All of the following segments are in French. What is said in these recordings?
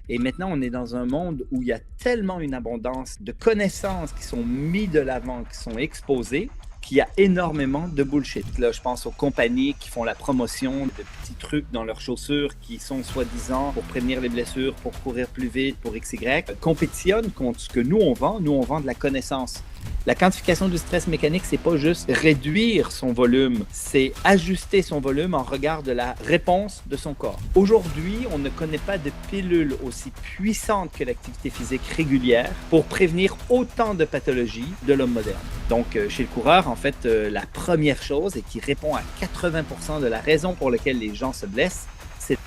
Et maintenant, on est dans un monde où il y a tellement une abondance de connaissances qui sont mises de l'avant, qui sont exposées, qu'il y a énormément de bullshit. Là, je pense aux compagnies qui font la promotion de petits trucs dans leurs chaussures qui sont soi-disant pour prévenir les blessures, pour courir plus vite, pour XY, compétitionnent contre ce que nous, on vend. Nous, on vend de la connaissance. La quantification du stress mécanique, c'est pas juste réduire son volume, c'est ajuster son volume en regard de la réponse de son corps. Aujourd'hui, on ne connaît pas de pilule aussi puissante que l'activité physique régulière pour prévenir autant de pathologies de l'homme moderne. Donc, chez le coureur, en fait, la première chose et qui répond à 80% de la raison pour laquelle les gens se blessent, c'est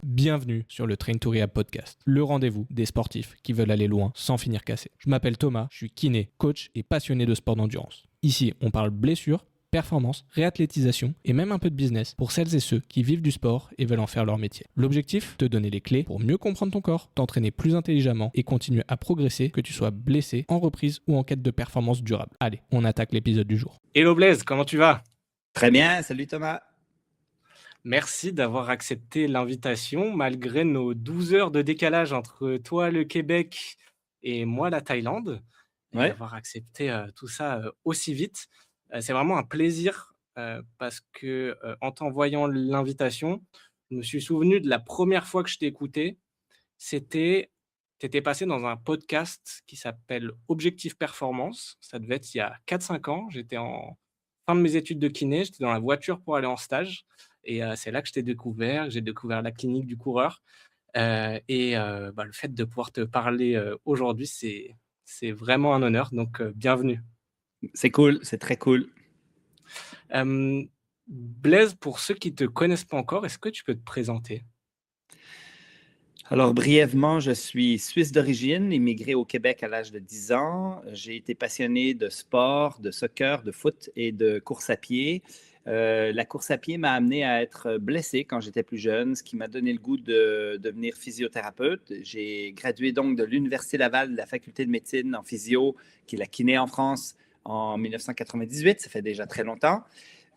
Bienvenue sur le Train to Rehab podcast, le rendez-vous des sportifs qui veulent aller loin sans finir cassés. Je m'appelle Thomas, je suis kiné, coach et passionné de sport d'endurance. Ici, on parle blessures, performance, réathlétisation et même un peu de business pour celles et ceux qui vivent du sport et veulent en faire leur métier. L'objectif, te donner les clés pour mieux comprendre ton corps, t'entraîner plus intelligemment et continuer à progresser, que tu sois blessé, en reprise ou en quête de performance durable. Allez, on attaque l'épisode du jour. Hello Blaise, comment tu vas ? très bien. Salut Thomas. Merci d'avoir accepté l'invitation malgré nos 12 heures de décalage entre toi, le Québec, et moi, la Thaïlande, et Ouais. d'avoir accepté tout ça aussi vite. C'est vraiment un plaisir parce que en t'envoyant l'invitation, je me suis souvenu de la première fois que je t'ai écouté. C'était, t'étais passé dans un podcast qui s'appelle Objectif Performance. Ça devait être il y a 4-5 ans. J'étais en fin de mes études de kiné, j'étais dans la voiture pour aller en stage. Et c'est là que je t'ai découvert, que j'ai découvert la clinique du coureur. Le fait de pouvoir te parler aujourd'hui, c'est vraiment un honneur. Donc, bienvenue. C'est cool, c'est très cool. Euh, Blaise, pour ceux qui ne te connaissent pas encore, est-ce que tu peux te présenter ? Alors, brièvement, je suis suisse d'origine, immigré au Québec à l'âge de 10 ans. J'ai été passionné de sport, de soccer, de foot et de course à pied. La course à pied m'a amené à être blessé quand j'étais plus jeune, ce qui m'a donné le goût de devenir physiothérapeute. J'ai gradué donc de l'Université Laval, de la faculté de médecine en physio, qui est la kiné en France, en 1998. Ça fait déjà très longtemps.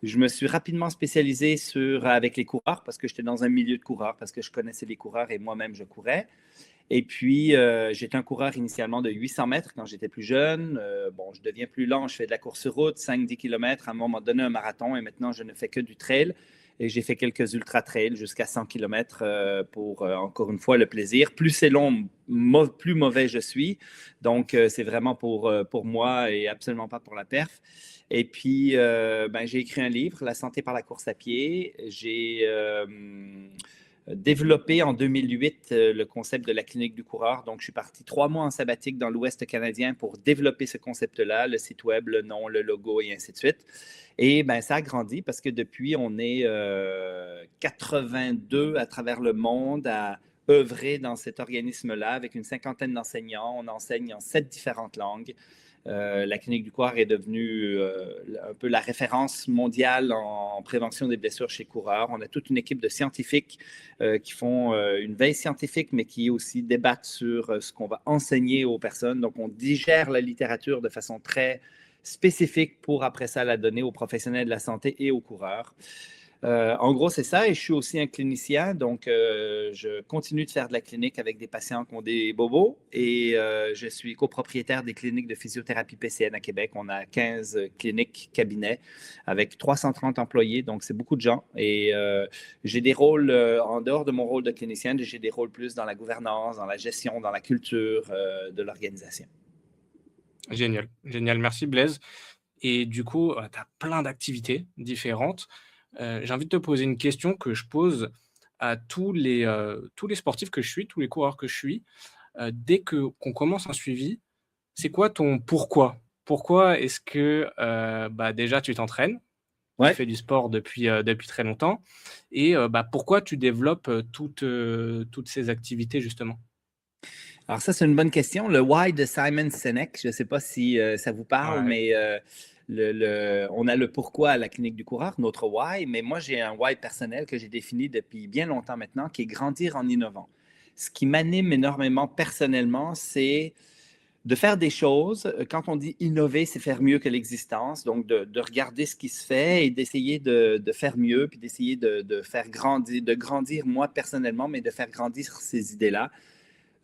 Je me suis rapidement spécialisé avec les coureurs parce que j'étais dans un milieu de coureurs, parce que je connaissais les coureurs et moi-même je courais. Et puis, j'étais un coureur initialement de 800 mètres quand j'étais plus jeune. Bon, je deviens plus lent, je fais de la course sur route, 5-10 km, à un moment donné un marathon, et maintenant je ne fais que du trail. Et j'ai fait quelques ultra-trails jusqu'à 100 km pour, encore une fois, le plaisir. Plus c'est long, plus mauvais je suis. Donc, c'est vraiment pour moi et absolument pas pour la perf. Et puis, j'ai écrit un livre, La santé par la course à pied. J'ai développé en 2008 le concept de la clinique du coureur. Donc, je suis parti 3 mois en sabbatique dans l'Ouest canadien pour développer ce concept-là, le site web, le nom, le logo et ainsi de suite. Et ça a grandi parce que depuis, on est 82 à travers le monde à œuvrer dans cet organisme-là avec une cinquantaine d'enseignants. On enseigne en 7 différentes langues. La clinique du coureur est devenue un peu la référence mondiale en prévention des blessures chez coureurs. On a toute une équipe de scientifiques qui font une veille scientifique, mais qui aussi débattent sur ce qu'on va enseigner aux personnes. Donc, on digère la littérature de façon très spécifique pour après ça la donner aux professionnels de la santé et aux coureurs. En gros, c'est ça. Et je suis aussi un clinicien. Donc, je continue de faire de la clinique avec des patients qui ont des bobos. Et je suis copropriétaire des cliniques de physiothérapie PCN à Québec. On a 15 cliniques, cabinets avec 330 employés. Donc, c'est beaucoup de gens. Et j'ai des rôles en dehors de mon rôle de clinicien. J'ai des rôles plus dans la gouvernance, dans la gestion, dans la culture de l'organisation. Génial, génial. Merci Blaise. Et du coup, tu as plein d'activités différentes. J'ai envie de te poser une question que je pose à tous les sportifs que je suis, tous les coureurs que je suis. Dès qu'on commence un suivi, c'est quoi ton pourquoi ? Pourquoi est-ce que déjà tu t'entraînes, tu Ouais. fais du sport depuis très longtemps, et pourquoi tu développes toutes ces activités justement ? Alors ça, c'est une bonne question. Le why de Simon Sinek, je ne sais pas si ça vous parle, Ouais. mais on a le pourquoi à la clinique du coureur, notre why, mais moi, j'ai un why personnel que j'ai défini depuis bien longtemps maintenant, qui est grandir en innovant. Ce qui m'anime énormément personnellement, c'est de faire des choses. Quand on dit innover, c'est faire mieux que l'existence. Donc, de regarder ce qui se fait et d'essayer de faire mieux, puis d'essayer de faire grandir, de grandir moi personnellement, mais de faire grandir ces idées-là.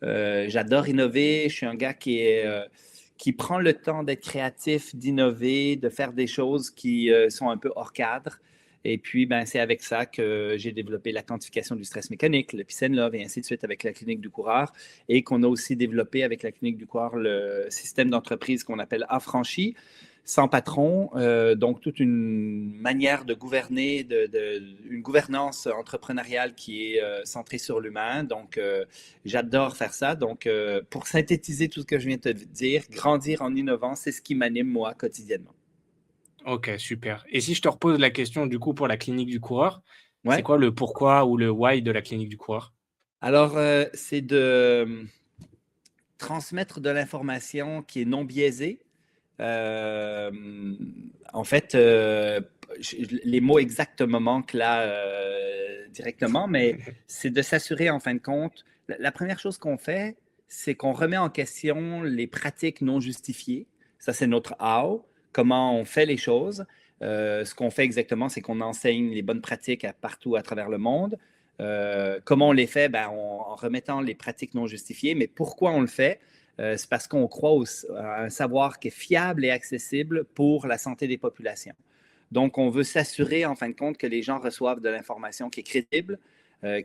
J'adore innover. Je suis un gars qui prend le temps d'être créatif, d'innover, de faire des choses qui sont un peu hors cadre. Et puis, ben, c'est avec ça que j'ai développé la quantification du stress mécanique, le Peace and Love, et ainsi de suite avec la clinique du coureur. Et qu'on a aussi développé avec la clinique du coureur le système d'entreprise qu'on appelle Affranchi, sans patron, donc toute une manière de gouverner, une gouvernance entrepreneuriale qui est centrée sur l'humain. Donc, j'adore faire ça. Donc, pour synthétiser tout ce que je viens de te dire, grandir en innovant, c'est ce qui m'anime moi quotidiennement. OK, super. Et si je te repose la question du coup pour la clinique du coureur, c'est Ouais. quoi le pourquoi ou le why de la clinique du coureur? Alors, c'est de transmettre de l'information qui est non biaisée. Euh, En fait, les mots exactement manquent là directement, mais c'est de s'assurer en fin de compte. La première chose qu'on fait, c'est qu'on remet en question les pratiques non justifiées. Ça, c'est notre how, comment on fait les choses. Ce qu'on fait exactement, c'est qu'on enseigne les bonnes pratiques partout à travers le monde. Comment on les fait? Ben, en remettant les pratiques non justifiées. Mais pourquoi on le fait? C'est parce qu'on croit à un savoir qui est fiable et accessible pour la santé des populations. Donc, on veut s'assurer, en fin de compte, que les gens reçoivent de l'information qui est crédible,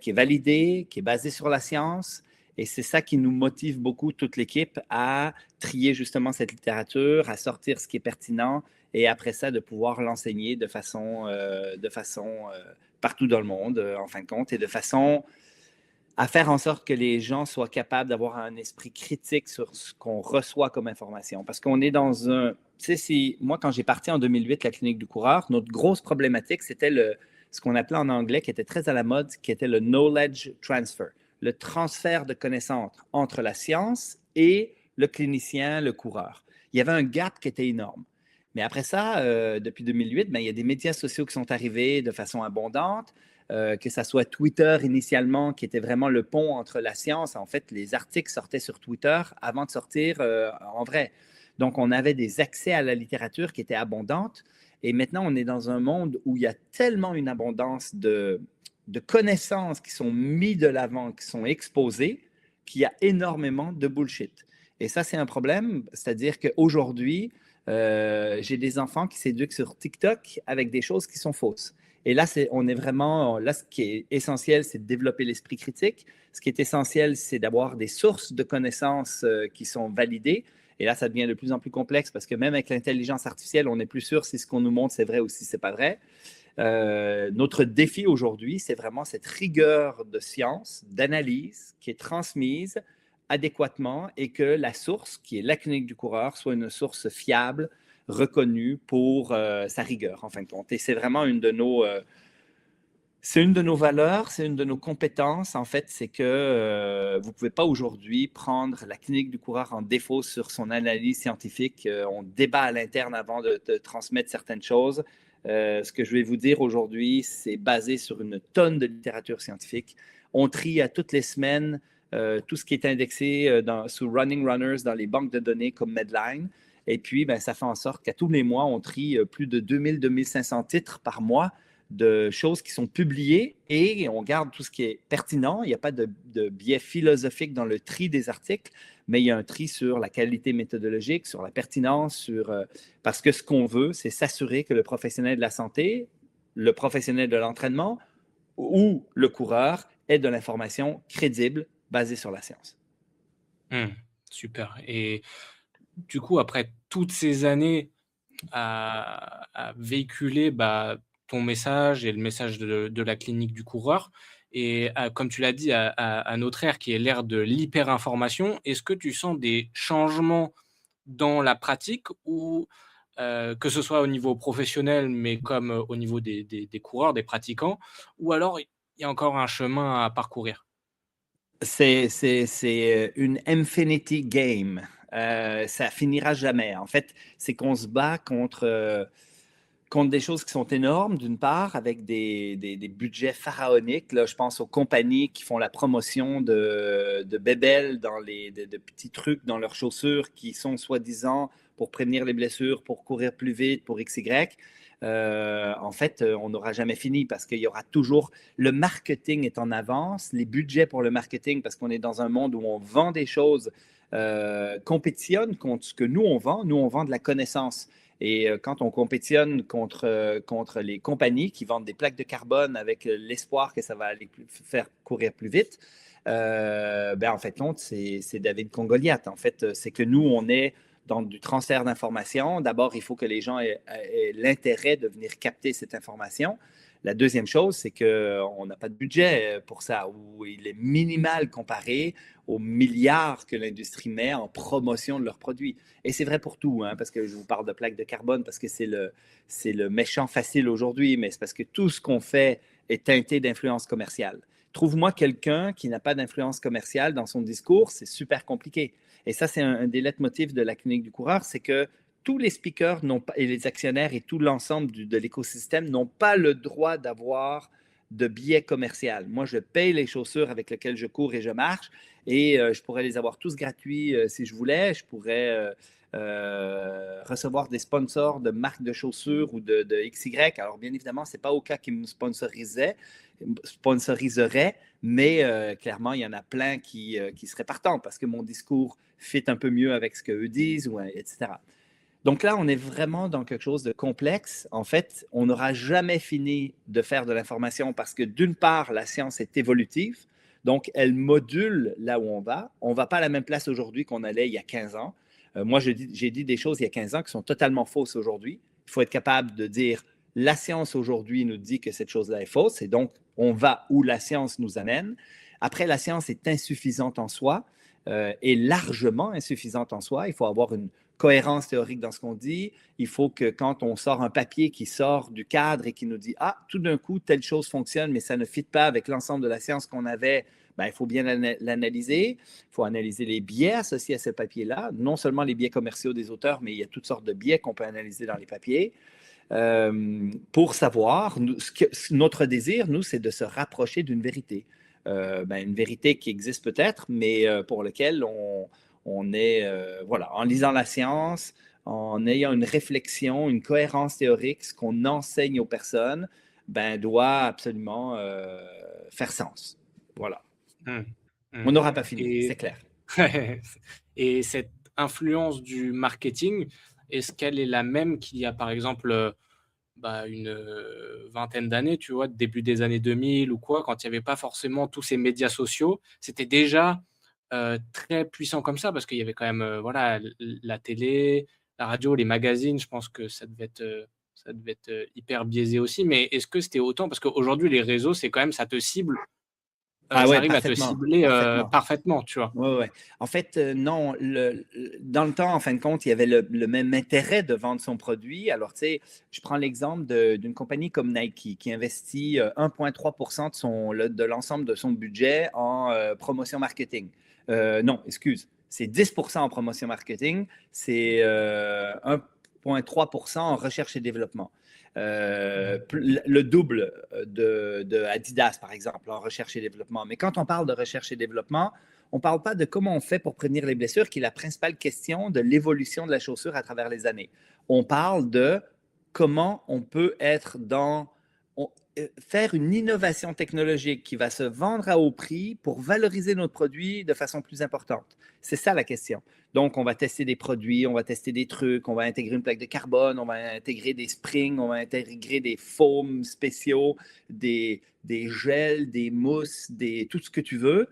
qui est validée, qui est basée sur la science. Et c'est ça qui nous motive beaucoup, toute l'équipe, à trier justement cette littérature, à sortir ce qui est pertinent et après ça, de pouvoir l'enseigner de façon partout dans le monde, en fin de compte, et de façon à faire en sorte que les gens soient capables d'avoir un esprit critique sur ce qu'on reçoit comme information. Parce qu'on est dans un... Tu sais, moi, quand j'ai parti en 2008 la clinique du coureur, notre grosse problématique, c'était ce qu'on appelait en anglais, qui était très à la mode, qui était le knowledge transfer, le transfert de connaissances entre la science et le clinicien, le coureur. Il y avait un gap qui était énorme. Mais après ça, depuis 2008, ben, il y a des médias sociaux qui sont arrivés de façon abondante. Que ça soit Twitter initialement, qui était vraiment le pont entre la science. En fait, les articles sortaient sur Twitter avant de sortir en vrai. Donc, on avait des accès à la littérature qui était abondante. Et maintenant, on est dans un monde où il y a tellement une abondance de connaissances qui sont mises de l'avant, qui sont exposées, qu'il y a énormément de bullshit. Et ça, c'est un problème. C'est-à-dire qu'aujourd'hui, j'ai des enfants qui s'éduquent sur TikTok avec des choses qui sont fausses. Et là, on est vraiment, là, ce qui est essentiel, c'est de développer l'esprit critique. Ce qui est essentiel, c'est d'avoir des sources de connaissances qui sont validées. Et là, ça devient de plus en plus complexe parce que même avec l'intelligence artificielle, on n'est plus sûr si ce qu'on nous montre, c'est vrai ou si c'est pas vrai. Notre défi aujourd'hui, c'est vraiment cette rigueur de science, d'analyse qui est transmise adéquatement et que la source, qui est la clinique du coureur, soit une source fiable, reconnue pour sa rigueur, en fin de compte. Et c'est vraiment c'est une de nos valeurs, c'est une de nos compétences. En fait, c'est que vous ne pouvez pas aujourd'hui prendre la clinique du coureur en défaut sur son analyse scientifique. On débat à l'interne avant de transmettre certaines choses. Ce que je vais vous dire aujourd'hui, c'est basé sur une tonne de littérature scientifique. On trie à toutes les semaines tout ce qui est indexé sous Running Runners dans les banques de données comme Medline. Et puis, ben, ça fait en sorte qu'à tous les mois, on trie plus de 2000-2500 titres par mois de choses qui sont publiées et on garde tout ce qui est pertinent. Il n'y a pas de biais philosophique dans le tri des articles, mais il y a un tri sur la qualité méthodologique, sur la pertinence, parce que ce qu'on veut, c'est s'assurer que le professionnel de la santé, le professionnel de l'entraînement ou le coureur ait de l'information crédible basée sur la science. Mmh, super. Et du coup, après toutes ces années à véhiculer, bah, ton message et le message de la clinique du coureur et comme tu l'as dit, à notre ère qui est l'ère de l'hyperinformation, est-ce que tu sens des changements dans la pratique ou que ce soit au niveau professionnel, mais comme, au niveau des coureurs, des pratiquants, ou alors il y a encore un chemin à parcourir? C'est une infinity game. Ça finira jamais. En fait, c'est qu'on se bat contre des choses qui sont énormes, d'une part, avec des budgets pharaoniques. Là, je pense aux compagnies qui font la promotion de bébelles de petits trucs dans leurs chaussures qui sont soi-disant pour prévenir les blessures, pour courir plus vite, pour XY. En fait, on n'aura jamais fini parce qu'il y aura toujours… Le marketing est en avance, les budgets pour le marketing, parce qu'on est dans un monde où on vend des choses, compétitionnent contre ce que nous, on vend. Nous, on vend de la connaissance. Et quand on compétitionne contre les compagnies qui vendent des plaques de carbone avec l'espoir que ça va aller faire courir plus vite, en fait, compte, c'est David contre Goliath. En fait, c'est que nous, on est dans du transfert d'informations. D'abord, il faut que les gens aient l'intérêt de venir capter cette information. La deuxième chose, c'est qu'on n'a pas de budget pour ça, ou il est minimal comparé aux milliards que l'industrie met en promotion de leurs produits. Et c'est vrai pour tout, hein, parce que je vous parle de plaques de carbone, parce que c'est le méchant facile aujourd'hui, mais c'est parce que tout ce qu'on fait est teinté d'influence commerciale. Trouve-moi quelqu'un qui n'a pas d'influence commerciale dans son discours, c'est super compliqué. Et ça, c'est un des leitmotifs de la clinique du coureur, c'est que tous les speakers et les actionnaires et tout l'ensemble de l'écosystème n'ont pas le droit d'avoir de biais commercial. Moi, je paye les chaussures avec lesquelles je cours et je marche et je pourrais les avoir tous gratuits si je voulais. Je pourrais recevoir des sponsors de marques de chaussures ou de XY. Alors, bien évidemment, ce n'est pas au cas qu'ils me sponsoriserait, mais clairement, il y en a plein qui seraient partants parce que mon discours fit un peu mieux avec ce qu'eux disent, etc. Donc là, on est vraiment dans quelque chose de complexe. En fait, on n'aura jamais fini de faire de l'information parce que d'une part, la science est évolutive, donc elle module là où on va. On ne va pas à la même place aujourd'hui qu'on allait il y a 15 ans. Moi, j'ai dit des choses il y a 15 ans qui sont totalement fausses aujourd'hui. Il faut être capable de dire, la science aujourd'hui nous dit que cette chose-là est fausse, et donc on va où la science nous amène. Après, la science est insuffisante en soi, et largement insuffisante en soi. Il faut avoir une cohérence théorique dans ce qu'on dit. Il faut que quand on sort un papier qui sort du cadre et qui nous dit « Ah, tout d'un coup, telle chose fonctionne, mais ça ne fit pas avec l'ensemble de la science qu'on avait », il faut bien l'analyser. Il faut analyser les biais associés à ce papier-là. Non seulement les biais commerciaux des auteurs, mais il y a toutes sortes de biais qu'on peut analyser dans les papiers. Pour savoir, notre désir, nous, c'est de se rapprocher d'une vérité. Une vérité qui existe peut-être, mais pour laquelle on est, en lisant la science, en ayant une réflexion, une cohérence théorique, ce qu'on enseigne aux personnes, doit absolument faire sens. Voilà. On n'aura pas fini, c'est clair. Et cette influence du marketing, est-ce qu'elle est la même qu'il y a, par exemple, une vingtaine d'années, tu vois, début des années 2000 ou quoi, quand il n'y avait pas forcément tous ces médias sociaux, c'était déjà très puissant comme ça, parce qu'il y avait quand même la télé, la radio, les magazines. Je pense que ça devait être hyper biaisé aussi. Mais est-ce que c'était autant? Parce qu'aujourd'hui, les réseaux, c'est quand même, ça te cible, ça arrive à te cibler parfaitement, tu vois. Oui. En fait, non. Dans le temps, en fin de compte, il y avait le même intérêt de vendre son produit. Alors, tu sais, je prends l'exemple d'une compagnie comme Nike qui investit 1,3% de l'ensemble de son budget en promotion marketing. Non, excuse, c'est 10% en promotion marketing, c'est 1,3% en recherche et développement. Le double de Adidas, par exemple, en recherche et développement. Mais quand on parle de recherche et développement, on ne parle pas de comment on fait pour prévenir les blessures, qui est la principale question de l'évolution de la chaussure à travers les années. On parle de comment on peut être faire une innovation technologique qui va se vendre à haut prix pour valoriser notre produit de façon plus importante. C'est ça la question. Donc, on va tester des produits, on va tester des trucs, on va intégrer une plaque de carbone, on va intégrer des springs, on va intégrer des foams spéciaux, des gels, des mousses, tout ce que tu veux.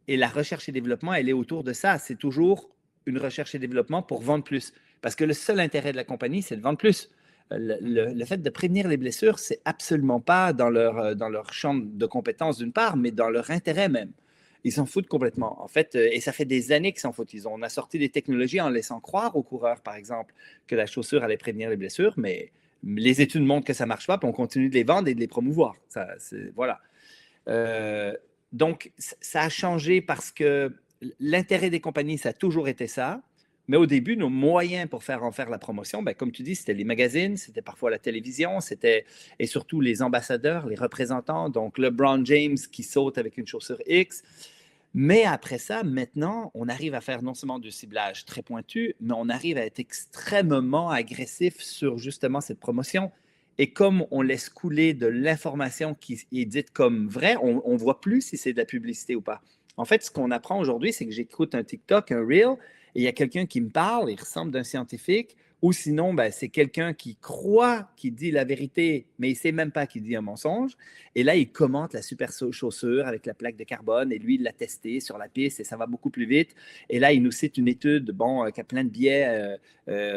Et la recherche et développement, elle est autour de ça. C'est toujours une recherche et développement pour vendre plus. Parce que le seul intérêt de la compagnie, c'est de vendre plus. Le fait de prévenir les blessures, c'est absolument pas dans leur champ de compétences d'une part, mais dans leur intérêt même. Ils s'en foutent complètement. En fait, et ça fait des années qu'ils s'en foutent. On a sorti des technologies en laissant croire aux coureurs, par exemple, que la chaussure allait prévenir les blessures, mais les études montrent que ça ne marche pas, puis on continue de les vendre et de les promouvoir. Voilà. Donc, ça a changé parce que l'intérêt des compagnies, ça a toujours été ça. Mais au début, nos moyens pour en faire la promotion, ben, comme tu dis, c'était les magazines, c'était parfois la télévision, et surtout les ambassadeurs, les représentants. Donc, LeBron James qui saute avec une chaussure X. Mais après ça, maintenant, on arrive à faire non seulement du ciblage très pointu, mais on arrive à être extrêmement agressif sur justement cette promotion. Et comme on laisse couler de l'information qui est dite comme vraie, on ne voit plus si c'est de la publicité ou pas. En fait, ce qu'on apprend aujourd'hui, c'est que j'écoute un TikTok, un Reel, et il y a quelqu'un qui me parle, il ressemble d'un scientifique, ou sinon, ben, c'est quelqu'un qui croit qu'il dit la vérité, mais il ne sait même pas qu'il dit un mensonge. Et là, il commente la super chaussure avec la plaque de carbone, et lui, il l'a testé sur la piste, et ça va beaucoup plus vite. Et là, il nous cite une étude qui a plein de biais,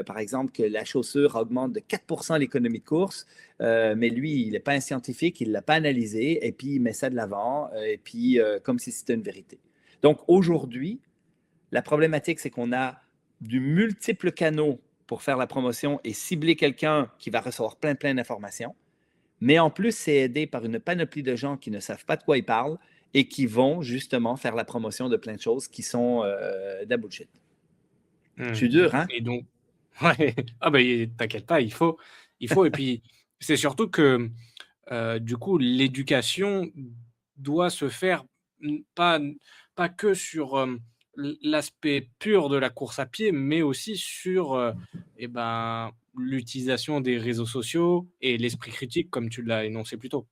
par exemple, que la chaussure augmente de 4 % l'économie de course. Mais lui, il n'est pas un scientifique, il ne l'a pas analysé, et puis il met ça de l'avant, et puis comme si c'était une vérité. Donc aujourd'hui, la problématique, c'est qu'on a du multiples canaux pour faire la promotion et cibler quelqu'un qui va recevoir plein d'informations. Mais en plus, c'est aidé par une panoplie de gens qui ne savent pas de quoi ils parlent et qui vont justement faire la promotion de plein de choses qui sont de la bullshit. Je Mmh. suis dur, hein? Et donc ouais, ah bah, t'inquiète pas, il faut et puis c'est surtout que, du coup, l'éducation doit se faire, pas que sur, l'aspect pur de la course à pied, mais aussi sur, et ben, l'utilisation des réseaux sociaux et l'esprit critique comme tu l'as énoncé plus tôt.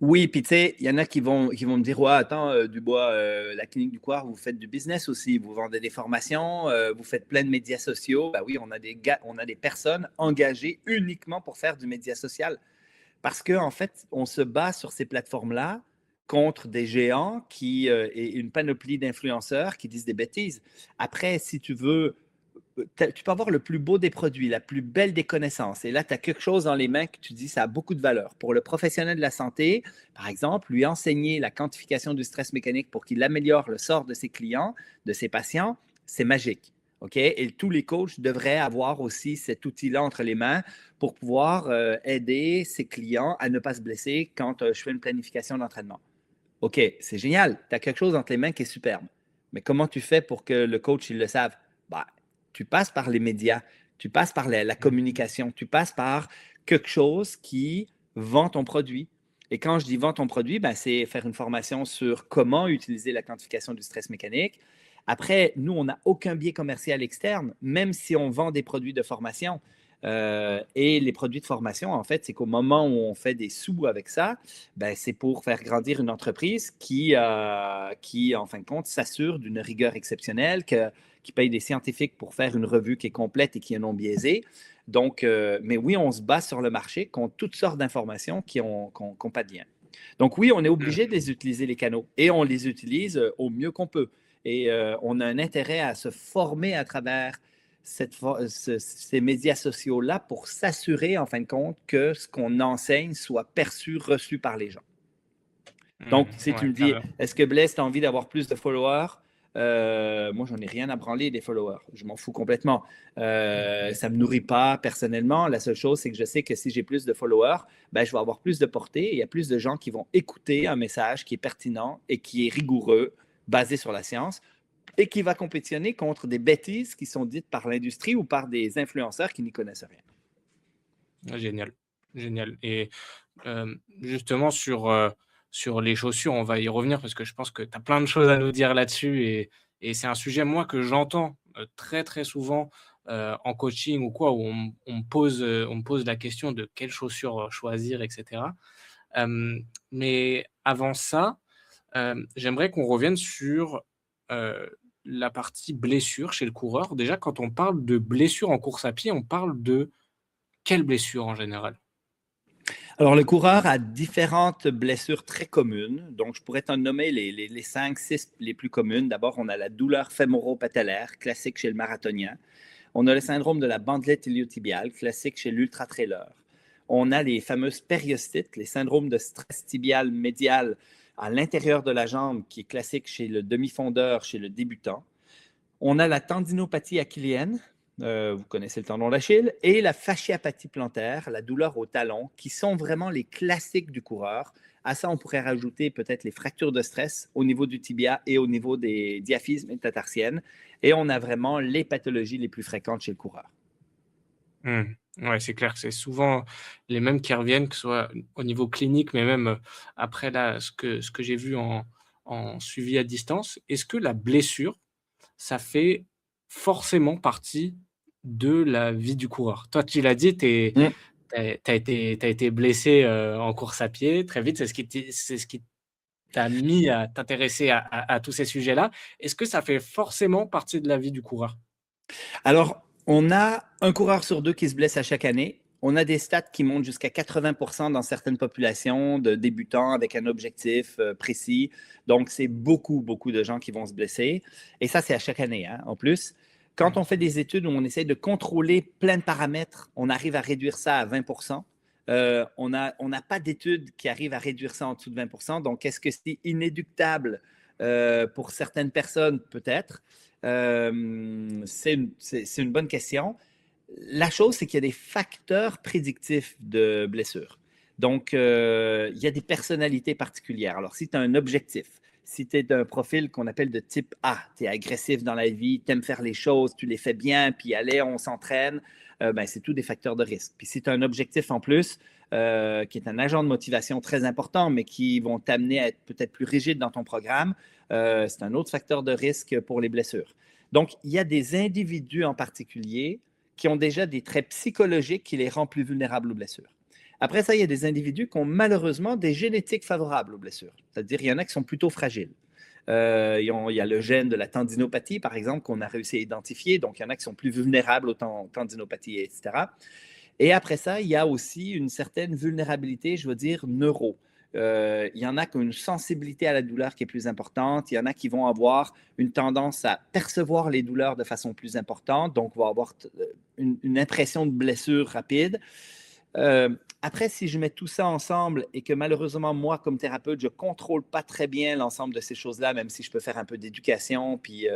Oui, puis tu sais, il y en a qui vont me dire, ouais, attends, Dubois, la clinique du Coir, vous faites du business aussi, vous vendez des formations, vous faites plein de médias sociaux. Ben oui, on a des personnes engagées uniquement pour faire du média social. Parce qu'en fait, on se bat sur ces plateformes-là contre des géants et une panoplie d'influenceurs qui disent des bêtises. Après, si tu veux, tu peux avoir le plus beau des produits, la plus belle des connaissances. Et là, tu as quelque chose dans les mains que tu dis, ça a beaucoup de valeur. Pour le professionnel de la santé, par exemple, lui enseigner la quantification du stress mécanique pour qu'il améliore le sort de ses clients, de ses patients, c'est magique. OK? Et tous les coachs devraient avoir aussi cet outil-là entre les mains pour pouvoir aider ses clients à ne pas se blesser quand je fais une planification d'entraînement. OK, c'est génial. Tu as quelque chose entre les mains qui est superbe. Mais comment tu fais pour que le coach, il le save? Bah, tu passes par les médias, tu passes par la communication, tu passes par quelque chose qui vend ton produit. Et quand je dis vend ton produit, ben, c'est faire une formation sur comment utiliser la quantification du stress mécanique. Après, nous, on n'a aucun biais commercial externe, même si on vend des produits de formation. Et les produits de formation, en fait, c'est qu'au moment où on fait des sous avec ça, ben, c'est pour faire grandir une entreprise qui en fin de compte, s'assure d'une rigueur exceptionnelle, qui paye des scientifiques pour faire une revue qui est complète et qui est non biaisée. Donc, mais oui, on se bat sur le marché contre toutes sortes d'informations qui n'ont pas de lien. Donc oui, on est obligé de les utiliser, les canaux, et on les utilise au mieux qu'on peut. Et on a un intérêt à se former à travers ces médias sociaux-là pour s'assurer, en fin de compte, que ce qu'on enseigne soit perçu, reçu par les gens. Donc, si tu Ouais, me dis, carrément. est-ce que Blaise, tu as envie d'avoir plus de followers? Moi, j'en ai rien à branler des followers. Je m'en fous complètement. Ça ne me nourrit pas personnellement. La seule chose, c'est que je sais que si j'ai plus de followers, ben, je vais avoir plus de portée et il y a plus de gens qui vont écouter un message qui est pertinent et qui est rigoureux, basé sur la science, et qui va compétitionner contre des bêtises qui sont dites par l'industrie ou par des influenceurs qui n'y connaissent rien. Ah, génial, génial et justement sur les chaussures, on va y revenir parce que je pense que tu as plein de choses à nous dire là-dessus et c'est un sujet, moi, que j'entends, très, très souvent, en coaching ou quoi, où on me pose la question de quelles chaussures, choisir et cetera. Mais avant ça, j'aimerais qu'on revienne sur, la partie blessure chez le coureur. Déjà, quand on parle de blessure en course à pied, on parle de quelle blessure en général? Alors, le coureur a différentes blessures très communes. Donc, je pourrais t'en nommer les 5, 6 les plus communes. D'abord, on a la douleur fémoro-patellaire, classique chez le marathonien. On a le syndrome de la bandelette iliotibiale, classique chez l'ultra-trailer. On a les fameuses périostites, les syndromes de stress tibial médial à l'intérieur de la jambe, qui est classique chez le demi-fondeur, chez le débutant. On a la tendinopathie achillienne, vous connaissez le tendon d'Achille, et la fasciapathie plantaire, la douleur au talon, qui sont vraiment les classiques du coureur À ça, on pourrait rajouter peut-être les fractures de stress au niveau du tibia et au niveau des diaphyses métatarsiennes. Et on a vraiment les pathologies les plus fréquentes chez le coureur. Mmh. Ouais, c'est clair que c'est souvent les mêmes qui reviennent, que ce soit au niveau clinique, mais même, après là, ce que j'ai vu en suivi à distance. Est-ce que la blessure, ça fait forcément partie de la vie du coureur? Toi, tu l'as dit, tu Mm. été blessé, en course à pied très vite, c'est ce qui t'a mis à t'intéresser à tous ces sujets-là. Est-ce que ça fait forcément partie de la vie du coureur? Alors, on a un coureur sur deux qui se blesse à chaque année. On a des stats qui montent jusqu'à 80% dans certaines populations de débutants avec un objectif précis. Donc, c'est beaucoup, beaucoup de gens qui vont se blesser. Et ça, c'est à chaque année, hein, en plus. Quand Mmh. on fait des études où on essaie de contrôler plein de paramètres, on arrive à réduire ça à 20%. On n'a pas d'études qui arrivent à réduire ça en dessous de 20%. Donc, est-ce que c'est inéductable pour certaines personnes? Peut-être. C'est une bonne question. La chose, c'est qu'il y a des facteurs prédictifs de blessure. Donc, il y a des personnalités particulières. Alors, si tu as un objectif, si tu es d'un profil qu'on appelle de type A, tu es agressif dans la vie, tu aimes faire les choses, tu les fais bien, puis allez, on s'entraîne, ben, c'est tout des facteurs de risque. Puis si tu as un objectif en plus, qui est un agent de motivation très important, mais qui vont t'amener à être peut-être plus rigide dans ton programme, c'est un autre facteur de risque pour les blessures. Donc, il y a des individus en particulier qui ont déjà des traits psychologiques qui les rendent plus vulnérables aux blessures. Après ça, il y a des individus qui ont malheureusement des génétiques favorables aux blessures. C'est-à-dire, il y en a qui sont plutôt fragiles. Il y a le gène de la tendinopathie, par exemple, qu'on a réussi à identifier. Donc, il y en a qui sont plus vulnérables aux tendinopathies, etc. Et après ça, il y a aussi une certaine vulnérabilité, je veux dire, neuro. Il y en a qui ont une sensibilité à la douleur qui est plus importante. Il y en a qui vont avoir une tendance à percevoir les douleurs de façon plus importante, donc vont avoir une impression de blessure rapide. Après, si je mets tout ça ensemble et que malheureusement, moi, comme thérapeute, je ne contrôle pas très bien l'ensemble de ces choses-là, même si je peux faire un peu d'éducation, puis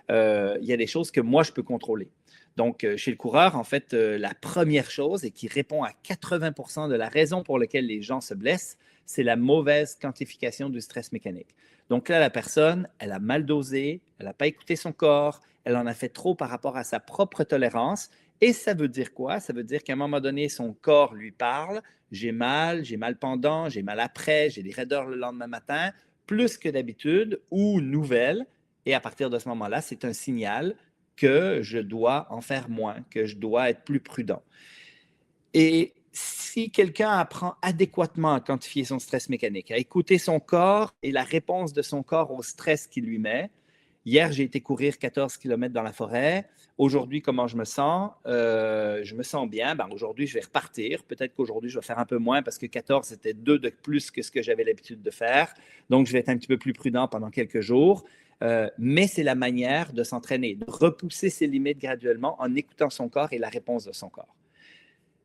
il y a des choses que moi, je peux contrôler. Donc, chez le coureur, en fait, la première chose et qui répond à 80% de la raison pour laquelle les gens se blessent, c'est la mauvaise quantification du stress mécanique. Donc là, la personne, elle a mal dosé, elle n'a pas écouté son corps, elle en a fait trop par rapport à sa propre tolérance. Et ça veut dire quoi? Ça veut dire qu'à un moment donné, son corps lui parle, j'ai mal pendant, j'ai mal après, j'ai des raideurs le lendemain matin, plus que d'habitude ou nouvelle. Et à partir de ce moment-là, c'est un signal que je dois en faire moins, que je dois être plus prudent. Et si quelqu'un apprend adéquatement à quantifier son stress mécanique, à écouter son corps et la réponse de son corps au stress qu'il lui met, hier, j'ai été courir 14 km dans la forêt. Aujourd'hui, comment je me sens? Je me sens bien. Ben, aujourd'hui, je vais repartir. Peut-être qu'aujourd'hui, je vais faire un peu moins parce que 14, c'était 2 de plus que ce que j'avais l'habitude de faire. Donc, je vais être un petit peu plus prudent pendant quelques jours. Mais c'est la manière de s'entraîner, de repousser ses limites graduellement en écoutant son corps et la réponse de son corps.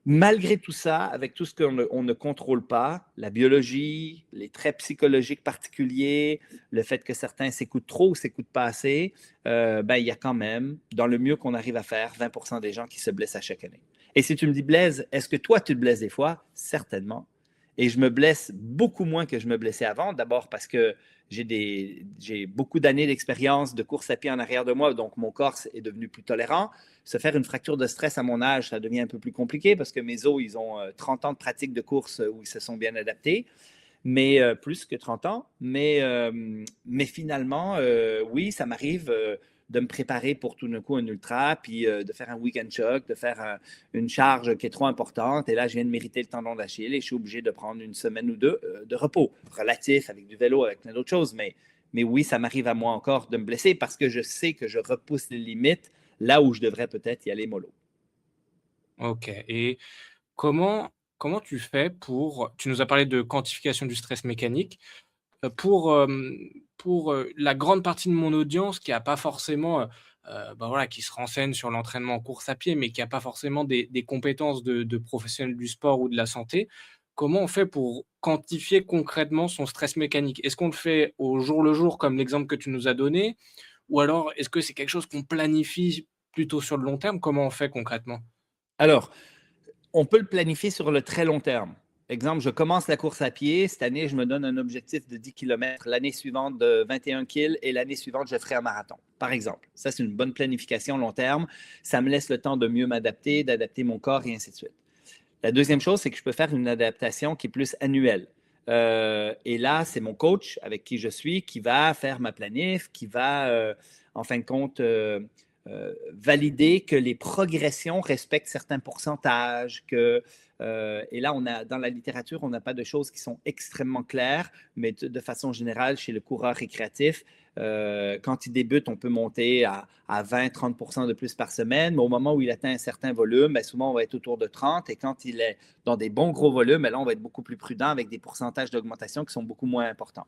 Malgré tout ça, avec tout ce qu'on ne contrôle pas, la biologie, les traits psychologiques particuliers, le fait que certains s'écoutent trop ou s'écoutent pas assez, ben, il y a quand même, dans le mieux qu'on arrive à faire, 20% des gens qui se blessent à chaque année. Et si tu me dis, Blaise, est-ce que toi, tu te blesses des fois? Certainement. Et je me blesse beaucoup moins que je me blessais avant. D'abord parce que j'ai beaucoup d'années d'expérience de course à pied en arrière de moi, donc mon corps est devenu plus tolérant. Se faire une fracture de stress à mon âge, ça devient un peu plus compliqué parce que mes os, ils ont 30 ans de pratique de course où ils se sont bien adaptés, mais plus que 30 ans. Mais finalement, oui, ça m'arrive de me préparer pour tout d'un coup un ultra, puis de faire un week-end choc, de faire une charge qui est trop importante. Et là, je viens de mériter le tendon d'Achille et je suis obligé de prendre une semaine ou deux de repos relatif avec du vélo, avec plein d'autres choses. Mais oui, ça m'arrive à moi encore de me blesser parce que je sais que je repousse les limites là où je devrais peut-être y aller mollo. OK. Et comment tu fais tu nous as parlé de quantification du stress mécanique, la grande partie de mon audience qui a pas forcément, bah, voilà, qui se renseigne sur l'entraînement en course à pied, mais qui a pas forcément des compétences de professionnel du sport ou de la santé, comment on fait pour quantifier concrètement son stress mécanique? Est-ce qu'on le fait au jour le jour comme l'exemple que tu nous as donné? Ou alors est-ce que c'est quelque chose qu'on planifie plutôt sur le long terme? Comment on fait concrètement? Alors, on peut le planifier sur le très long terme. Exemple, je commence la course à pied. Cette année, je me donne un objectif de 10 km, l'année suivante de 21 km et l'année suivante, je ferai un marathon, par exemple. Ça, c'est une bonne planification long terme. Ça me laisse le temps de mieux m'adapter, d'adapter mon corps et ainsi de suite. La deuxième chose, c'est que je peux faire une adaptation qui est plus annuelle. Et là, c'est mon coach avec qui je suis qui va faire ma planif, qui va, en fin de compte, valider que les progressions respectent certains pourcentages, et là, dans la littérature, on n'a pas de choses qui sont extrêmement claires, mais de façon générale, chez le coureur récréatif, quand il débute, on peut monter à 20-30% de plus par semaine, mais au moment où il atteint un certain volume, bien souvent, on va être autour de 30, et quand il est dans des bons gros volumes, là, on va être beaucoup plus prudent avec des pourcentages d'augmentation qui sont beaucoup moins importants.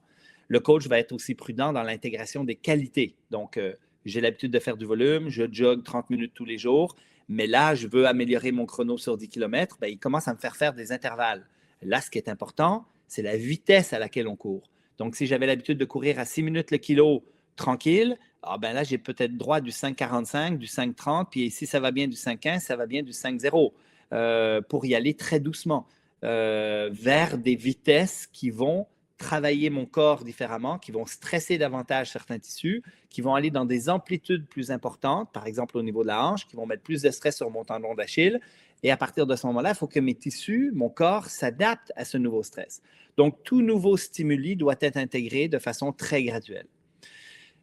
Le coach va être aussi prudent dans l'intégration des qualités. Donc, j'ai l'habitude de faire du volume, je jogue 30 minutes tous les jours, mais là, je veux améliorer mon chrono sur 10 km, bien, il commence à me faire des intervalles. Là, ce qui est important, c'est la vitesse à laquelle on court. Donc, si j'avais l'habitude de courir à 6 minutes le kilo tranquille, ben là, j'ai peut-être droit du 5,45, du 5,30, puis si ça va bien du 5,15, ça va bien du 5,0 pour y aller très doucement vers des vitesses qui vont travailler mon corps différemment, qui vont stresser davantage certains tissus, qui vont aller dans des amplitudes plus importantes, par exemple au niveau de la hanche, qui vont mettre plus de stress sur mon tendon d'Achille. Et à partir de ce moment-là, il faut que mes tissus, mon corps s'adapte à ce nouveau stress. Donc, tout nouveau stimuli doit être intégré de façon très graduelle.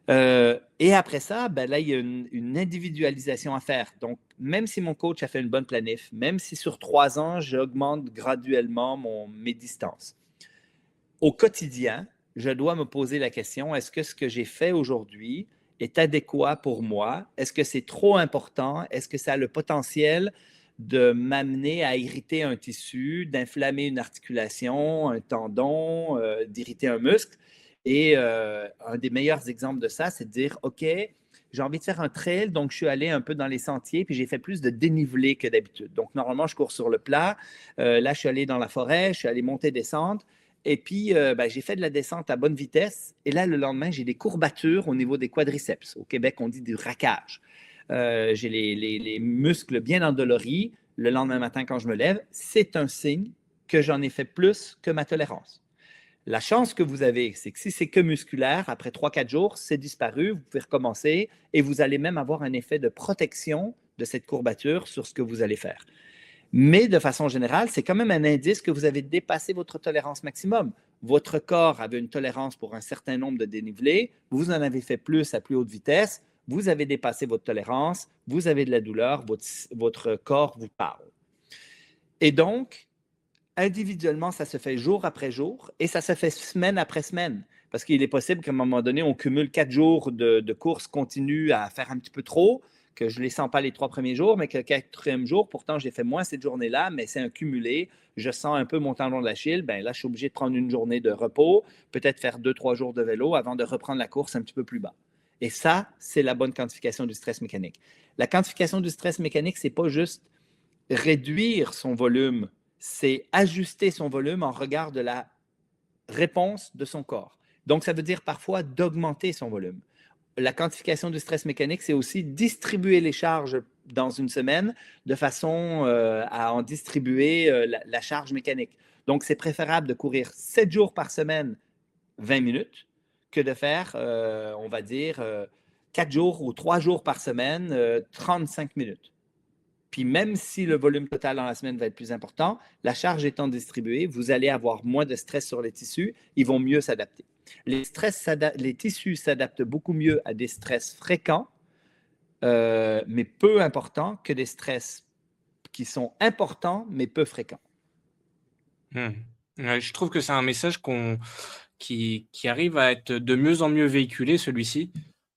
Et après ça, ben là, il y a une individualisation à faire. Donc, même si mon coach a fait une bonne planif, même si sur 3 ans, j'augmente graduellement mes distances, au quotidien, je dois me poser la question, est-ce que ce que j'ai fait aujourd'hui est adéquat pour moi? Est-ce que c'est trop important? Est-ce que ça a le potentiel de m'amener à irriter un tissu, d'inflammer une articulation, un tendon, d'irriter un muscle? Et un des meilleurs exemples de ça, c'est de dire, OK, j'ai envie de faire un trail, donc je suis allé un peu dans les sentiers, puis j'ai fait plus de dénivelé que d'habitude. Donc, normalement, je cours sur le plat. Là, je suis allé dans la forêt, je suis allé monter, descendre. Et puis, ben, j'ai fait de la descente à bonne vitesse. Et là, le lendemain, j'ai des courbatures au niveau des quadriceps. Au Québec, on dit du raquage. J'ai les muscles bien endoloris. Le lendemain matin, quand je me lève, c'est un signe que j'en ai fait plus que ma tolérance. La chance que vous avez, c'est que si c'est que musculaire, après 3-4 jours, c'est disparu, vous pouvez recommencer et vous allez même avoir un effet de protection de cette courbature sur ce que vous allez faire. Mais de façon générale, c'est quand même un indice que vous avez dépassé votre tolérance maximum. Votre corps avait une tolérance pour un certain nombre de dénivelés, vous en avez fait plus à plus haute vitesse, vous avez dépassé votre tolérance, vous avez de la douleur, votre corps vous parle. Et donc, individuellement, ça se fait jour après jour et ça se fait semaine après semaine. Parce qu'il est possible qu'à un moment donné, on cumule 4 jours de course continue à faire un petit peu trop, que je ne les sens pas les 3 premiers jours, mais que le 4e jour, pourtant, j'ai fait moins cette journée-là, mais c'est un cumulé. Je sens un peu mon tendon d'Achille. Ben là, je suis obligé de prendre une journée de repos, peut-être faire 2-3 jours de vélo avant de reprendre la course un petit peu plus bas. Et ça, c'est la bonne quantification du stress mécanique. La quantification du stress mécanique, ce n'est pas juste réduire son volume, c'est ajuster son volume en regard de la réponse de son corps. Donc, ça veut dire parfois d'augmenter son volume. La quantification du stress mécanique, c'est aussi distribuer les charges dans une semaine de façon à en distribuer la charge mécanique. Donc, c'est préférable de courir 7 jours par semaine, 20 minutes, que de faire, on va dire, 4 jours ou 3 jours par semaine, 35 minutes. Puis même si le volume total dans la semaine va être plus important, la charge étant distribuée, vous allez avoir moins de stress sur les tissus, ils vont mieux s'adapter. Les tissus s'adaptent beaucoup mieux à des stress fréquents, mais peu importants, que des stress qui sont importants, mais peu fréquents. Ouais, je trouve que c'est un message qui arrive à être de mieux en mieux véhiculé, celui-ci.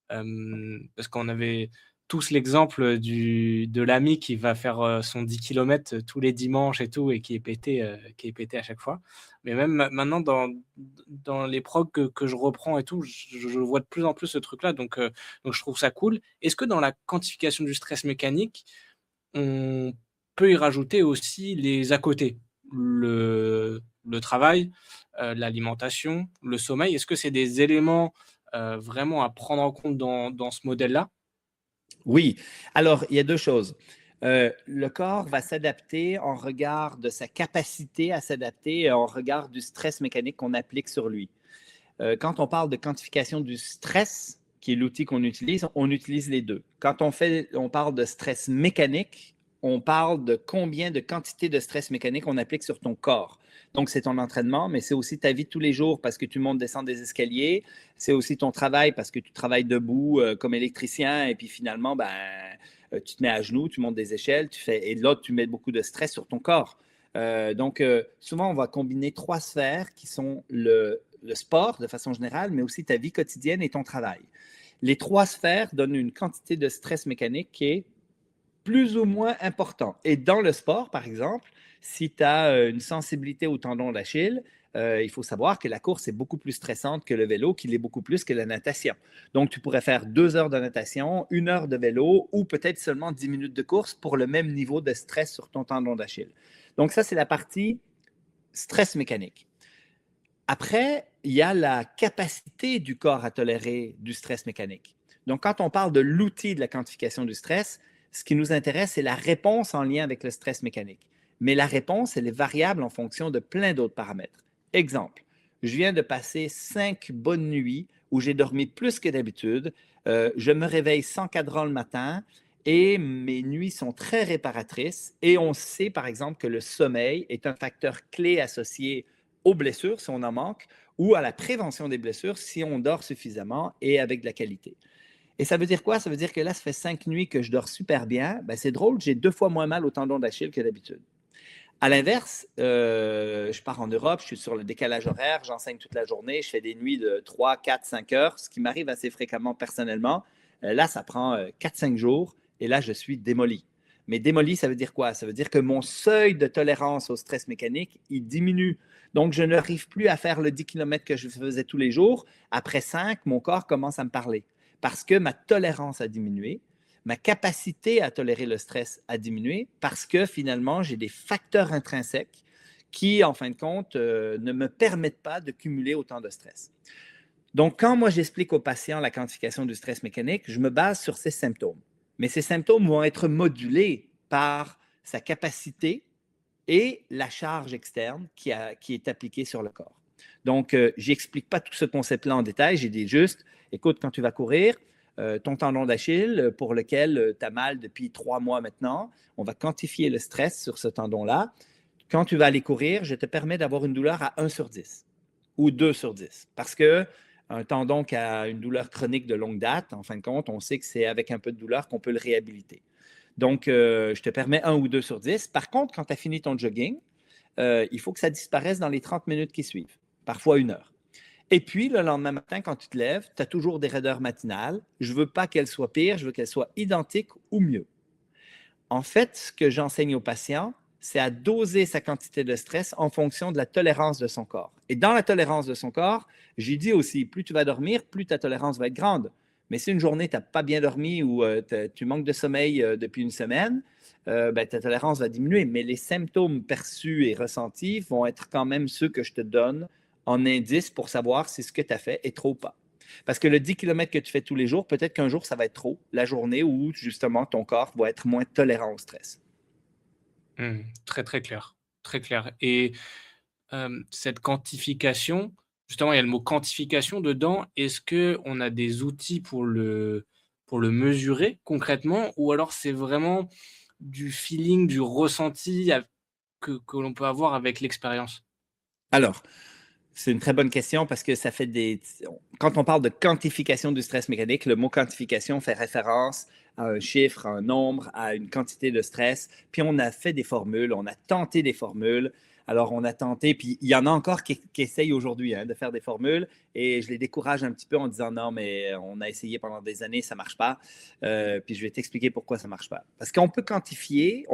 Parce qu'on avait tous l'exemple de l'ami qui va faire son 10 km tous les dimanches et tout, et qui est pété à chaque fois. Mais même maintenant, dans les progs que je reprends et tout, je vois de plus en plus ce truc-là, donc je trouve ça cool. Est-ce que dans la quantification du stress mécanique, on peut y rajouter aussi les à côté? Le travail, l'alimentation, le sommeil, est-ce que c'est des éléments vraiment à prendre en compte dans ce modèle-là? Oui. Alors, il y a 2 choses. Le corps va s'adapter en regard de sa capacité à s'adapter et en regard du stress mécanique qu'on applique sur lui. Quand on parle de quantification du stress, qui est l'outil qu'on utilise, on utilise les deux. Quand on parle de stress mécanique, on parle de combien de quantité de stress mécanique on applique sur ton corps. Donc, c'est ton entraînement, mais c'est aussi ta vie de tous les jours parce que tu montes, descends des escaliers. C'est aussi ton travail parce que tu travailles debout comme électricien et puis finalement, tu te mets à genoux, tu montes des échelles, et là, tu mets beaucoup de stress sur ton corps. Donc, souvent, on va combiner trois sphères qui sont le sport de façon générale, mais aussi ta vie quotidienne et ton travail. Les trois sphères donnent une quantité de stress mécanique qui est plus ou moins important. Et dans le sport, par exemple, si tu as une sensibilité au tendon d'Achille, il faut savoir que la course est beaucoup plus stressante que le vélo, qu'il est beaucoup plus que la natation. Donc, tu pourrais faire 2 heures de natation, 1 heure de vélo ou peut-être seulement 10 minutes de course pour le même niveau de stress sur ton tendon d'Achille. Donc, ça, c'est la partie stress mécanique. Après, il y a la capacité du corps à tolérer du stress mécanique. Donc, quand on parle de l'outil de la quantification du stress, ce qui nous intéresse, c'est la réponse en lien avec le stress mécanique. Mais la réponse, elle est variable en fonction de plein d'autres paramètres. Exemple, je viens de passer 5 bonnes nuits où j'ai dormi plus que d'habitude. Je me réveille sans cadran le matin et mes nuits sont très réparatrices. Et on sait, par exemple, que le sommeil est un facteur clé associé aux blessures, si on en manque, ou à la prévention des blessures, si on dort suffisamment et avec de la qualité. Et ça veut dire quoi? Ça veut dire que là, ça fait 5 nuits que je dors super bien. Ben, c'est drôle, j'ai 2 fois moins mal au tendon d'Achille que d'habitude. À l'inverse, je pars en Europe, je suis sur le décalage horaire, j'enseigne toute la journée, je fais des nuits de 3, 4, 5 heures, ce qui m'arrive assez fréquemment personnellement. Là, ça prend 4-5 jours et là, je suis démoli. Mais démoli, ça veut dire quoi? Ça veut dire que mon seuil de tolérance au stress mécanique, il diminue. Donc, je n'arrive plus à faire le 10 km que je faisais tous les jours. Après 5, mon corps commence à me parler parce que ma tolérance a diminué, ma capacité à tolérer le stress a diminué parce que finalement, j'ai des facteurs intrinsèques qui, en fin de compte, ne me permettent pas de cumuler autant de stress. Donc, quand moi j'explique aux patients la quantification du stress mécanique, je me base sur ces symptômes. Mais ces symptômes vont être modulés par sa capacité et la charge externe qui est appliquée sur le corps. Donc, je n'explique pas tout ce concept-là en détail. J'ai dit juste, écoute, quand tu vas courir, ton tendon d'Achille, pour lequel tu as mal depuis 3 mois maintenant, on va quantifier le stress sur ce tendon-là. Quand tu vas aller courir, je te permets d'avoir une douleur à 1 sur 10 ou 2 sur 10. Parce que un tendon qui a une douleur chronique de longue date, en fin de compte, on sait que c'est avec un peu de douleur qu'on peut le réhabiliter. Donc, je te permets 1 ou 2 sur 10. Par contre, quand tu as fini ton jogging, il faut que ça disparaisse dans les 30 minutes qui suivent, parfois 1 heure. Et puis, le lendemain matin, quand tu te lèves, tu as toujours des raideurs matinales. Je ne veux pas qu'elles soient pires, je veux qu'elles soient identiques ou mieux. En fait, ce que j'enseigne aux patients, c'est à doser sa quantité de stress en fonction de la tolérance de son corps. Et dans la tolérance de son corps, j'ai dit aussi, plus tu vas dormir, plus ta tolérance va être grande. Mais si une journée, tu n'as pas bien dormi ou tu manques de sommeil depuis une semaine, ta tolérance va diminuer. Mais les symptômes perçus et ressentis vont être quand même ceux que je te donne en indice pour savoir si ce que tu as fait est trop ou pas. Parce que le 10 km que tu fais tous les jours, peut-être qu'un jour, ça va être trop, la journée où justement ton corps va être moins tolérant au stress. Très, très clair, très clair. Et cette quantification, justement, il y a le mot quantification dedans. Est-ce qu'on a des outils pour le mesurer concrètement ou alors c'est vraiment du feeling, du ressenti que l'on peut avoir avec l'expérience? Alors, c'est une très bonne question parce que ça fait des. Quand on parle de quantification du stress mécanique, le mot quantification fait référence à un chiffre, à un nombre, à une quantité de stress. Puis on a fait des formules, on a tenté des formules. Alors on a tenté, puis il y en a encore qui essayent aujourd'hui de faire des formules et je les décourage un petit peu en disant non, mais on a essayé pendant des années, ça ne marche pas. Puis je vais t'expliquer pourquoi ça ne marche pas. Parce qu'on peut quantifier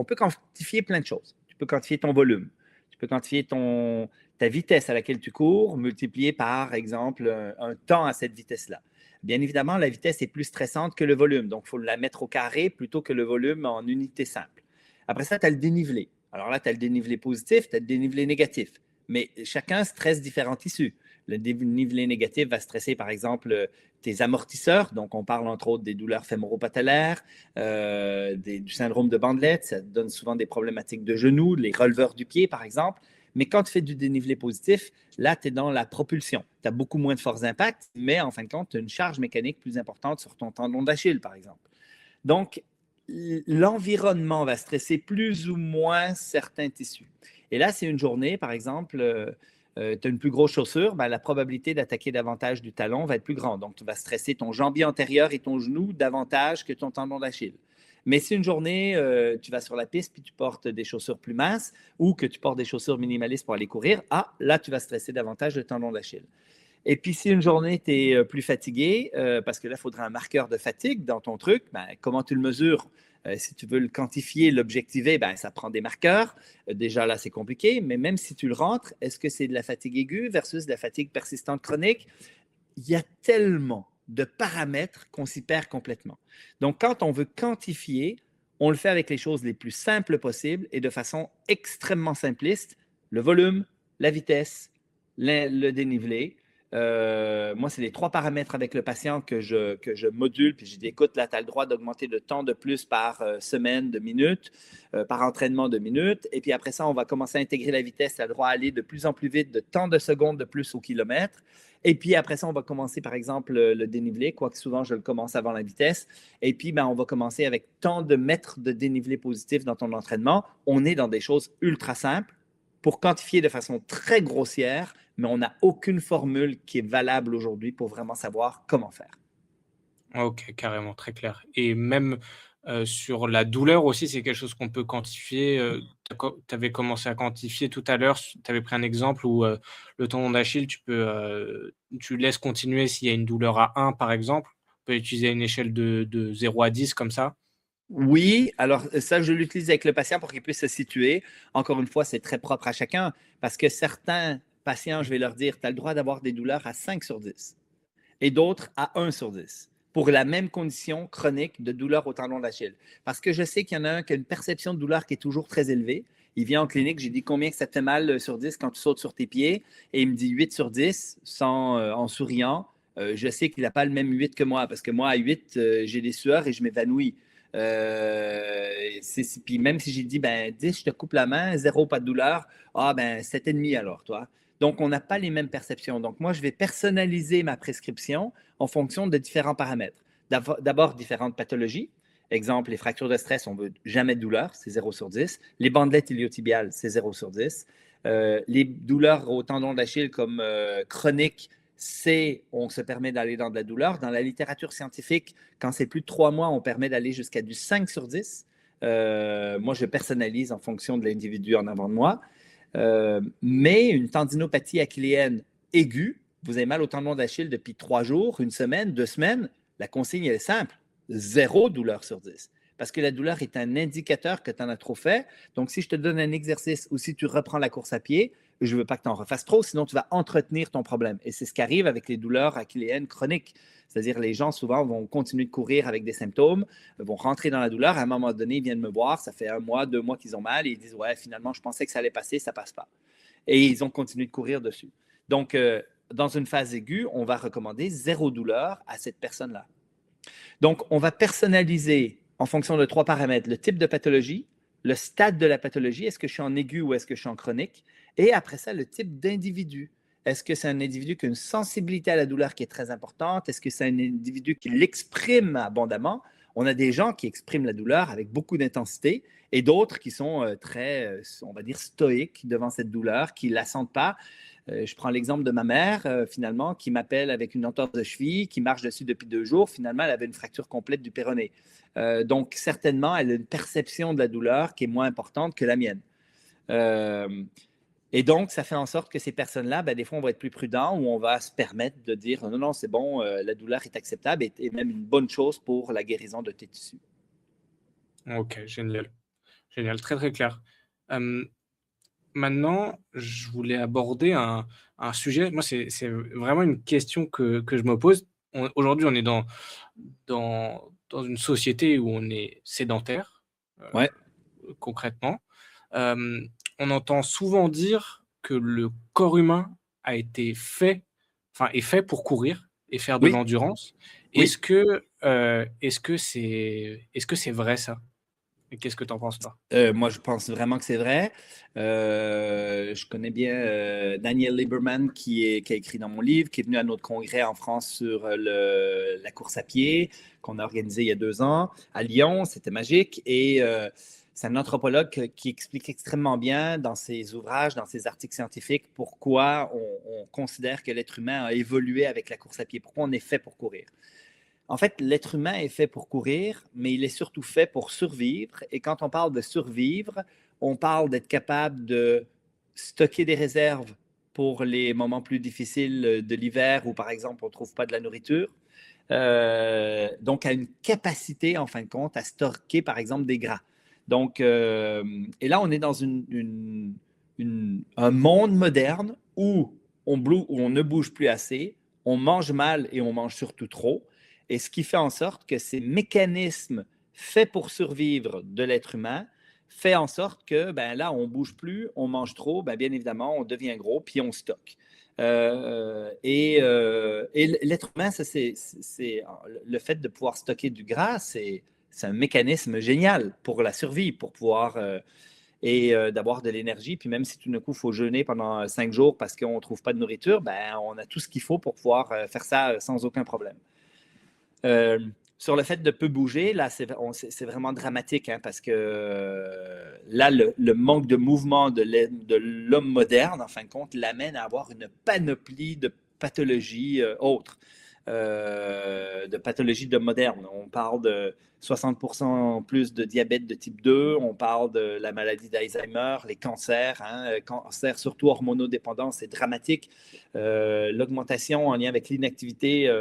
plein de choses. Tu peux quantifier ton volume, tu peux quantifier ta vitesse à laquelle tu cours multipliée par exemple un temps à cette vitesse-là. Bien évidemment, la vitesse est plus stressante que le volume, donc il faut la mettre au carré plutôt que le volume en unité simple. Après ça, tu as le dénivelé. Alors là, tu as le dénivelé positif, tu as le dénivelé négatif. Mais chacun stresse différents tissus. Le dénivelé négatif va stresser, par exemple, tes amortisseurs. Donc, on parle entre autres des douleurs fémoro-patellaires, du syndrome de bandelette. Ça donne souvent des problématiques de genoux, les releveurs du pied, par exemple. Mais quand tu fais du dénivelé positif, là, tu es dans la propulsion. Tu as beaucoup moins de force d'impact, mais en fin de compte, tu as une charge mécanique plus importante sur ton tendon d'Achille, par exemple. Donc, l'environnement va stresser plus ou moins certains tissus. Et là, c'est une journée, par exemple, tu as une plus grosse chaussure, ben, la probabilité d'attaquer davantage du talon va être plus grande. Donc, tu vas stresser ton jambier antérieur et ton genou davantage que ton tendon d'Achille. Mais si une journée, tu vas sur la piste puis tu portes des chaussures plus minces ou que tu portes des chaussures minimalistes pour aller courir, là, tu vas stresser davantage le tendon d'Achille. Et puis, si une journée, tu es plus fatigué, parce que là, il faudra un marqueur de fatigue dans ton truc, ben, comment tu le mesures? Si tu veux le quantifier, l'objectiver, ben, ça prend des marqueurs. Déjà, là, c'est compliqué, mais même si tu le rentres, est-ce que c'est de la fatigue aiguë versus de la fatigue persistante chronique? Il y a tellement de paramètres qu'on s'y perd complètement. Donc, quand on veut quantifier, on le fait avec les choses les plus simples possibles et de façon extrêmement simpliste. Le volume, la vitesse, le dénivelé. Moi, c'est les 3 paramètres avec le patient que je module. Puis je dis, écoute, là, tu as le droit d'augmenter de temps de plus par semaine de minutes, par entraînement de minutes. Et puis après ça, on va commencer à intégrer la vitesse. Tu as le droit à aller de plus en plus vite, de tant de secondes de plus au kilomètre. Et puis après ça, on va commencer par exemple le dénivelé, quoique souvent je le commence avant la vitesse. Et puis ben, on va commencer avec tant de mètres de dénivelé positif dans ton entraînement. On est dans des choses ultra simples pour quantifier de façon très grossière, mais on n'a aucune formule qui est valable aujourd'hui pour vraiment savoir comment faire. OK, carrément, très clair et même, sur la douleur aussi, c'est quelque chose qu'on peut quantifier, tu avais commencé à quantifier tout à l'heure, tu avais pris un exemple où, le tendon d'Achille, tu laisses continuer s'il y a une douleur à 1 par exemple. On peut utiliser une échelle de 0 à 10 comme ça? Oui, alors ça, je l'utilise avec le patient pour qu'il puisse se situer. Encore une fois, c'est très propre à chacun parce que certains patients, je vais leur dire, tu as le droit d'avoir des douleurs à 5 sur 10 et d'autres à 1 sur 10 pour la même condition chronique de douleur au tendon d'Achille. Parce que je sais qu'il y en a un qui a une perception de douleur qui est toujours très élevée. Il vient en clinique, j'ai dit combien que ça te fait mal sur 10 quand tu sautes sur tes pieds et il me dit 8 sur 10 en souriant. Je sais qu'il n'a pas le même 8 que moi parce que moi, à 8, j'ai des sueurs et je m'évanouis. Puis même si j'ai dit, ben 10, je te coupe la main, 0, pas de douleur, ah ben 7,5 alors, toi. Donc, on n'a pas les mêmes perceptions. Donc, moi, je vais personnaliser ma prescription en fonction de différents paramètres. D'abord, différentes pathologies. Exemple, les fractures de stress, on veut jamais de douleur, c'est 0 sur 10. Les bandelettes iliotibiales, c'est 0 sur 10. Les douleurs au tendon d'Achille comme chroniques, on se permet d'aller dans de la douleur. Dans la littérature scientifique, quand c'est plus de 3 mois, on permet d'aller jusqu'à du 5 sur 10. Moi, je personnalise en fonction de l'individu en avant de moi. Mais une tendinopathie achilléenne aiguë, vous avez mal au tendon d'Achille depuis 3 jours, une semaine, 2 semaines, la consigne est simple, 0 douleur sur 10. Parce que la douleur est un indicateur que tu en as trop fait. Donc, si je te donne un exercice ou si tu reprends la course à pied, je ne veux pas que tu en refasses trop, sinon tu vas entretenir ton problème. Et c'est ce qui arrive avec les douleurs achilléennes chroniques. C'est-à-dire, les gens souvent vont continuer de courir avec des symptômes, vont rentrer dans la douleur. À un moment donné, ils viennent me voir, ça fait 1 mois, 2 mois qu'ils ont mal et ils disent, ouais, finalement, je pensais que ça allait passer, ça ne passe pas. Et ils ont continué de courir dessus. Donc, dans une phase aiguë, on va recommander 0 douleur à cette personne-là. Donc, on va personnaliser en fonction de 3 paramètres, le type de pathologie, le stade de la pathologie, est-ce que je suis en aigu ou est-ce que je suis en chronique, et après ça, le type d'individu. Est-ce que c'est un individu qui a une sensibilité à la douleur qui est très importante? Est-ce que c'est un individu qui l'exprime abondamment? On a des gens qui expriment la douleur avec beaucoup d'intensité et d'autres qui sont très, on va dire, stoïques devant cette douleur, qui ne la sentent pas. Je prends l'exemple de ma mère, finalement, qui m'appelle avec une entorse de cheville, qui marche dessus depuis 2 jours. Finalement, elle avait une fracture complète du péroné. Donc, certainement, elle a une perception de la douleur qui est moins importante que la mienne. Et donc, ça fait en sorte que ces personnes-là, ben, des fois, on va être plus prudent ou on va se permettre de dire non, non, c'est bon, la douleur est acceptable et même une bonne chose pour la guérison de tes tissus. OK, génial. Génial, très, très clair. Hem, Maintenant, je voulais aborder un sujet. Moi, c'est vraiment une question que je me pose. Aujourd'hui, on est dans une société où on est sédentaire, Ouais. concrètement. On entend souvent dire que le corps humain a été fait est fait pour courir et faire de Oui, l'endurance. oui. Est-ce que c'est vrai ça? Et qu'est-ce que tu en penses, toi? Moi, je pense vraiment que c'est vrai. Je connais bien Daniel Lieberman qui a écrit dans mon livre, qui est venu à notre congrès en France sur la course à pied qu'on a organisé il y a 2 ans à Lyon. C'était magique. Et c'est un anthropologue qui explique extrêmement bien dans ses ouvrages, dans ses articles scientifiques, pourquoi on considère que l'être humain a évolué avec la course à pied, pourquoi on est fait pour courir. En fait, l'être humain est fait pour courir, mais il est surtout fait pour survivre. Et quand on parle de survivre, on parle d'être capable de stocker des réserves pour les moments plus difficiles de l'hiver où, par exemple, on ne trouve pas de la nourriture. Donc, à une capacité, en fin de compte, à stocker, par exemple, des gras. Donc, et là, on est dans un monde moderne où où on ne bouge plus assez, on mange mal et on mange surtout trop. Et ce qui fait en sorte que ces mécanismes faits pour survivre de l'être humain fait en sorte que ben là, on ne bouge plus, on mange trop, ben bien évidemment, on devient gros, puis on stocke. Et l'être humain, le fait de pouvoir stocker du gras, c'est un mécanisme génial pour la survie, pour pouvoir d'avoir de l'énergie. Puis même si tout d'un coup, il faut jeûner pendant 5 jours parce qu'on ne trouve pas de nourriture, ben, on a tout ce qu'il faut pour pouvoir faire ça sans aucun problème. Euh, Sur le fait de peu bouger, là, c'est vraiment dramatique hein, parce que là, le manque de mouvement de l'homme moderne, en fin de compte, l'amène à avoir une panoplie de pathologies autres, de pathologies d'homme moderne. On parle de 60% plus de diabète de type 2, on parle de la maladie d'Alzheimer, les cancers, hein, cancers surtout hormonodépendants, c'est dramatique. L'augmentation en lien avec l'inactivité.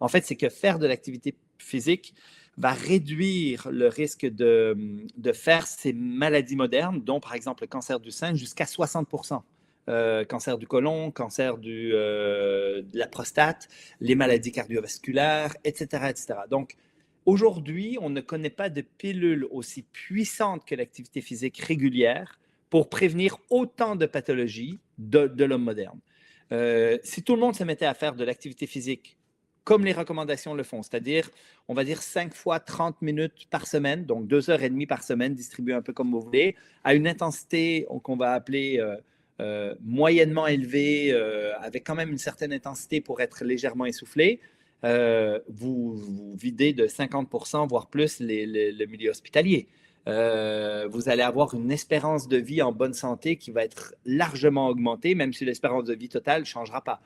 En fait, c'est que faire de l'activité physique va réduire le risque de faire ces maladies modernes, dont par exemple le cancer du sein, jusqu'à 60%. Cancer du côlon, cancer de la prostate, les maladies cardiovasculaires, etc., etc. Donc, aujourd'hui, on ne connaît pas de pilule aussi puissante que l'activité physique régulière pour prévenir autant de pathologies de l'homme moderne. Si tout le monde se mettait à faire de l'activité physique comme les recommandations le font, c'est-à-dire, on va dire 5 fois 30 minutes par semaine, donc 2 heures et demie par semaine, distribué un peu comme vous voulez, à une intensité qu'on va appeler moyennement élevée, avec quand même une certaine intensité pour être légèrement essoufflé, vous videz de 50%, voire plus, le milieu hospitalier. Vous allez avoir une espérance de vie en bonne santé qui va être largement augmentée, même si l'espérance de vie totale ne changera pas.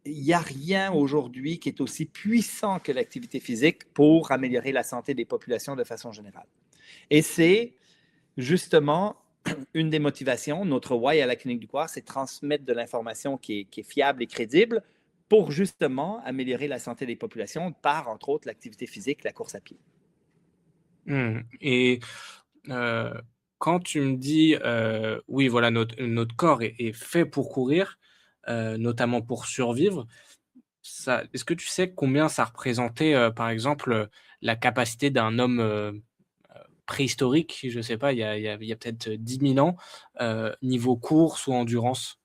Il n'y a rien aujourd'hui qui est aussi puissant que l'activité physique pour améliorer la santé des populations de façon générale. Et c'est justement une des motivations, notre why à la Clinique du Coureur, c'est transmettre de l'information qui est fiable et crédible pour justement améliorer la santé des populations par, entre autres, l'activité physique, la course à pied. Et quand tu me dis, oui, voilà, notre corps est fait pour courir, notamment pour survivre, est-ce que tu sais combien ça représentait, par exemple, la capacité d'un homme, préhistorique, je ne sais pas, il y a peut-être 10 000 ans, niveau course ou endurance?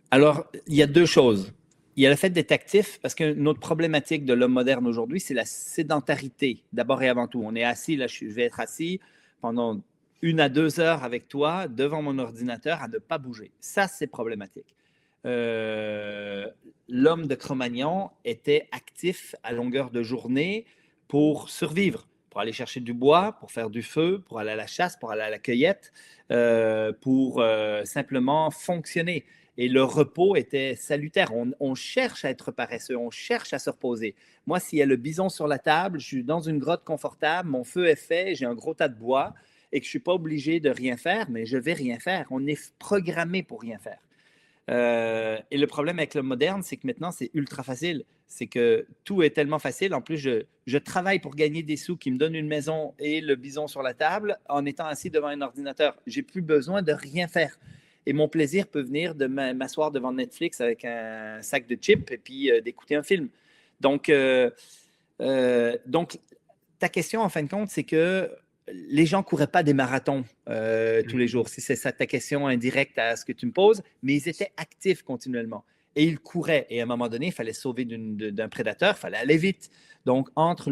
Alors, il y a 2 choses. Il y a le fait d'être actif, parce que notre problématique de l'homme moderne aujourd'hui, c'est la sédentarité, d'abord et avant tout. On est assis, là, je vais être assis pendant 1 à 2 heures avec toi devant mon ordinateur à ne pas bouger. Ça, c'est problématique. Euh, L'homme de Cro-Magnon était actif à longueur de journée pour survivre, pour aller chercher du bois, pour faire du feu, pour aller à la chasse, pour aller à la cueillette, pour simplement fonctionner. Et le repos était salutaire. On cherche à être paresseux, on cherche à se reposer. Moi, s'il y a le bison sur la table, je suis dans une grotte confortable, mon feu est fait, j'ai un gros tas de bois et que je ne suis pas obligé de rien faire, mais je vais rien faire. On est programmé pour rien faire. Et le problème avec le moderne, c'est que maintenant, c'est ultra facile. C'est que tout est tellement facile. En plus, je travaille pour gagner des sous qui me donnent une maison et le bison sur la table en étant assis devant un ordinateur. J'ai plus besoin de rien faire. Et mon plaisir peut venir de m'asseoir devant Netflix avec un sac de chips et puis d'écouter un film. Donc, donc, ta question, en fin de compte, c'est que les gens ne couraient pas des marathons tous les jours. Si c'est ça ta question indirecte à ce que tu me poses, mais ils étaient actifs continuellement. et il courait. Et à un moment donné, il fallait se sauver d'un prédateur, il fallait aller vite. Donc, entre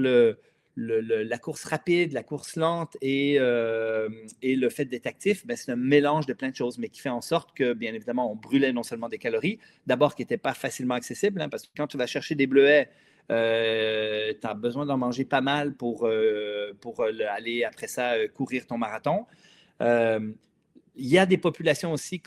la course rapide, la course lente et le fait d'être actif, ben, c'est un mélange de plein de choses, mais qui fait en sorte que, bien évidemment, on brûlait non seulement des calories, d'abord qui n'étaient pas facilement accessibles, hein, parce que quand tu vas chercher des bleuets, tu as besoin d'en manger pas mal pour aller après ça courir ton marathon. Euh, il y a des populations aussi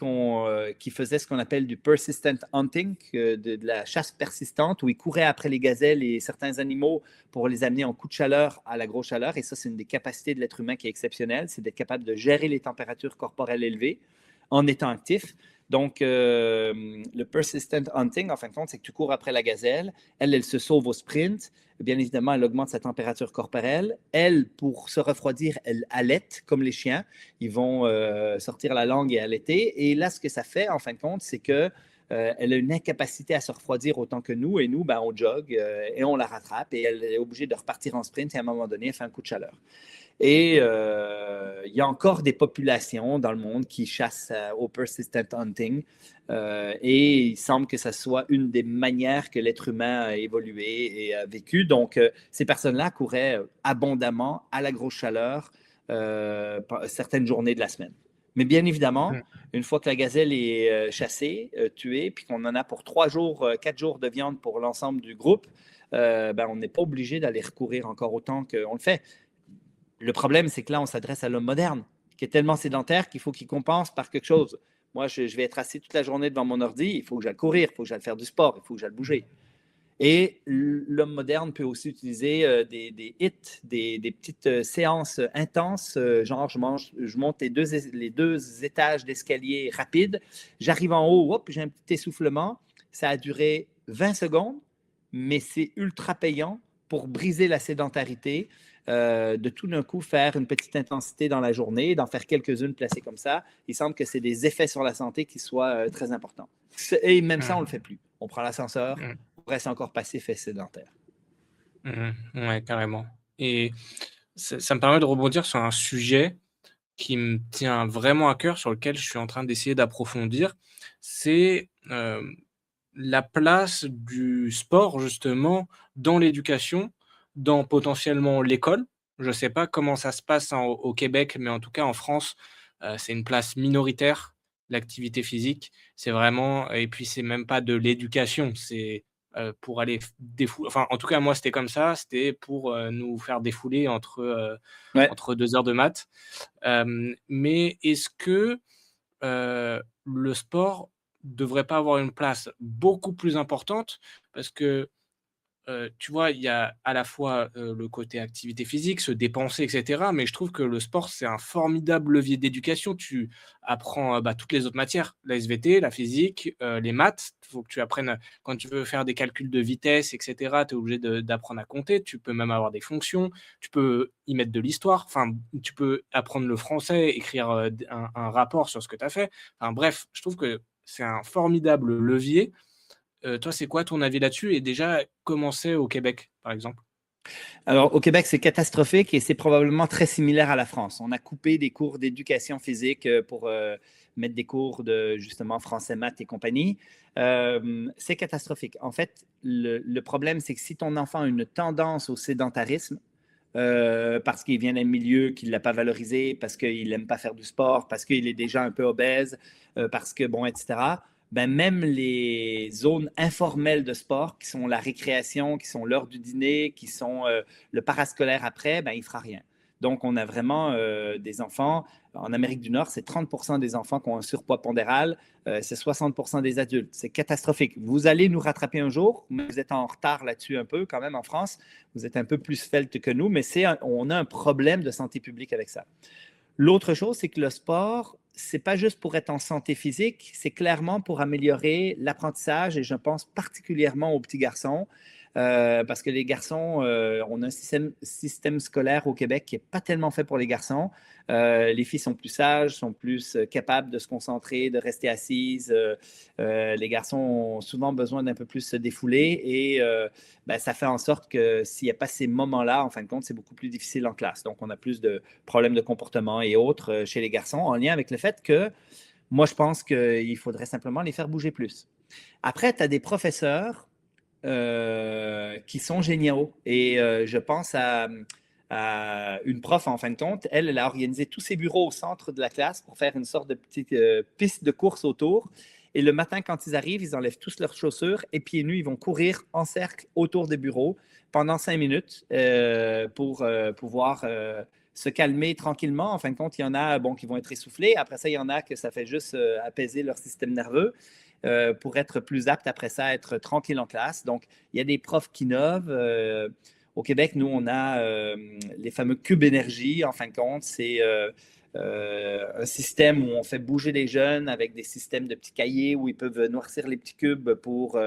qui faisaient ce qu'on appelle du persistent hunting, de la chasse persistante, où ils couraient après les gazelles et certains animaux pour les amener en coup de chaleur à la grosse chaleur. Et ça, c'est une des capacités de l'être humain qui est exceptionnelle, c'est d'être capable de gérer les températures corporelles élevées en étant actif. Donc, le persistent hunting, en fin de compte, c'est que tu cours après la gazelle. Elle se sauve au sprint. Bien évidemment, elle augmente sa température corporelle. Elle, pour se refroidir, elle allaite comme les chiens. Ils vont sortir la langue et allaiter. Et là, ce que ça fait, en fin de compte, c'est que elle a une incapacité à se refroidir autant que nous. Et nous, ben, on jogue et on la rattrape. Et elle est obligée de repartir en sprint. Et à un moment donné, elle fait un coup de chaleur. Et il y a encore des populations dans le monde qui chassent au persistent hunting. Et il semble que ça soit une des manières que l'être humain a évolué et a vécu. Donc, ces personnes-là couraient abondamment à la grosse chaleur certaines journées de la semaine. Mais bien évidemment, une fois que la gazelle est chassée, tuée, puis qu'on en a pour 3 jours, 4 jours de viande pour l'ensemble du groupe, ben, on n'est pas obligé d'aller recourir encore autant qu'on le fait. Le problème, c'est que là, on s'adresse à l'homme moderne, qui est tellement sédentaire qu'il faut qu'il compense par quelque chose. Moi, je vais être assis toute la journée devant mon ordi, il faut que j'aille courir, il faut que j'aille faire du sport, il faut que j'aille bouger. Et l'homme moderne peut aussi utiliser des hits, des petites séances intenses, genre je monte les deux étages d'escalier rapides, j'arrive en haut, hop, j'ai un petit essoufflement, ça a duré 20 secondes, mais c'est ultra payant pour briser la sédentarité, de tout d'un coup faire une petite intensité dans la journée, d'en faire quelques-unes placées comme ça. Il semble que c'est des effets sur la santé qui soient très importants. Et même ça, on ne le fait plus. On prend l'ascenseur, on reste encore passif et sédentaire. Ouais, carrément. Et ça me permet de rebondir sur un sujet qui me tient vraiment à cœur, sur lequel je suis en train d'essayer d'approfondir. C'est la place du sport, justement, dans l'éducation, dans potentiellement l'école. Je ne sais pas comment ça se passe au Québec, mais en tout cas en France, c'est une place minoritaire, l'activité physique. C'est vraiment, et puis c'est même pas de l'éducation, c'est pour aller défouler. Enfin, en tout cas, moi, c'était comme ça, c'était pour nous faire défouler Ouais. entre 2 heures de maths. Mais est-ce que le sport devrait pas avoir une place beaucoup plus importante? Parce que, tu vois, il y a à la fois, le côté activité physique, se dépenser et cetera, mais je trouve que le sport, c'est un formidable levier d'éducation. Tu apprends, bah, toutes les autres matières, la SVT, la physique, les maths. Il faut que tu apprennes, quand tu veux faire des calculs de vitesse et cetera, tu es obligé d'apprendre à compter. Tu peux même avoir des fonctions, tu peux y mettre de l'histoire, enfin, tu peux apprendre le français, écrire, d un rapport sur ce que tu as fait. Enfin bref, je trouve que c'est un formidable levier. Toi, c'est quoi ton avis là-dessus? Et déjà, comment c'est au Québec, par exemple? Alors, au Québec, c'est catastrophique et c'est probablement très similaire à la France. On a coupé des cours d'éducation physique pour mettre des cours de justement français, maths et compagnie. C'est catastrophique. En fait, le problème, c'est que si ton enfant a une tendance au sédentarisme, parce qu'il vient d'un milieu qui ne l'a pas valorisé, parce qu'il n'aime pas faire du sport, parce qu'il est déjà un peu obèse, parce que, bon, etc., ben même les zones informelles de sport, qui sont la récréation, qui sont l'heure du dîner, qui sont le parascolaire après, ben, il ne fera rien. Donc, on a vraiment des enfants. En Amérique du Nord, c'est 30% des enfants qui ont un surpoids pondéral, c'est 60% des adultes. C'est catastrophique. Vous allez nous rattraper un jour, mais vous êtes en retard là-dessus un peu quand même en France. Vous êtes un peu plus svelte que nous, mais on a un problème de santé publique avec ça. L'autre chose, c'est que le sport, c'est pas juste pour être en santé physique, c'est clairement pour améliorer l'apprentissage et je pense particulièrement aux petits garçons. Parce que les garçons, on a un système scolaire au Québec qui n'est pas tellement fait pour les garçons. Les filles sont plus sages, sont plus capables de se concentrer, de rester assises. Les garçons ont souvent besoin d'un peu plus se défouler et ben, ça fait en sorte que s'il n'y a pas ces moments-là, en fin de compte, c'est beaucoup plus difficile en classe. Donc, on a plus de problèmes de comportement et autres chez les garçons en lien avec le fait que moi, je pense qu'il faudrait simplement les faire bouger plus. Après, tu as des professeurs qui sont géniaux. Et je pense à une prof, en fin de compte. Elle a organisé tous ses bureaux au centre de la classe pour faire une sorte de petite piste de course autour. Et le matin, quand ils arrivent, ils enlèvent tous leurs chaussures et pieds nus, ils vont courir en cercle autour des bureaux pendant 5 minutes pour pouvoir se calmer tranquillement. En fin de compte, il y en a bon, qui vont être essoufflés. Après ça, il y en a que ça fait juste apaiser leur système nerveux pour être plus apte après ça à être tranquille en classe. Donc, il y a des profs qui innovent. Au Québec, nous, on a les fameux cubes énergie. En fin de compte, c'est un système où on fait bouger les jeunes avec des systèmes de petits cahiers où ils peuvent noircir les petits cubes pour...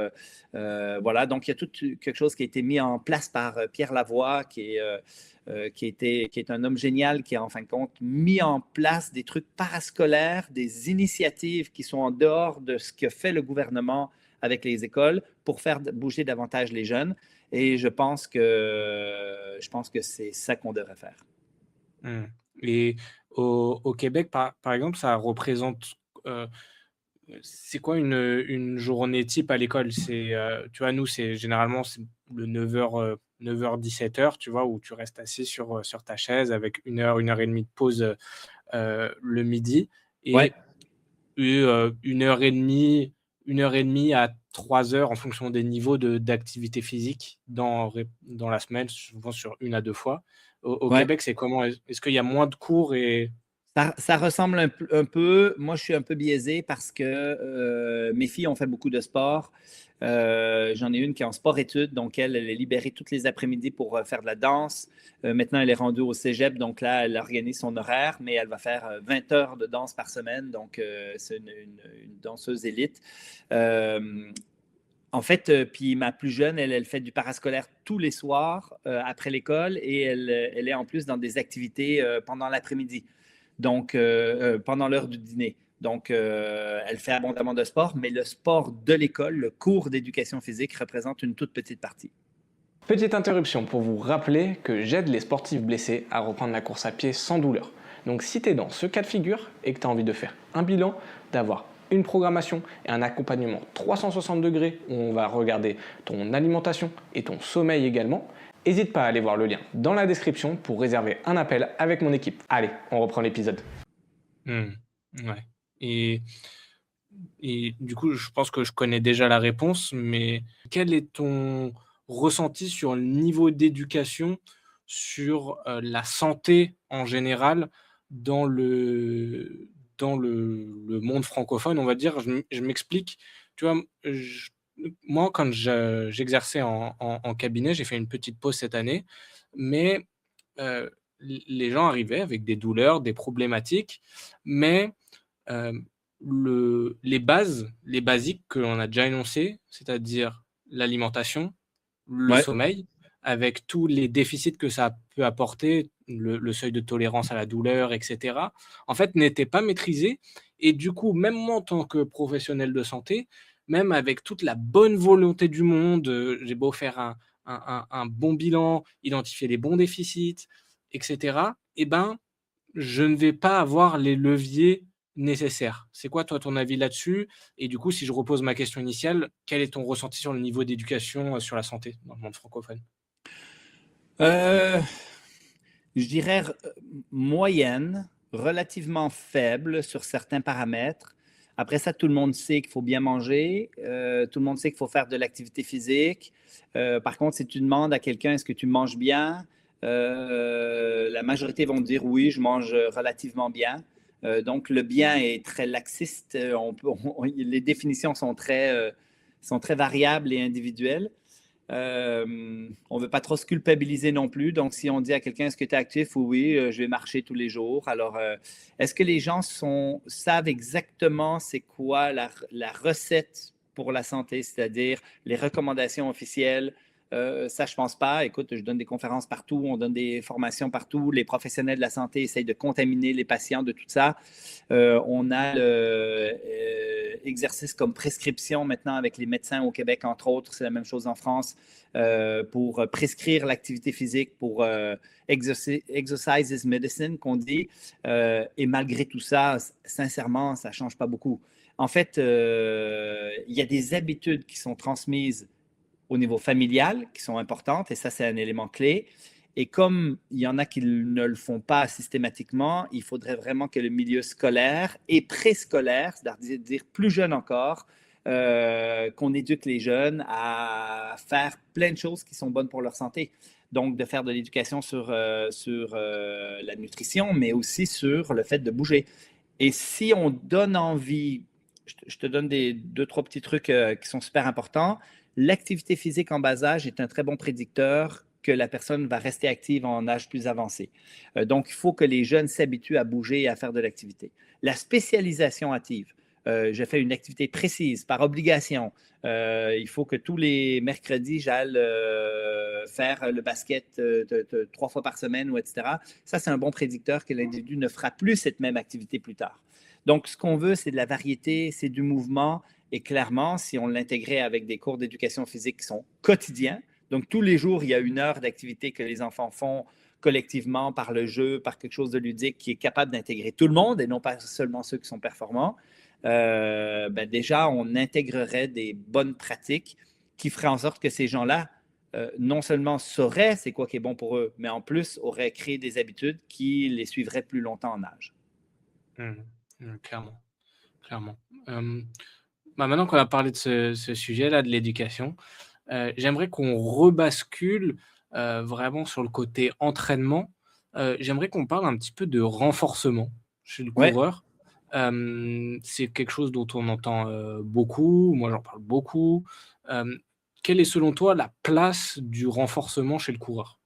voilà, donc il y a tout quelque chose qui a été mis en place par Pierre Lavoie, qui est un homme génial, qui a en fin de compte mis en place des trucs parascolaires, des initiatives qui sont en dehors de ce que fait le gouvernement avec les écoles pour faire bouger davantage les jeunes. Et je pense que c'est ça qu'on devrait faire. Mmh. Et au Québec, par exemple, ça représente, c'est quoi une journée type à l'école? C'est, tu vois, nous, c'est généralement, c'est le 9h, 9h-17h, tu vois? Où tu restes assis sur ta chaise avec 1 heure et demie de pause, le midi Ouais. et 1 heure et demie à 3 heures en fonction des niveaux d'activité physique dans la semaine, souvent sur 1 à 2 fois. Au Ouais. Québec, c'est comment? Est-ce qu'il y a moins de cours et Ça ressemble un peu. Moi, je suis un peu biaisé parce que mes filles ont fait beaucoup de sport. J'en ai une qui est en sport-études, donc elle est libérée toutes les après-midi pour faire de la danse. Maintenant, elle est rendue au cégep, donc là, elle organise son horaire, mais elle va faire 20 heures de danse par semaine, donc c'est une danseuse élite. Euh, En fait, puis ma plus jeune, elle fait du parascolaire tous les soirs après l'école et elle est en plus dans des activités pendant l'après-midi, donc pendant l'heure du dîner. Donc, elle fait abondamment de sport, mais le sport de l'école, le cours d'éducation physique, représente une toute petite partie. Petite interruption pour vous rappeler que j'aide les sportifs blessés à reprendre la course à pied sans douleur. Donc si tu es dans ce cas de figure et que tu as envie de faire un bilan, d'avoir une programmation et un accompagnement 360 degrés où on va regarder ton alimentation et ton sommeil également, n'hésite pas à aller voir le lien dans la description pour réserver un appel avec mon équipe. Allez, on reprend l'épisode. mmh, ouais et et du coup, je pense que je connais déjà la réponse, mais quel est ton ressenti sur le niveau d'éducation, sur, la santé en général dans le monde francophone, on va dire? Je m'explique, tu vois? Moi, quand j'exerçais en cabinet, j'ai fait une petite pause cette année, mais les gens arrivaient avec des douleurs, des problématiques, mais Hem, les basiques que l'on a déjà énoncées, c'est-à-dire l'alimentation, le Ouais. sommeil, avec tous les déficits que ça peut apporter, le seuil de tolérance à la douleur et cetera, en fait, n'étaient pas maîtrisés et du coup, même moi en tant que professionnel de santé, même avec toute la bonne volonté du monde, j'ai beau faire un bon bilan, identifier les bons déficits et cetera, et ben, je ne vais pas avoir les leviers nécessaires. C'est quoi toi ton avis là-dessus? Et du coup, si je repose ma question initiale, quel est ton ressenti sur le niveau d'éducation, sur la santé dans le monde francophone? Euh, je dirais moyenne, relativement faible sur certains paramètres. Après ça, tout le monde sait qu'il faut bien manger, tout le monde sait qu'il faut faire de l'activité physique. Par contre, si tu demandes à quelqu'un est-ce que tu manges bien, la majorité vont dire oui, je mange relativement bien. Donc, le bien est très laxiste. Les définitions sont très variables et individuelles. On ne veut pas trop se culpabiliser non plus. Donc, si on dit à quelqu'un, est-ce que tu es actif? Oui, je vais marcher tous les jours. Alors, est-ce que les gens savent exactement c'est quoi la recette pour la santé, c'est-à-dire les recommandations officielles? Ça, je ne pense pas. Écoute, je donne des conférences partout, on donne des formations partout. Les professionnels de la santé essayent de contaminer les patients de tout ça. On a l'exercice comme prescription maintenant avec les médecins au Québec, entre autres. C'est la même chose en France pour prescrire l'activité physique, pour exercise is medicine, qu'on dit. Et malgré tout ça, sincèrement, ça ne change pas beaucoup. En fait, il y a des habitudes qui sont transmises au niveau familial qui sont importantes, et ça, c'est un élément clé. Et comme il y en a qui ne le font pas systématiquement, il faudrait vraiment que le milieu scolaire et préscolaire, c'est-à-dire plus jeune encore, qu'on éduque les jeunes à faire plein de choses qui sont bonnes pour leur santé. Donc, de faire de l'éducation sur la nutrition, mais aussi sur le fait de bouger. Et si on donne envie, je te donne deux, trois petits trucs qui sont super importants. L'activité physique en bas âge est un très bon prédicteur que la personne va rester active en âge plus avancé. Donc, il faut que les jeunes s'habituent à bouger et à faire de l'activité. La spécialisation active. Je fais une activité précise par obligation. Il faut que tous les mercredis, j'aille faire le basket 3 fois par semaine, ou etc. Ça, c'est un bon prédicteur que l'individu ne fera plus cette même activité plus tard. Donc, ce qu'on veut, c'est de la variété, c'est du mouvement. Et clairement, si on l'intégrait avec des cours d'éducation physique qui sont quotidiens, donc tous les jours, il y a 1 heure d'activité que les enfants font collectivement par le jeu, par quelque chose de ludique qui est capable d'intégrer tout le monde et non pas seulement ceux qui sont performants, déjà, on intégrerait des bonnes pratiques qui feraient en sorte que ces gens-là, non seulement sauraient c'est quoi qui est bon pour eux, mais en plus auraient créé des habitudes qui les suivraient plus longtemps en âge. Clairement, clairement. Maintenant qu'on a parlé de ce sujet-là, de l'éducation, j'aimerais qu'on rebascule vraiment sur le côté entraînement. J'aimerais qu'on parle un petit peu de renforcement chez le Ouais. coureur. C'est quelque chose dont on entend beaucoup, moi j'en parle beaucoup. Quelle est selon toi la place du renforcement chez le coureur?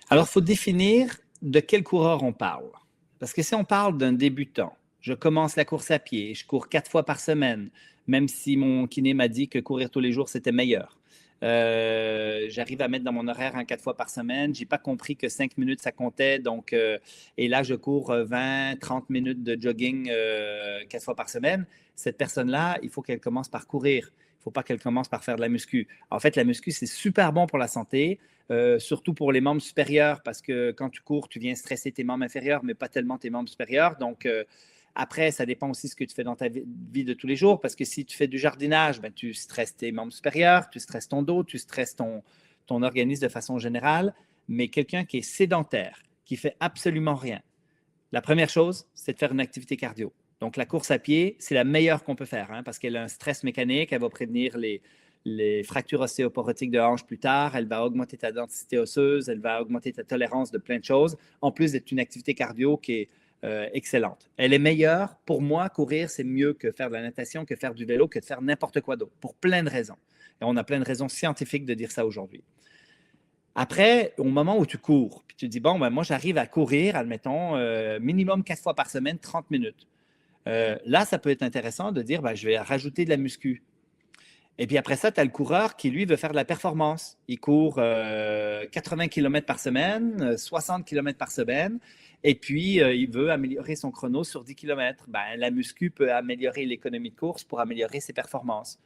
Alors, il faut définir de quel coureur on parle. Parce que si on parle d'un débutant, je commence la course à pied, je cours 4 fois par semaine, même si mon kiné m'a dit que courir tous les jours, c'était meilleur. J'arrive à mettre dans mon horaire 4 fois par semaine. Je n'ai pas compris que 5 minutes, ça comptait. Donc, et là, je cours 20, 30 minutes de jogging 4 fois par semaine. Cette personne-là, il faut qu'elle commence par courir. Il ne faut pas qu'elle commence par faire de la muscu. En fait, la muscu, c'est super bon pour la santé. Surtout pour les membres supérieurs, parce que quand tu cours, tu viens stresser tes membres inférieurs, mais pas tellement tes membres supérieurs. Donc, après, ça dépend aussi de ce que tu fais dans ta vie de tous les jours, parce que si tu fais du jardinage, ben, tu stresses tes membres supérieurs, tu stresses ton dos, tu stresses ton organisme de façon générale. Mais quelqu'un qui est sédentaire, qui fait absolument rien, la première chose, c'est de faire une activité cardio. Donc, la course à pied, c'est la meilleure qu'on peut faire, parce qu'elle a un stress mécanique, elle va prévenir les fractures ostéoporotiques de hanche plus tard, elle va augmenter ta densité osseuse, elle va augmenter ta tolérance de plein de choses, en plus d'être une activité cardio qui est excellente. Elle est meilleure. Pour moi, courir, c'est mieux que faire de la natation, que faire du vélo, que de faire n'importe quoi d'autre, pour plein de raisons. Et on a plein de raisons scientifiques de dire ça aujourd'hui. Après, au moment où tu cours, puis tu te dis, bon, ben, moi, j'arrive à courir, admettons, minimum 4 fois par semaine, 30 minutes. Là, ça peut être intéressant de dire, ben, je vais rajouter de la muscu. Et puis après ça, tu as le coureur qui, lui, veut faire de la performance. Il court 80 km par semaine, 60 km par semaine, et puis il veut améliorer son chrono sur 10 km. Ben, la muscu peut améliorer l'économie de course pour améliorer ses performances.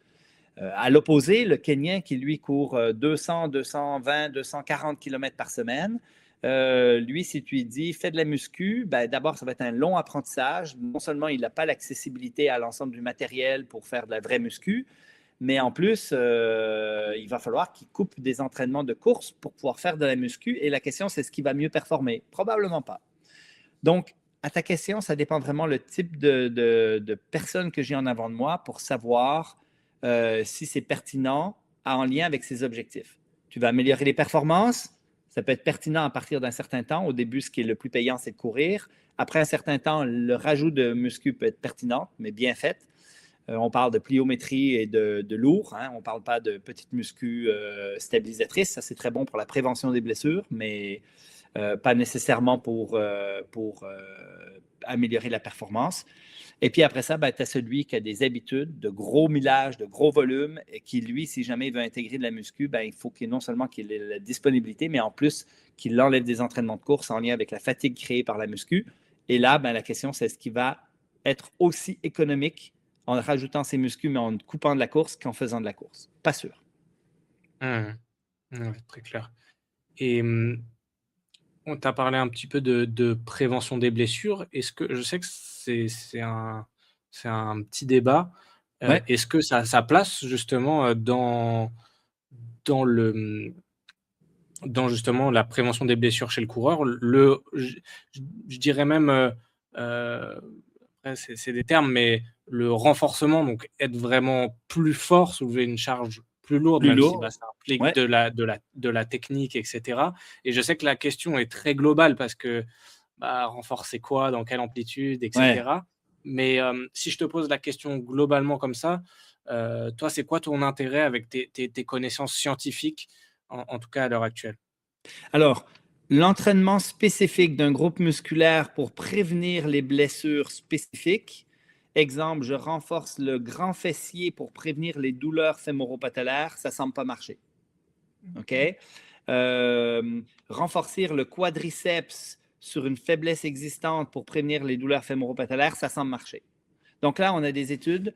À l'opposé, le Kenyan qui, lui, court 200, 220, 240 km par semaine, lui, si tu lui dis fais de la muscu, ben, d'abord, ça va être un long apprentissage. Non seulement il n'a pas l'accessibilité à l'ensemble du matériel pour faire de la vraie muscu, mais en plus, il va falloir qu'il coupe des entraînements de course pour pouvoir faire de la muscu. Et la question, c'est ce qui va mieux performer? Probablement pas. Donc, à ta question, ça dépend vraiment le type de personne que j'ai en avant de moi pour savoir si c'est pertinent en lien avec ses objectifs. Tu vas améliorer les performances, ça peut être pertinent à partir d'un certain temps. Au début, ce qui est le plus payant, c'est de courir. Après un certain temps, le rajout de muscu peut être pertinent, mais bien fait. On parle de pliométrie et de lourd. On ne parle pas de petites muscu stabilisatrices. Ça, c'est très bon pour la prévention des blessures, mais pas nécessairement pour améliorer la performance. Et puis après ça, tu as celui qui a des habitudes de gros millage, de gros volume, et qui, lui, si jamais il veut intégrer de la muscu, il faut qu'il non seulement qu'il ait la disponibilité, mais en plus qu'il enlève des entraînements de course en lien avec la fatigue créée par la muscu. Et là, la question, c'est est-ce qu'il va être aussi économique en rajoutant ses muscles, mais en coupant de la course qu'en faisant de la course? Pas sûr. Très clair. Et on t'a parlé un petit peu de prévention des blessures. Est-ce que je sais que c'est c'est un petit débat. Ouais. Est-ce que ça a sa place justement dans dans justement la prévention des blessures chez le coureur? Je dirais même, après c'est des termes, mais le renforcement, donc être vraiment plus fort, soulever une charge plus lourde, Plus même si, lourd. bah, ça implique Ouais. de la technique et cetera. Et je sais que la question est très globale parce que, bah, renforcer quoi? Dans quelle amplitude? Et Ouais. cetera. Mais, si je te pose la question globalement comme ça, toi, c'est quoi ton intérêt avec tes connaissances scientifiques, en tout cas à l'heure actuelle? Alors, l'entraînement spécifique d'un groupe musculaire pour prévenir les blessures spécifiques. Exemple, je renforce le grand fessier pour prévenir les douleurs fémoro-patellaires, ça ne semble pas marcher. OK? Renforcer le quadriceps sur une faiblesse existante pour prévenir les douleurs fémoro-patellaires, ça semble marcher. Donc là, on a des études,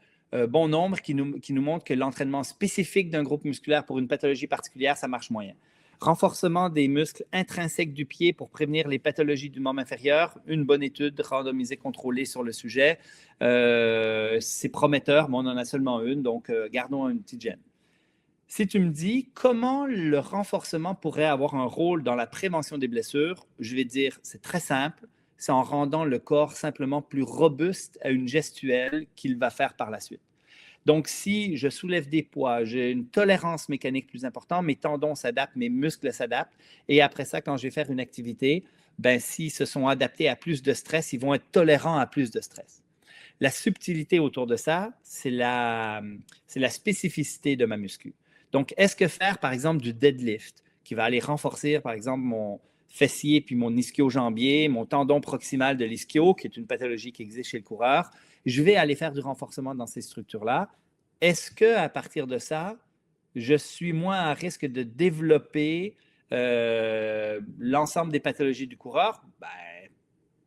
bon nombre, qui nous montrent que l'entraînement spécifique d'un groupe musculaire pour une pathologie particulière, ça marche moyen. Renforcement des muscles intrinsèques du pied pour prévenir les pathologies du membre inférieur, une bonne étude randomisée contrôlée sur le sujet. C'est prometteur, mais on en a seulement une, donc gardons une petite gêne. Si tu me dis comment le renforcement pourrait avoir un rôle dans la prévention des blessures, je vais dire c'est très simple, c'est en rendant le corps simplement plus robuste à une gestuelle qu'il va faire par la suite. Donc, si je soulève des poids, j'ai une tolérance mécanique plus importante, mes tendons s'adaptent, mes muscles s'adaptent. Et après ça, quand je vais faire une activité, ben, s'ils se sont adaptés à plus de stress, ils vont être tolérants à plus de stress. La subtilité autour de ça, c'est la spécificité de ma muscu. Donc, est-ce que faire, par exemple, du deadlift, qui va aller renforcer, par exemple, mon fessier puis mon ischio-jambier, mon tendon proximal de l'ischio, qui est une pathologie qui existe chez le coureur, je vais aller faire du renforcement dans ces structures-là. Est-ce qu'à partir de ça, je suis moins à risque de développer l'ensemble des pathologies du coureur? Ben,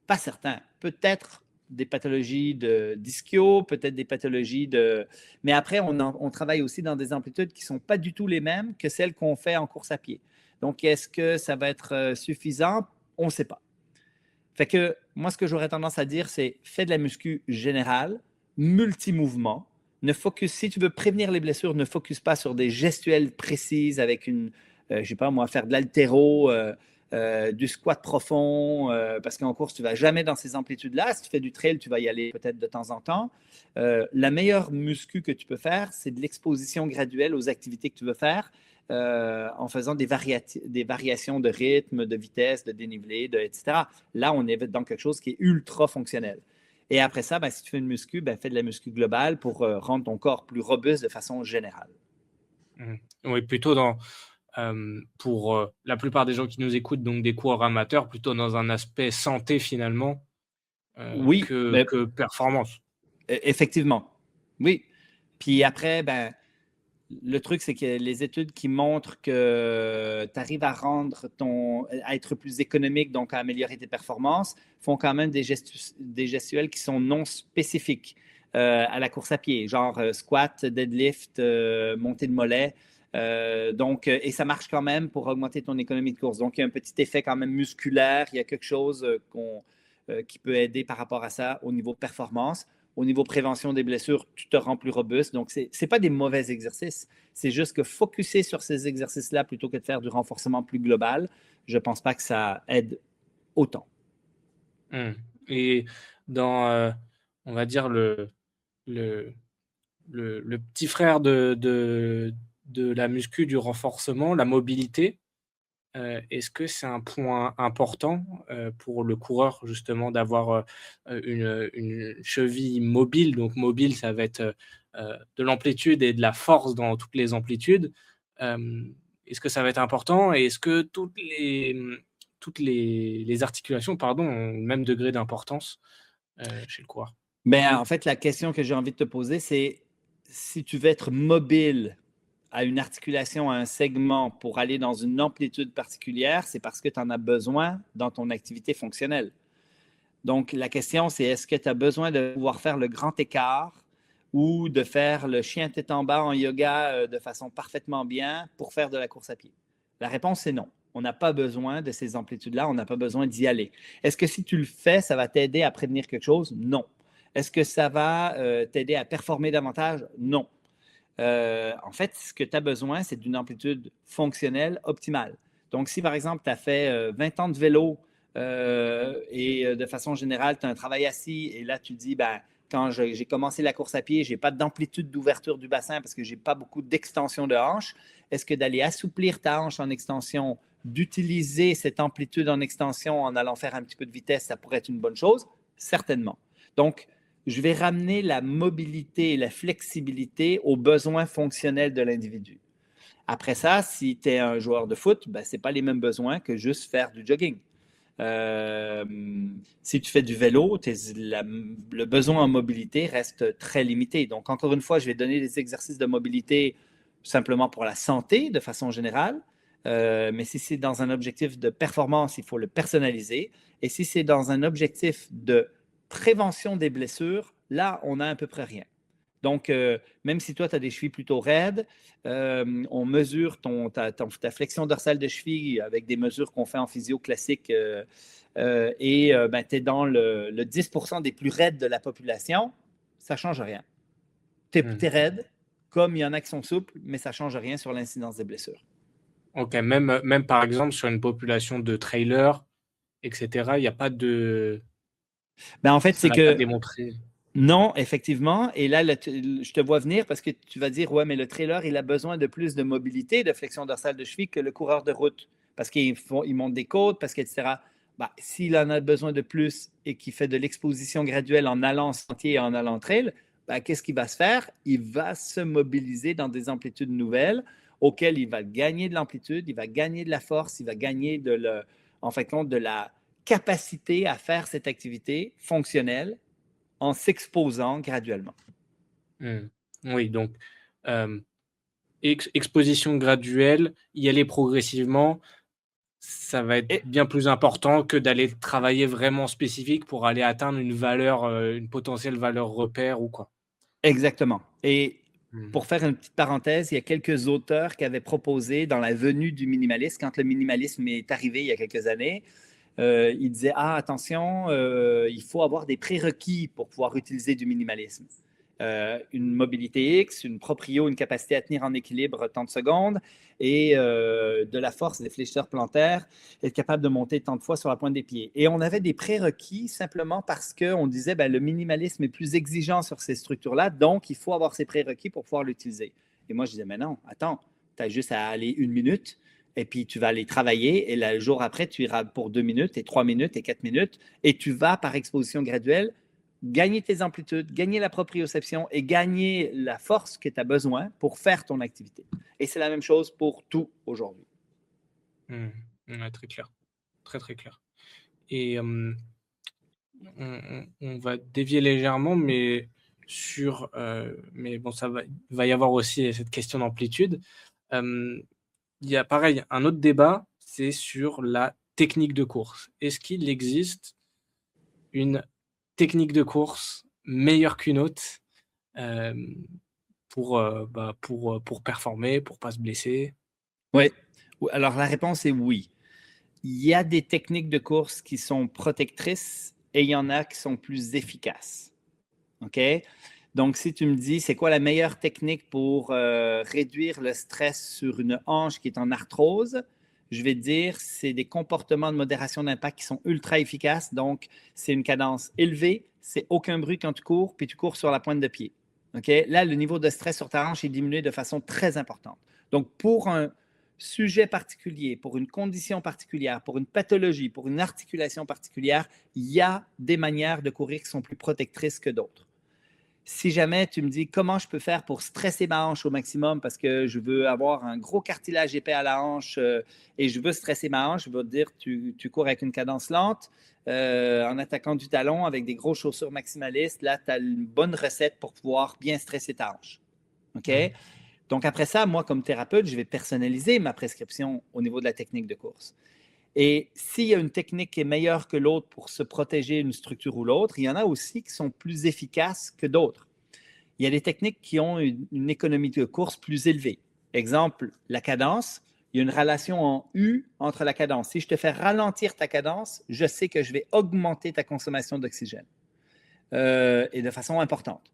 pas certain. Peut-être des pathologies d'ischio, peut-être des pathologies de... Mais après, on travaille aussi dans des amplitudes qui ne sont pas du tout les mêmes que celles qu'on fait en course à pied. Donc, est-ce que ça va être suffisant? On ne sait pas. Fait que moi, ce que j'aurais tendance à dire, c'est fais de la muscu générale, multi-mouvement. Ne focus, si tu veux prévenir les blessures, ne focus pas sur des gestuelles précises avec une, je ne sais pas moi, faire de l'haltéro, du squat profond, parce qu'en course, tu ne vas jamais dans ces amplitudes-là. Si tu fais du trail, tu vas y aller peut-être de temps en temps. La meilleure muscu que tu peux faire, c'est de l'exposition graduelle aux activités que tu veux faire. En faisant des variations de rythme, de vitesse, de dénivelé, etc. Là, on est dans quelque chose qui est ultra fonctionnel. Et après ça, ben, si tu fais une muscu, ben, fais de la muscu globale pour rendre ton corps plus robuste de façon générale. Oui, plutôt pour la plupart des gens qui nous écoutent, donc des coureurs amateurs, plutôt dans un aspect santé finalement Oui, mais que performance. effectivement. Oui. Puis après, ben, le truc, c'est que les études qui montrent que tu arrives à à être plus économique, donc à améliorer tes performances, font quand même des gestuels qui sont non spécifiques à la course à pied, genre squat, deadlift, montée de mollet. Et ça marche quand même pour augmenter ton économie de course. Donc, il y a un petit effet quand même musculaire. Il y a quelque chose qui peut aider par rapport à ça au niveau performance. Au niveau prévention des blessures, tu te rends plus robuste. Donc, ce n'est pas des mauvais exercices. C'est juste que focuser sur ces exercices-là plutôt que de faire du renforcement plus global, je ne pense pas que ça aide autant. Et dans, on va dire, le petit frère de la muscu, du renforcement, la mobilité, est-ce que c'est un point important, pour le coureur justement d'avoir, une cheville mobile? Donc mobile, ça va être, de l'amplitude et de la force dans toutes les amplitudes. Est-ce que ça va être important et est-ce que toutes les articulations, pardon, ont le même degré d'importance, chez le coureur? Ben, en fait, la question que j'ai envie de te poser, c'est si tu veux être mobile à une articulation, à un segment pour aller dans une amplitude particulière, c'est parce que tu en as besoin dans ton activité fonctionnelle. Donc, la question, c'est est-ce que tu as besoin de pouvoir faire le grand écart ou de faire le chien tête en bas en yoga de façon parfaitement bien pour faire de la course à pied? La réponse est non. On n'a pas besoin de ces amplitudes-là, on n'a pas besoin d'y aller. Est-ce que si tu le fais, ça va t'aider à prévenir quelque chose? Non. Est-ce que ça va t'aider à performer davantage? Non. En fait, ce que tu as besoin, c'est d'une amplitude fonctionnelle optimale. Donc, si par exemple, tu as fait 20 ans de vélo et de façon générale, tu as un travail assis et là, tu dis, ben, quand j'ai commencé la course à pied, je n'ai pas d'amplitude d'ouverture du bassin parce que je n'ai pas beaucoup d'extension de hanche. Est-ce que d'aller assouplir ta hanche en extension, d'utiliser cette amplitude en extension en allant faire un petit peu de vitesse, ça pourrait être une bonne chose? Certainement. Donc, je vais ramener la mobilité et la flexibilité aux besoins fonctionnels de l'individu. Après ça, si tu es un joueur de foot, ben, ce n'est pas les mêmes besoins que juste faire du jogging. Si tu fais du vélo, le besoin en mobilité reste très limité. Donc, encore une fois, je vais donner des exercices de mobilité simplement pour la santé de façon générale. Mais si c'est dans un objectif de performance, il faut le personnaliser. Et si c'est dans un objectif de prévention des blessures, là, on n'a à peu près rien. Donc, même si toi, tu as des chevilles plutôt raides, on mesure ta flexion dorsale de cheville avec des mesures qu'on fait en physio classique et ben, tu es dans le 10% des plus raides de la population, ça ne change rien. Tu es raide, comme il y en a qui sont souples, mais ça ne change rien sur l'incidence des blessures. Ok, même par exemple sur une population de trailers, etc., il n'y a pas de... Ben, en fait, Ça c'est n'a que pas démontré. non, effectivement. Et là, je te vois venir parce que tu vas dire, ouais, mais le trailer, il a besoin de plus de mobilité, de flexion dorsale de cheville que le coureur de route parce qu'il monte des côtes, parce que, etc. Bah, s'il en a besoin de plus et qu'il fait de l'exposition graduelle en allant en sentier et en allant en trail, bah, qu'est-ce qu'il va se faire? Il va se mobiliser dans des amplitudes nouvelles auxquelles il va gagner de l'amplitude, il va gagner de la force, il va gagner en fait, compte de la capacité à faire cette activité fonctionnelle en s'exposant graduellement. Oui, donc exposition graduelle, y aller progressivement, ça va être Et, bien plus important que d'aller travailler vraiment spécifique pour aller atteindre une valeur, une potentielle valeur repère ou quoi. exactement. Et Mmh. pour faire une petite parenthèse, il y a quelques auteurs qui avaient proposé dans la venue du minimalisme, quand le minimalisme est arrivé il y a quelques années, ils disaient, ah, attention, il faut avoir des prérequis pour pouvoir utiliser du minimalisme. Une mobilité X, une proprio, une capacité à tenir en équilibre tant de secondes et de la force des fléchisseurs plantaires, être capable de monter tant de fois sur la pointe des pieds. Et on avait des prérequis simplement parce qu'on disait ben, le minimalisme est plus exigeant sur ces structures-là, donc il faut avoir ces prérequis pour pouvoir l'utiliser. Et moi, je disais, mais non, attends, tu as juste à aller 1 minute et puis tu vas aller travailler et le jour après, tu iras pour 2 minutes et 3 minutes et 4 minutes et tu vas par exposition graduelle gagner tes amplitudes, gagner la proprioception et gagner la force que tu as besoin pour faire ton activité. Et c'est la même chose pour tout aujourd'hui. Ouais, très clair. Très, très clair. Et on va dévier légèrement, mais mais bon, va y avoir aussi cette question d'amplitude. Il y a pareil, un autre débat, c'est sur la technique de course. Est-ce qu'il existe une technique de course meilleure qu'une autre pour performer, pour pas se blesser? Oui. Alors, la réponse est oui. Il y a des techniques de course qui sont protectrices et il y en a qui sont plus efficaces. OK? Donc, si tu me dis, c'est quoi la meilleure technique pour réduire le stress sur une hanche qui est en arthrose? Je vais te dire, c'est des comportements de modération d'impact qui sont ultra efficaces. Donc, c'est une cadence élevée, c'est aucun bruit quand tu cours, puis tu cours sur la pointe de pied. OK? Là, le niveau de stress sur ta hanche est diminué de façon très importante. Donc, pour un sujet particulier, pour une condition particulière, pour une pathologie, pour une articulation particulière, il y a des manières de courir qui sont plus protectrices que d'autres. Si jamais tu me dis comment je peux faire pour stresser ma hanche au maximum parce que je veux avoir un gros cartilage épais à la hanche et je veux stresser ma hanche, je vais te dire tu cours avec une cadence lente en attaquant du talon avec des grosses chaussures maximalistes. Là, tu as une bonne recette pour pouvoir bien stresser ta hanche. OK? Donc, après ça, moi, comme thérapeute, je vais personnaliser ma prescription au niveau de la technique de course. Et s'il y a une technique qui est meilleure que l'autre pour se protéger une structure ou l'autre, il y en a aussi qui sont plus efficaces que d'autres. Il y a des techniques qui ont une économie de course plus élevée. Exemple, la cadence. Il y a une relation en U entre la cadence. Si je te fais ralentir ta cadence, je sais que je vais augmenter ta consommation d'oxygène. et de façon importante.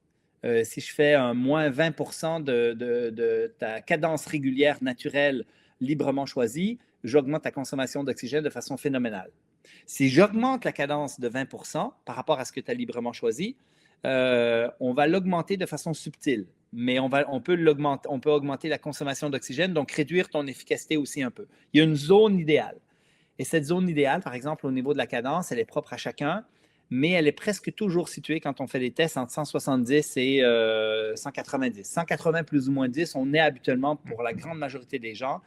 Si je fais un moins 20% de ta cadence régulière naturelle librement choisie, j'augmente ta consommation d'oxygène de façon phénoménale. Si j'augmente la cadence de 20% par rapport à ce que tu as librement choisi, on va l'augmenter de façon subtile, mais on peut augmenter la consommation d'oxygène, donc réduire ton efficacité aussi un peu. Il y a une zone idéale. Et cette zone idéale, par exemple, au niveau de la cadence, elle est propre à chacun, mais elle est presque toujours située quand on fait des tests entre 170 et 190. 180 plus ou moins 10, on est habituellement pour la grande majorité des gens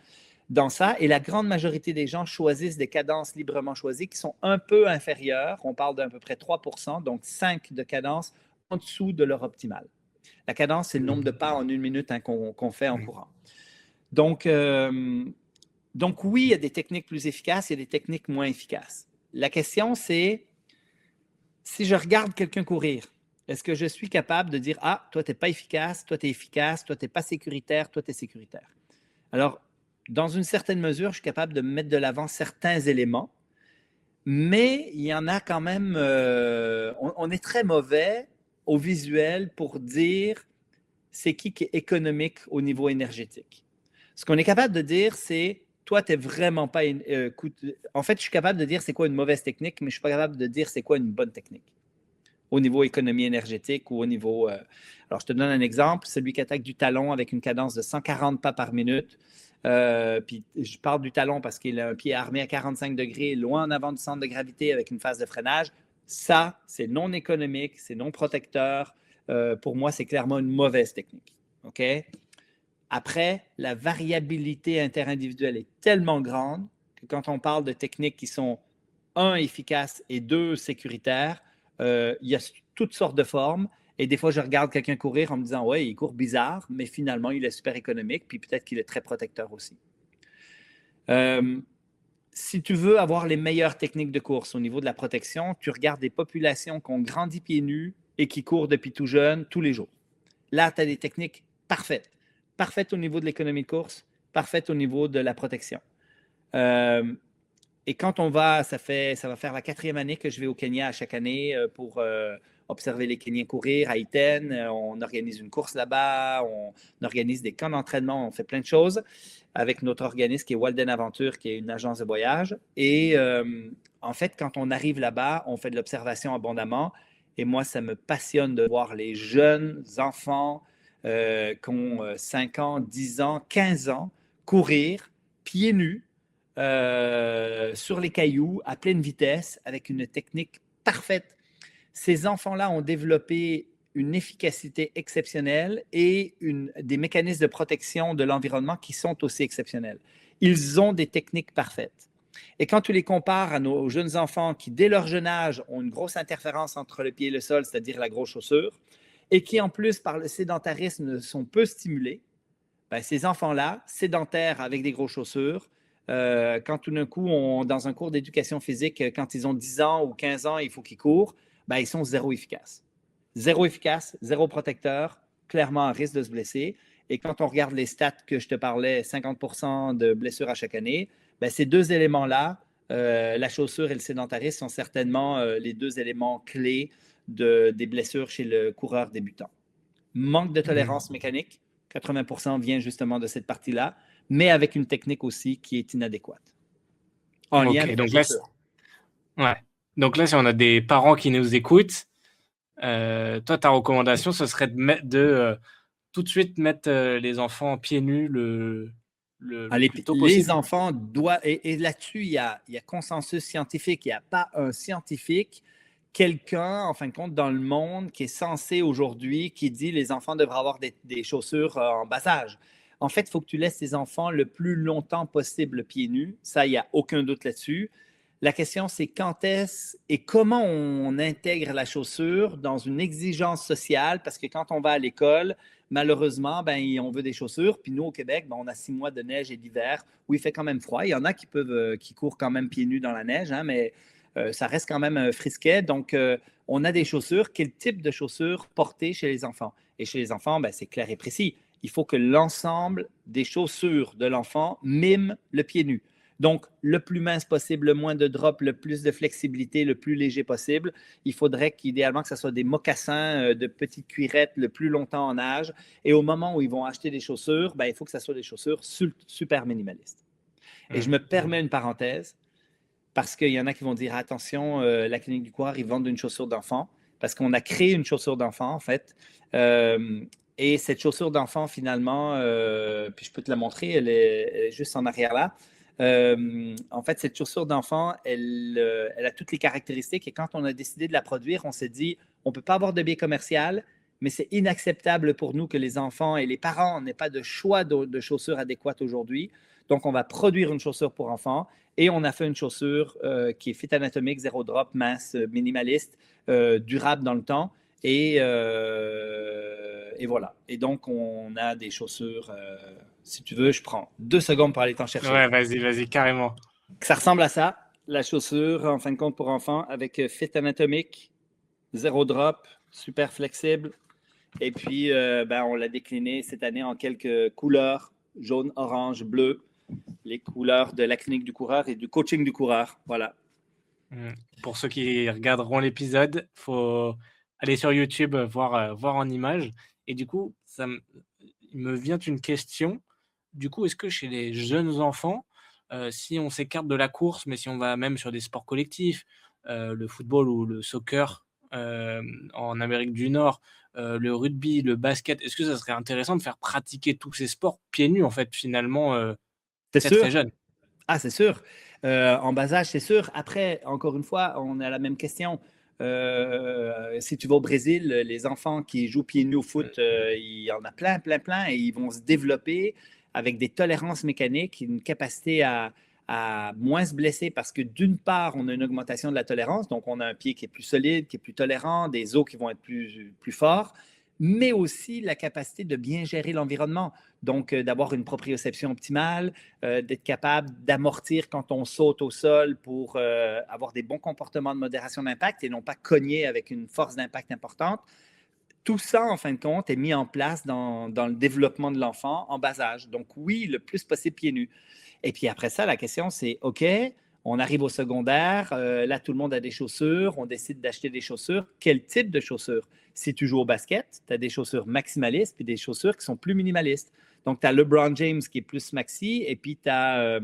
dans ça. Et la grande majorité des gens choisissent des cadences librement choisies qui sont un peu inférieures. On parle d'à peu près 3%, donc 5 de cadence en dessous de leur optimale. La cadence, c'est le nombre de pas en une minute qu'on fait en courant. Donc oui, il y a des techniques plus efficaces, il y a des techniques moins efficaces. La question, c'est si je regarde quelqu'un courir, est-ce que je suis capable de dire « Ah, toi, tu n'es pas efficace, toi, tu es efficace, toi, tu n'es pas sécuritaire, toi, tu es sécuritaire. » Alors, dans une certaine mesure, je suis capable de mettre de l'avant certains éléments, mais il y en a quand même… on est très mauvais au visuel pour dire c'est qui est économique au niveau énergétique. Ce qu'on est capable de dire, c'est toi, tu n'es vraiment pas… en fait, je suis capable de dire c'est quoi une mauvaise technique, mais je ne suis pas capable de dire c'est quoi une bonne technique au niveau économie énergétique ou au niveau… alors, je te donne un exemple. Celui qui attaque du talon avec une cadence de 140 pas par minute. Puis je parle du talon parce qu'il a un pied armé à 45 degrés, loin en avant du centre de gravité avec une phase de freinage. Ça, c'est non économique, c'est non protecteur. Pour moi, c'est clairement une mauvaise technique. OK? Après, la variabilité interindividuelle est tellement grande que quand on parle de techniques qui sont, un, efficaces et deux, sécuritaires, il y a toutes sortes de formes. Et des fois, je regarde quelqu'un courir en me disant « Ouais, il court bizarre, mais finalement, il est super économique, puis peut-être qu'il est très protecteur aussi. » Si tu veux avoir les meilleures techniques de course au niveau de la protection, tu regardes des populations qui ont grandi pieds nus et qui courent depuis tout jeune, tous les jours. Là, tu as des techniques parfaites. Parfaites au niveau de l'économie de course, parfaites au niveau de la protection. Et quand on va, ça va faire la 4e année que je vais au Kenya à chaque année pour observer les Kenyans courir à Iten. On organise une course là-bas, on organise des camps d'entraînement, on fait plein de choses avec notre organisme qui est Walden Aventure, qui est une agence de voyage. Et en fait, quand on arrive là-bas, on fait de l'observation abondamment. Et moi, ça me passionne de voir les jeunes enfants qui ont 5 ans, 10 ans, 15 ans courir pieds nus sur les cailloux à pleine vitesse avec une technique parfaite. Ces enfants-là ont développé une efficacité exceptionnelle et des mécanismes de protection de l'environnement qui sont aussi exceptionnels. Ils ont des techniques parfaites. Et quand tu les compares à nos jeunes enfants qui, dès leur jeune âge, ont une grosse interférence entre le pied et le sol, c'est-à-dire la grosse chaussure, et qui, en plus, par le sédentarisme, sont peu stimulés, ben, ces enfants-là, sédentaires avec des grosses chaussures, quand tout d'un coup, dans un cours d'éducation physique, quand ils ont 10 ans ou 15 ans, il faut qu'ils courent, ben, ils sont zéro efficaces. Zéro efficace, zéro protecteur, clairement à risque de se blesser. Et quand on regarde les stats que je te parlais, 50% de blessures à chaque année, ben, ces deux éléments-là, la chaussure et le sédentarisme, sont certainement les deux éléments clés des blessures chez le coureur débutant. Manque de tolérance mécanique, 80% vient justement de cette partie-là, mais avec une technique aussi qui est inadéquate. En lien avec donc là, ouais. Donc là, si on a des parents qui nous écoutent, toi, ta recommandation, ce serait de tout de suite mettre les enfants pieds nus le plus tôt possible. Les enfants doivent… Et là-dessus, il y a consensus scientifique. Il n'y a pas un scientifique, quelqu'un, en fin de compte, dans le monde qui est censé aujourd'hui, qui dit les enfants devraient avoir des chaussures en bas âge. En fait, il faut que tu laisses tes enfants le plus longtemps possible pieds nus. Ça, il n'y a aucun doute là-dessus. La question, c'est quand est-ce et comment on intègre la chaussure dans une exigence sociale, parce que quand on va à l'école, malheureusement, ben, on veut des chaussures. Puis nous, au Québec, ben, on a 6 mois de neige et d'hiver où il fait quand même froid. Il y en a qui courent quand même pieds nus dans la neige, hein, mais ça reste quand même frisquet. Donc, on a des chaussures. Quel type de chaussures porter chez les enfants? Et chez les enfants, ben, c'est clair et précis. Il faut que l'ensemble des chaussures de l'enfant mime le pied nu. Donc, le plus mince possible, le moins de drop, le plus de flexibilité, le plus léger possible. Il faudrait qu'idéalement que ce soit des mocassins de petites cuirettes le plus longtemps en nage. Et au moment où ils vont acheter des chaussures, il faut que ce soit des chaussures super minimalistes. Et je me permets une parenthèse parce qu'il y en a qui vont dire attention, la clinique du coureur, ils vendent une chaussure d'enfant parce qu'on a créé une chaussure d'enfant en fait. Et cette chaussure d'enfant, finalement, puis je peux te la montrer, elle est juste en arrière là. En fait, cette chaussure d'enfant, elle a toutes les caractéristiques. Et quand on a décidé de la produire, on s'est dit, on ne peut pas avoir de biais commercial, mais c'est inacceptable pour nous que les enfants et les parents n'aient pas de choix de chaussures adéquates aujourd'hui. Donc, on va produire une chaussure pour enfants et on a fait une chaussure qui est fit anatomique, zéro drop, mince, minimaliste, durable dans le temps. Et voilà. Et donc, on a des chaussures. Si tu veux, je prends 2 secondes pour aller t'en chercher. Ouais, vas-y, carrément. Ça ressemble à ça, la chaussure, en fin de compte, pour enfants, avec fit anatomique, zéro drop, super flexible. Et puis, on l'a décliné cette année en quelques couleurs, jaune, orange, bleu, les couleurs de la clinique du coureur et du coaching du coureur. Voilà. Pour ceux qui regarderont l'épisode, il faut aller sur YouTube, voir en images. Et du coup, il me vient une question. Du coup, est-ce que chez les jeunes enfants, si on s'écarte de la course, mais si on va même sur des sports collectifs, le football ou le soccer en Amérique du Nord, le rugby, le basket, est-ce que ça serait intéressant de faire pratiquer tous ces sports pieds nus, en fait, finalement, C'est sûr. très jeune? Ah, c'est sûr. En bas âge, c'est sûr. Après, encore une fois, on a la même question. Si tu vas au Brésil, les enfants qui jouent pieds nus au foot, il y en a plein, et ils vont se développer avec des tolérances mécaniques, une capacité à moins se blesser parce que d'une part, on a une augmentation de la tolérance, donc on a un pied qui est plus solide, qui est plus tolérant, des os qui vont être plus forts, mais aussi la capacité de bien gérer l'environnement, donc d'avoir une proprioception optimale, d'être capable d'amortir quand on saute au sol pour avoir des bons comportements de modération d'impact et non pas cogner avec une force d'impact importante. Tout ça, en fin de compte, est mis en place dans le développement de l'enfant en bas âge. Donc oui, le plus possible pieds nus. Et puis après ça, la question, c'est OK, on arrive au secondaire, là, tout le monde a des chaussures, on décide d'acheter des chaussures. Quel type de chaussures? Si tu joues au basket, tu as des chaussures maximalistes puis des chaussures qui sont plus minimalistes. Donc, tu as LeBron James qui est plus maxi et puis tu as,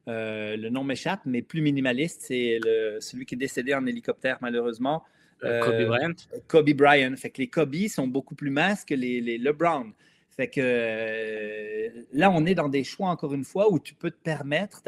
le nom m'échappe, mais plus minimaliste, c'est celui qui est décédé en hélicoptère, malheureusement. Kobe Bryant. Kobe Bryant. Fait que les Kobe sont beaucoup plus minces que les LeBron. Fait que là, on est dans des choix, encore une fois, où tu peux te permettre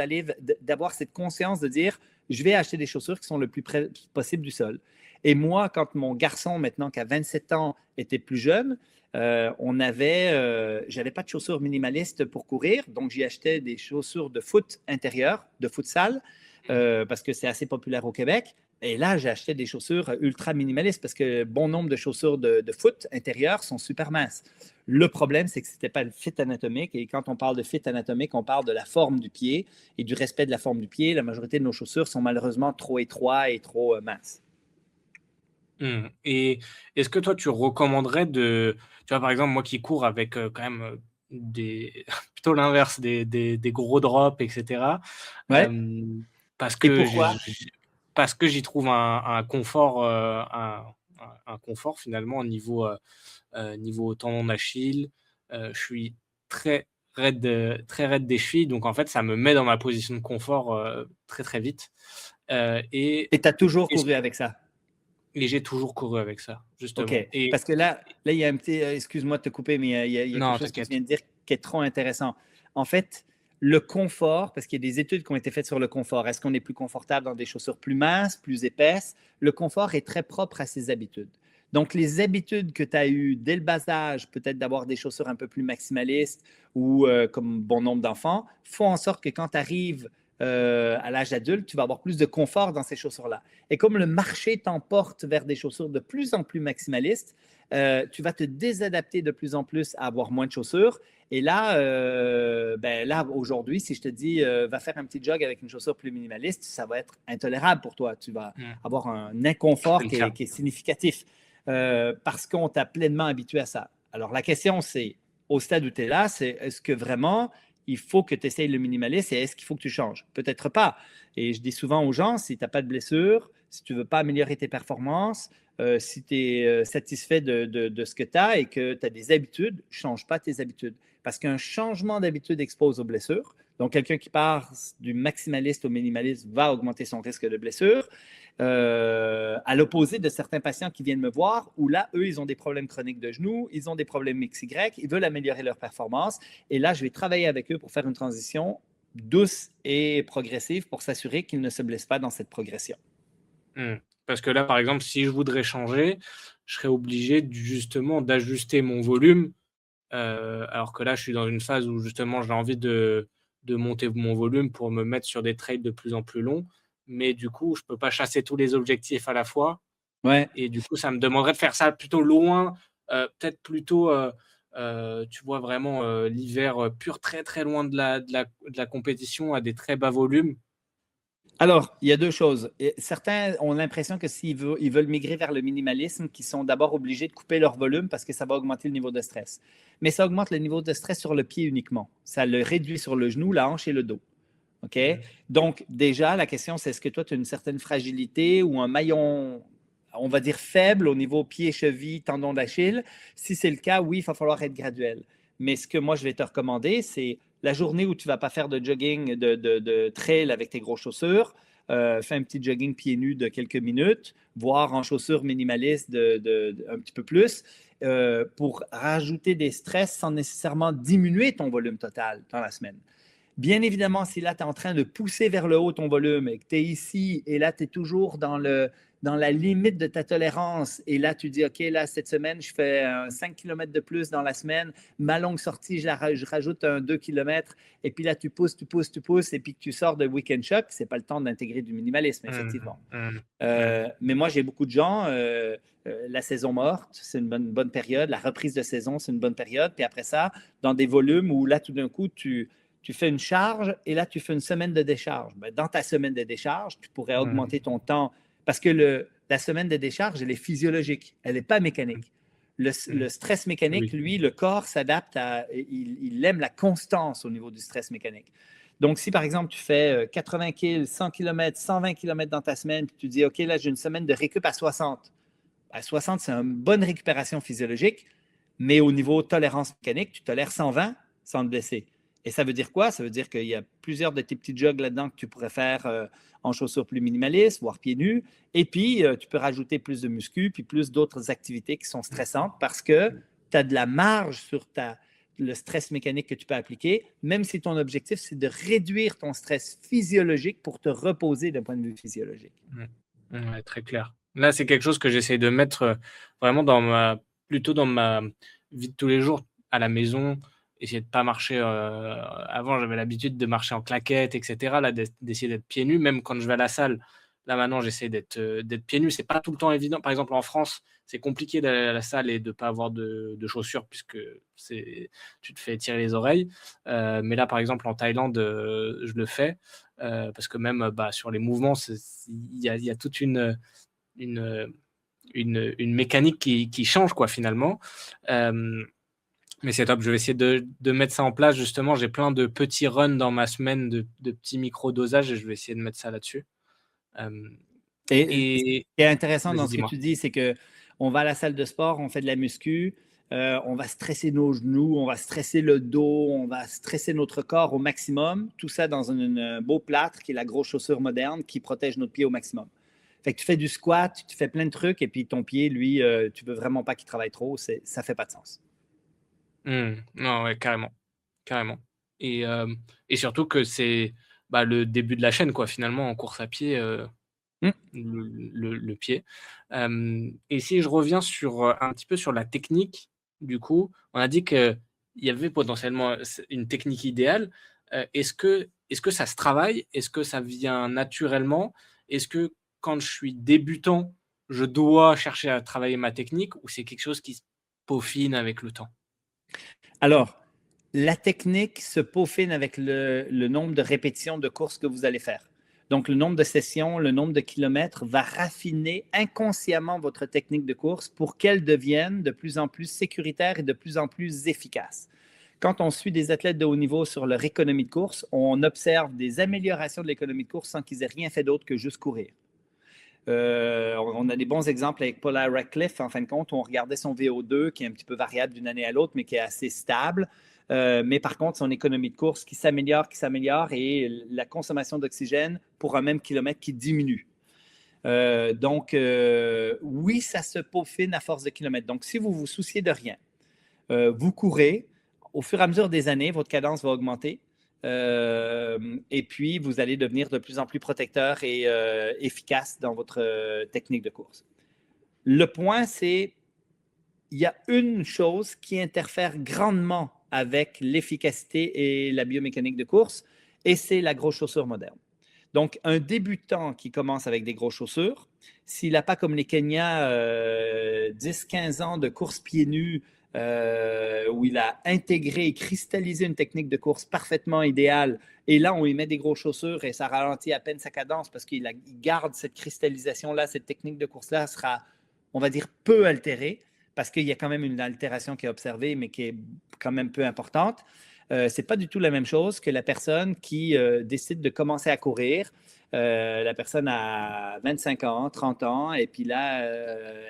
d'avoir cette conscience de dire, je vais acheter des chaussures qui sont le plus près possible du sol. Et moi, quand mon garçon, maintenant qui a 27 ans, était plus jeune, j'avais pas de chaussures minimalistes pour courir, donc j'y achetais des chaussures de foot intérieur, de futsal, parce que c'est assez populaire au Québec. Et là, j'ai acheté des chaussures ultra minimalistes parce que bon nombre de chaussures de foot intérieur sont super minces. Le problème, c'est que ce n'était pas le fit anatomique. Et quand on parle de fit anatomique, on parle de la forme du pied et du respect de la forme du pied. La majorité de nos chaussures sont malheureusement trop étroites et trop minces. Et est-ce que toi, tu recommanderais tu vois, par exemple, moi qui cours avec quand même plutôt l'inverse, des gros drops, etc. Ouais. Parce Et que pourquoi? parce que j'y trouve un confort, un confort finalement au niveau tendon d'Achille. Je suis très raide des chevilles, donc en fait, ça me met dans ma position de confort très, très vite. Et tu as toujours couru avec ça? Et j'ai toujours couru avec ça, justement. OK. Parce que là, il y a un petit. Excuse-moi de te couper, mais il y a Non, quelque chose que tu t'inquiète. viens de dire qui est trop intéressant. En fait, le confort, parce qu'il y a des études qui ont été faites sur le confort. Est-ce qu'on est plus confortable dans des chaussures plus minces, plus épaisses? Le confort est très propre à ses habitudes. Donc, les habitudes que tu as eues dès le bas âge, peut-être d'avoir des chaussures un peu plus maximalistes ou comme bon nombre d'enfants, font en sorte que quand tu arrives à l'âge adulte, tu vas avoir plus de confort dans ces chaussures-là. Et comme le marché t'emporte vers des chaussures de plus en plus maximalistes, tu vas te désadapter de plus en plus à avoir moins de chaussures. Et là, là aujourd'hui, si je te dis va faire un petit jog avec une chaussure plus minimaliste, ça va être intolérable pour toi. Tu vas avoir un inconfort qui est significatif parce qu'on t'a pleinement habitué à ça. Alors, la question, c'est, au stade où tu es là, c'est est-ce que vraiment il faut que tu essayes le minimaliste et est-ce qu'il faut que tu changes? Peut-être pas. Et je dis souvent aux gens, si tu n'as pas de blessure, si tu ne veux pas améliorer tes performances, si tu es satisfait de ce que tu as et que tu as des habitudes, ne change pas tes habitudes. Parce qu'un changement d'habitude expose aux blessures. Donc, quelqu'un qui passe du maximaliste au minimaliste va augmenter son risque de blessure. À l'opposé de certains patients qui viennent me voir, où là, eux, ils ont des problèmes chroniques de genoux, ils ont des problèmes XY, ils veulent améliorer leur performance. Et là, je vais travailler avec eux pour faire une transition douce et progressive pour s'assurer qu'ils ne se blessent pas dans cette progression. Parce que là, par exemple, si je voudrais changer, je serais obligé justement d'ajuster mon volume, alors que là, je suis dans une phase où justement j'ai envie de monter mon volume pour me mettre sur des trails de plus en plus longs. Mais du coup, je ne peux pas chasser tous les objectifs à la fois. Ouais. Et du coup, ça me demanderait de faire ça plutôt loin, peut-être plutôt, tu vois, vraiment l'hiver pur, très très loin de la compétition à des très bas volumes. Alors, il y a deux choses. Certains ont l'impression que s'ils veulent migrer vers le minimalisme, qu'ils sont d'abord obligés de couper leur volume parce que ça va augmenter le niveau de stress. Mais ça augmente le niveau de stress sur le pied uniquement. Ça le réduit sur le genou, la hanche et le dos. OK? Donc, déjà, la question, c'est est-ce que toi, tu as une certaine fragilité ou un maillon, on va dire, faible au niveau pied, cheville, tendon d'Achille? Si c'est le cas, oui, il va falloir être graduel. Mais ce que moi, je vais te recommander, c'est la journée où tu ne vas pas faire de jogging, de trail avec tes grosses chaussures, fais un petit jogging pieds nus de quelques minutes, voire en chaussures minimalistes un petit peu plus, pour rajouter des stress sans nécessairement diminuer ton volume total dans la semaine. Bien évidemment, si là, tu es en train de pousser vers le haut ton volume et que tu es ici et là, tu es toujours dans la limite de ta tolérance et là, tu dis, OK, là, cette semaine, je fais 5 km de plus dans la semaine. Ma longue sortie, je rajoute un 2 km et puis là, tu pousses et puis que tu sors de Weekend Shock, ce n'est pas le temps d'intégrer du minimalisme, effectivement. Mais moi, j'ai beaucoup de gens, la saison morte, c'est une bonne période. La reprise de saison, c'est une bonne période. Puis après ça, dans des volumes où là, tout d'un coup, tu fais une charge et là, tu fais une semaine de décharge. Ben, dans ta semaine de décharge, tu pourrais augmenter ton temps parce que la semaine de décharge, elle est physiologique, elle n'est pas mécanique. Le stress mécanique, lui, le corps s'adapte il aime la constance au niveau du stress mécanique. Donc, si par exemple, tu fais 80 kg, 100 km, 120 km dans ta semaine, puis tu dis, OK, là, j'ai une semaine de récup à 60. À 60, c'est une bonne récupération physiologique, mais au niveau tolérance mécanique, tu tolères 120 sans te blesser. Et ça veut dire quoi? Ça veut dire qu'il y a plusieurs de tes petits jogs là-dedans que tu pourrais faire en chaussures plus minimalistes, voire pieds nus. Et puis, tu peux rajouter plus de muscu, puis plus d'autres activités qui sont stressantes parce que tu as de la marge sur le stress mécanique que tu peux appliquer, même si ton objectif, c'est de réduire ton stress physiologique pour te reposer d'un point de vue physiologique. Ouais, très clair. Là, c'est quelque chose que j'essaie de mettre vraiment plutôt dans ma vie de tous les jours, à la maison, essayer de pas marcher. Avant, j'avais l'habitude de marcher en claquettes, etc. Là, d'essayer d'être pieds nus, même quand je vais à la salle. Là, maintenant, j'essaie d'être pieds nus. C'est pas tout le temps évident. Par exemple, en France, c'est compliqué d'aller à la salle et de pas avoir de chaussures puisque tu te fais tirer les oreilles. Mais là, par exemple, en Thaïlande, je le fais parce que même sur les mouvements, il y a toute une mécanique qui change, quoi, finalement. Mais c'est top, je vais essayer de mettre ça en place. Justement, j'ai plein de petits runs dans ma semaine, de petits micro-dosages et je vais essayer de mettre ça là-dessus. Et ce qui est intéressant dans ce que dis-moi. tu dis, c'est qu'on va à la salle de sport, on fait de la muscu, on va stresser nos genoux, on va stresser le dos, on va stresser notre corps au maximum. Tout ça dans un beau plâtre qui est la grosse chaussure moderne qui protège notre pied au maximum. Fait que tu fais du squat, tu fais plein de trucs et puis ton pied, lui, tu veux vraiment pas qu'il travaille trop. Ça ne fait pas de sens. Non, ouais, carrément. Carrément. Et surtout que c'est le début de la chaîne, quoi, finalement, en course à pied, le pied. Et si je reviens un petit peu sur la technique, du coup, on a dit qu'il y avait potentiellement une technique idéale. Est-ce que ça se travaille? Est-ce que ça vient naturellement? Est-ce que quand je suis débutant, je dois chercher à travailler ma technique ou c'est quelque chose qui se peaufine avec le temps? Alors, la technique se peaufine avec le nombre de répétitions de courses que vous allez faire. Donc, le nombre de sessions, le nombre de kilomètres va raffiner inconsciemment votre technique de course pour qu'elle devienne de plus en plus sécuritaire et de plus en plus efficace. quand on suit des athlètes de haut niveau sur leur économie de course, on observe des améliorations de l'économie de course sans qu'ils aient rien fait d'autre que juste courir. On a des bons exemples avec Paula Radcliffe. En fin de compte, on regardait son VO2 qui est un petit peu variable d'une année à l'autre, mais qui est assez stable. Mais par contre, son économie de course qui s'améliore et la consommation d'oxygène pour un même kilomètre qui diminue. Donc, oui, ça se peaufine à force de kilomètres. Donc, si vous vous souciez de rien, vous courez, au fur et à mesure des années, votre cadence va augmenter. Et puis, vous allez devenir de plus en plus protecteur et efficace dans votre technique de course. Le point, c'est il y a une chose qui interfère grandement avec l'efficacité et la biomécanique de course, et c'est la grosse chaussure moderne. Donc, un débutant qui commence avec des grosses chaussures, s'il n'a pas comme les Kenyans 10-15 ans de course pieds nus, où il a intégré et cristallisé une technique de course parfaitement idéale, et là, on lui met des grosses chaussures et ça ralentit à peine sa cadence parce qu'il garde cette cristallisation-là, cette technique de course-là sera, on va dire, peu altérée parce qu'il y a quand même une altération qui est observée, mais qui est quand même peu importante. Ce n'est pas du tout la même chose que la personne qui décide de commencer à courir. La personne a 25 ans, 30 ans, et puis là,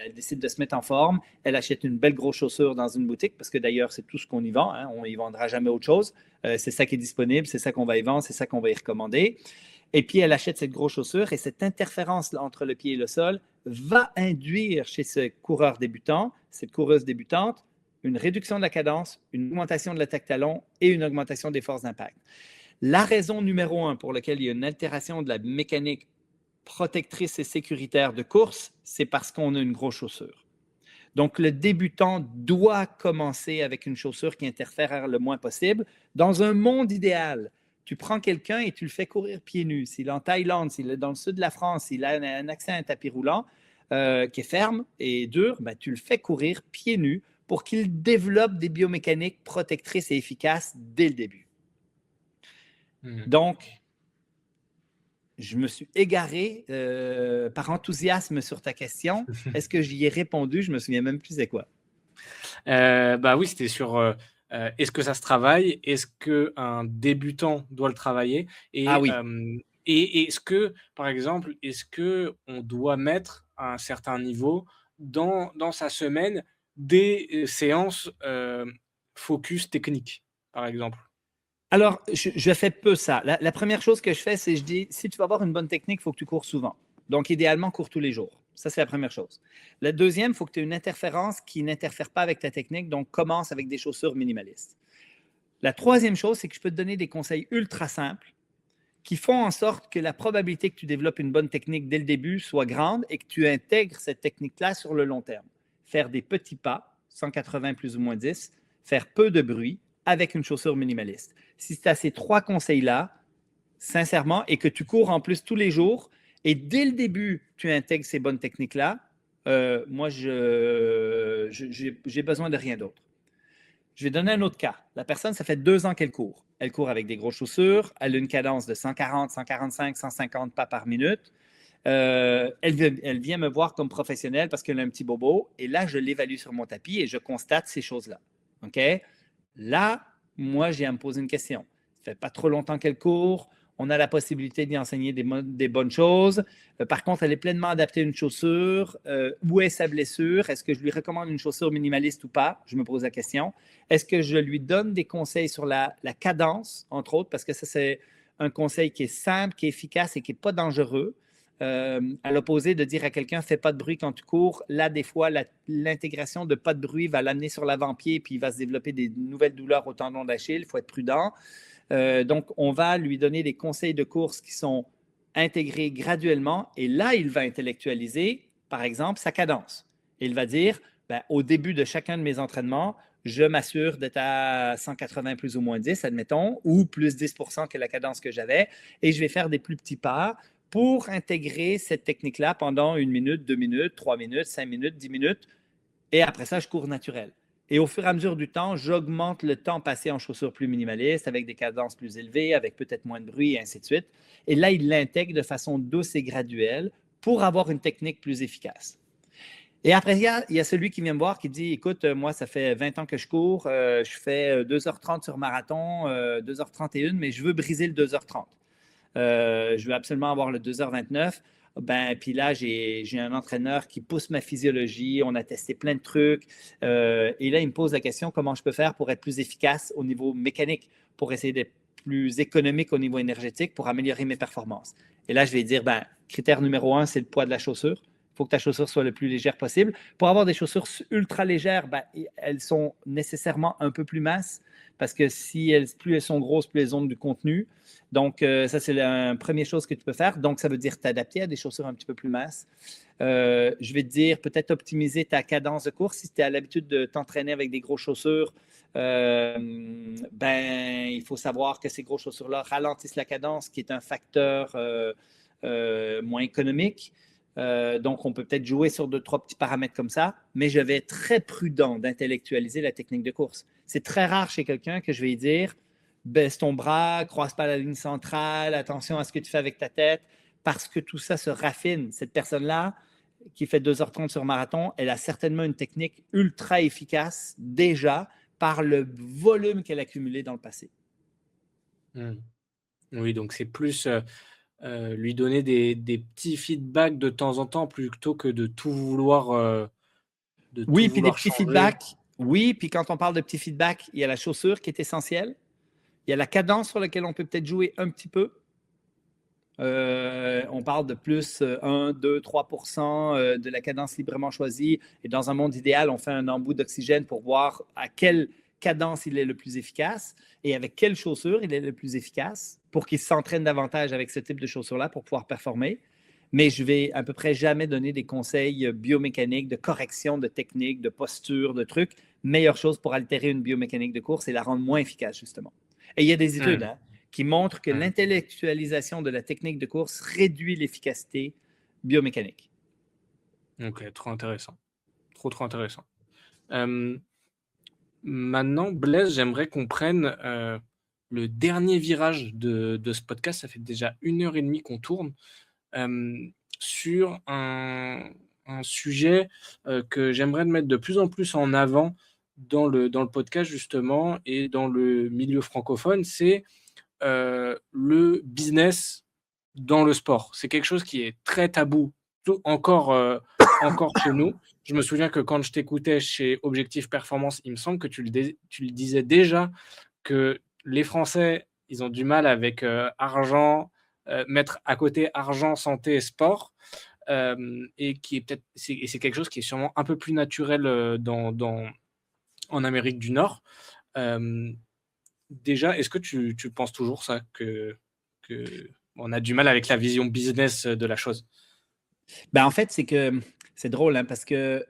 elle décide de se mettre en forme. Elle achète une belle grosse chaussure dans une boutique, parce que d'ailleurs, c'est tout ce qu'on y vend. Hein. On n'y vendra jamais autre chose. C'est ça qui est disponible, c'est ça qu'on va y vendre, c'est ça qu'on va y recommander. Et puis, elle achète cette grosse chaussure, et cette interférence entre le pied et le sol va induire chez ce coureur débutant, cette coureuse débutante, une réduction de la cadence, une augmentation de l'attaque talon et une augmentation des forces d'impact. La raison numéro 1 pour laquelle il y a une altération de la mécanique protectrice et sécuritaire de course, c'est parce qu'on a une grosse chaussure. Donc, le débutant doit commencer avec une chaussure qui interfère le moins possible. Dans un monde idéal, tu prends quelqu'un et tu le fais courir pieds nus. S'il est en Thaïlande, s'il est dans le sud de la France, s'il a un accès à un tapis roulant qui est ferme et dur, ben, tu le fais courir pieds nus pour qu'il développe des biomécaniques protectrices et efficaces dès le début. Donc, je me suis égaré par enthousiasme sur ta question. Est-ce que j'y ai répondu? Je ne me souviens même plus c'est quoi. Bah oui, c'était sur est-ce que ça se travaille? Est-ce qu'un débutant doit le travailler? Et, Ah oui. Et est-ce que, par exemple, est-ce qu'on doit mettre à un certain niveau dans sa semaine des séances focus technique, par exemple? Alors, je fais peu ça. La première chose que je fais, c'est je dis, si tu veux avoir une bonne technique, il faut que tu cours souvent. Donc, idéalement, cours tous les jours. Ça, c'est la première chose. La deuxième, il faut que tu aies une interférence qui n'interfère pas avec ta technique. Donc, commence avec des chaussures minimalistes. La troisième chose, c'est que je peux te donner des conseils ultra simples qui font en sorte que la probabilité que tu développes une bonne technique dès le début soit grande et que tu intègres cette technique-là sur le long terme. Faire des petits pas, 180 plus ou moins 10, faire peu de bruit avec une chaussure minimaliste. Si tu as ces trois conseils-là, sincèrement, et que tu cours en plus tous les jours, et dès le début, tu intègres ces bonnes techniques-là, moi, j'ai besoin de rien d'autre. Je vais donner un autre cas. La personne, ça fait 2 ans qu'elle court. Elle court avec des grosses chaussures. Elle a une cadence de 140, 145, 150 pas par minute. Elle vient me voir comme professionnelle parce qu'elle a un petit bobo. Et là, je l'évalue sur mon tapis et je constate ces choses-là. OK? Là, moi, j'ai à me poser une question. Ça fait pas trop longtemps qu'elle court. On a la possibilité d'y enseigner des bonnes choses. Par contre, elle est pleinement adaptée à une chaussure. Où est sa blessure? Est-ce que je lui recommande une chaussure minimaliste ou pas? Je me pose la question. Est-ce que je lui donne des conseils sur la cadence, entre autres, parce que ça, c'est un conseil qui est simple, qui est efficace et qui n'est pas dangereux. À l'opposé de dire à quelqu'un, fais pas de bruit quand tu cours. Là, des fois, l'intégration de pas de bruit va l'amener sur l'avant-pied puis il va se développer des nouvelles douleurs au tendon d'Achille. Il faut être prudent. Donc, on va lui donner des conseils de course qui sont intégrés graduellement et là, il va intellectualiser, par exemple, sa cadence. Et il va dire, ben, au début de chacun de mes entraînements, je m'assure d'être à 180 plus ou moins 10, admettons, ou plus 10% que la cadence que j'avais, et je vais faire des plus petits pas pour intégrer cette technique-là pendant 1 minute, 2 minutes, 3 minutes, 5 minutes, 10 minutes, et après ça, je cours naturel. Et au fur et à mesure du temps, j'augmente le temps passé en chaussures plus minimalistes, avec des cadences plus élevées, avec peut-être moins de bruit, et ainsi de suite. Et là, il l'intègre de façon douce et graduelle pour avoir une technique plus efficace. Et après, il y a celui qui vient me voir qui dit, écoute, moi, ça fait 20 ans que je cours, je fais 2h30 sur marathon, 2h31, mais je veux briser le 2h30. Je veux absolument avoir le 2h29. Ben, puis là, j'ai un entraîneur qui pousse ma physiologie. On a testé plein de trucs. Et là, il me pose la question comment je peux faire pour être plus efficace au niveau mécanique, pour essayer d'être plus économique au niveau énergétique, pour améliorer mes performances. Et là, je vais dire ben, critère numéro 1, c'est le poids de la chaussure. Il faut que ta chaussure soit le plus légère possible. Pour avoir des chaussures ultra légères, ben, elles sont nécessairement un peu plus minces parce que plus elles sont grosses, plus elles ont du contenu. Donc, ça, c'est la première chose que tu peux faire. Donc, ça veut dire t'adapter à des chaussures un petit peu plus minces. Je vais te dire peut-être optimiser ta cadence de course. Si tu as l'habitude de t'entraîner avec des grosses chaussures, ben, il faut savoir que ces grosses chaussures-là ralentissent la cadence, qui est un facteur moins économique. Donc, on peut peut-être jouer sur 2-3 petits paramètres comme ça, mais je vais être très prudent d'intellectualiser la technique de course. C'est très rare chez quelqu'un que je vais dire baisse ton bras, croise pas la ligne centrale, attention à ce que tu fais avec ta tête, parce que tout ça se raffine. Cette personne-là, qui fait 2h30 sur marathon, elle a certainement une technique ultra efficace déjà par le volume qu'elle a accumulé dans le passé. Oui, donc c'est plus lui donner des petits feedbacks de temps en temps plutôt que de tout vouloir, Oui, puis des petits changer. feedbacks. Oui, puis quand on parle de petits feedbacks, il y a la chaussure qui est essentielle. Il y a la cadence sur laquelle on peut peut-être jouer un petit peu. On parle de plus 1, 2, 3% de la cadence librement choisie. Et dans un monde idéal, on fait un embout d'oxygène pour voir à quelle cadence il est le plus efficace et avec quelle chaussure il est le plus efficace pour qu'il s'entraîne davantage avec ce type de chaussures-là pour pouvoir performer. Mais je vais à peu près jamais donner des conseils biomécaniques, de correction de technique, de posture, de trucs. Meilleure chose pour altérer une biomécanique de course et la rendre moins efficace, justement. Et il y a des études qui montrent que l'intellectualisation de la technique de course réduit l'efficacité biomécanique. Ok, trop intéressant. Trop intéressant. Maintenant, Blaise, j'aimerais qu'on prenne le dernier virage de ce podcast. Ça fait déjà 1h30 qu'on tourne sur un sujet que j'aimerais mettre de plus en plus en avant dans le podcast, justement, et dans le milieu francophone, c'est le business dans le sport. C'est quelque chose qui est très tabou, encore chez nous. Je me souviens que quand je t'écoutais chez Objectif Performance, il me semble que tu le disais déjà que les Français, ils ont du mal avec argent, mettre à côté argent, santé et sport, et qui est peut-être c'est quelque chose qui est sûrement un peu plus naturel en Amérique du Nord. Déjà, est-ce que tu penses toujours ça, que on a du mal avec la vision business de la chose? Ben, en fait, c'est drôle parce que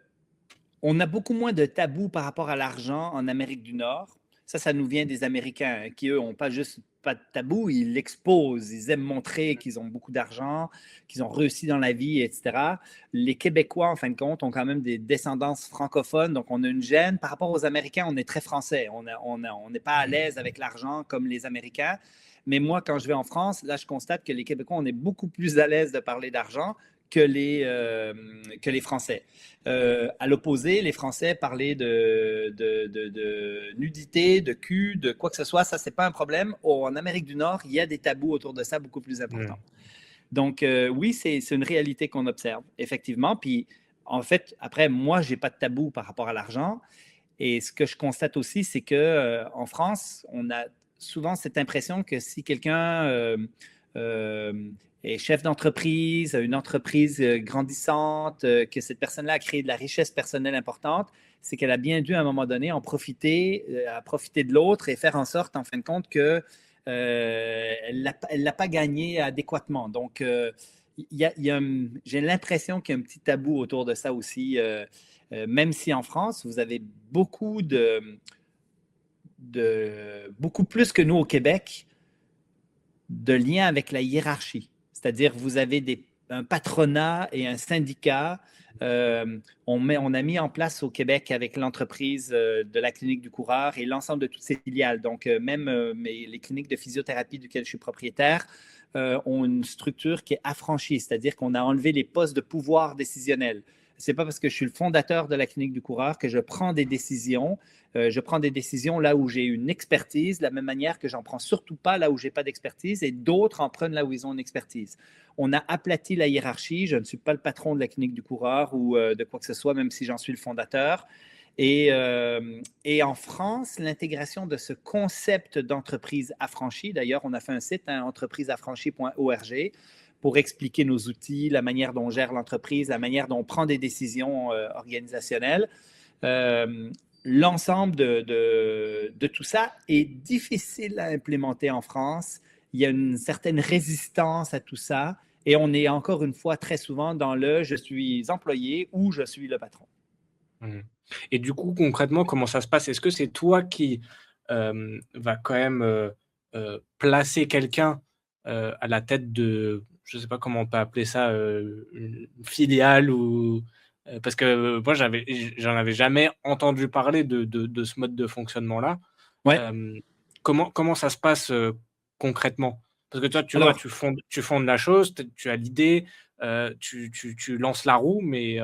on a beaucoup moins de tabous par rapport à l'argent en Amérique du Nord. Ça nous vient des Américains qui, eux, n'ont pas juste pas de tabou, ils l'exposent, ils aiment montrer qu'ils ont beaucoup d'argent, qu'ils ont réussi dans la vie, etc. Les Québécois, en fin de compte, ont quand même des descendances francophones, donc on a une gêne. Par rapport aux Américains, on est très français, on n'est pas à l'aise avec l'argent comme les Américains. Mais moi, quand je vais en France, là, je constate que les Québécois, on est beaucoup plus à l'aise de parler d'argent que les Français. À l'opposé, les Français parler de nudité, de cul, de quoi que ce soit, ça, c'est pas un problème. En Amérique du Nord, il y a des tabous autour de ça beaucoup plus importants. Donc, oui, c'est une réalité qu'on observe, effectivement. Puis, en fait, après, moi, j'ai pas de tabou par rapport à l'argent. Et ce que je constate aussi, c'est que en France, on a souvent cette impression que si quelqu'un est chef d'entreprise, une entreprise grandissante, que cette personne-là a créé de la richesse personnelle importante, c'est qu'elle a bien dû à un moment donné en profiter, profiter de l'autre et faire en sorte, en fin de compte, que elle ne l'a pas gagné adéquatement. Donc, j'ai l'impression qu'il y a un petit tabou autour de ça aussi. Même si en France, vous avez beaucoup plus que nous au Québec de liens avec la hiérarchie. C'est-à-dire, vous avez un patronat et un syndicat. On a mis en place au Québec avec l'entreprise de la clinique du coureur et l'ensemble de toutes ses filiales. Donc, même les cliniques de physiothérapie duquel je suis propriétaire ont une structure qui est affranchie, c'est-à-dire qu'on a enlevé les postes de pouvoir décisionnel. c'est pas parce que je suis le fondateur de la clinique du coureur que je prends des décisions. Je prends des décisions là où j'ai une expertise, de la même manière que j'en prends surtout pas là où j'ai pas d'expertise, et d'autres en prennent là où ils ont une expertise. On a aplati la hiérarchie. Je ne suis pas le patron de la clinique du coureur ou de quoi que ce soit, même si j'en suis le fondateur. Et en France, l'intégration de ce concept d'entreprise affranchie, d'ailleurs, on a fait un site, hein, entrepriseaffranchie.org, pour expliquer nos outils, la manière dont on gère l'entreprise, la manière dont on prend des décisions organisationnelles. L'ensemble de tout ça est difficile à implémenter en France. Il y a une certaine résistance à tout ça. Et on est encore une fois très souvent dans le « je suis employé » ou « je suis le patron ». Mmh. Et du coup, concrètement, comment ça se passe? Est-ce que c'est toi qui, va quand même, placer quelqu'un, à la tête de, je ne sais pas comment on peut appeler ça, une filiale ou parce que moi j'en avais jamais entendu parler de ce mode de fonctionnement-là. Ouais. Hem, comment ça se passe, concrètement? Parce que toi, tu vois, Alors, tu fondes la chose, tu as l'idée, tu lances la roue, mais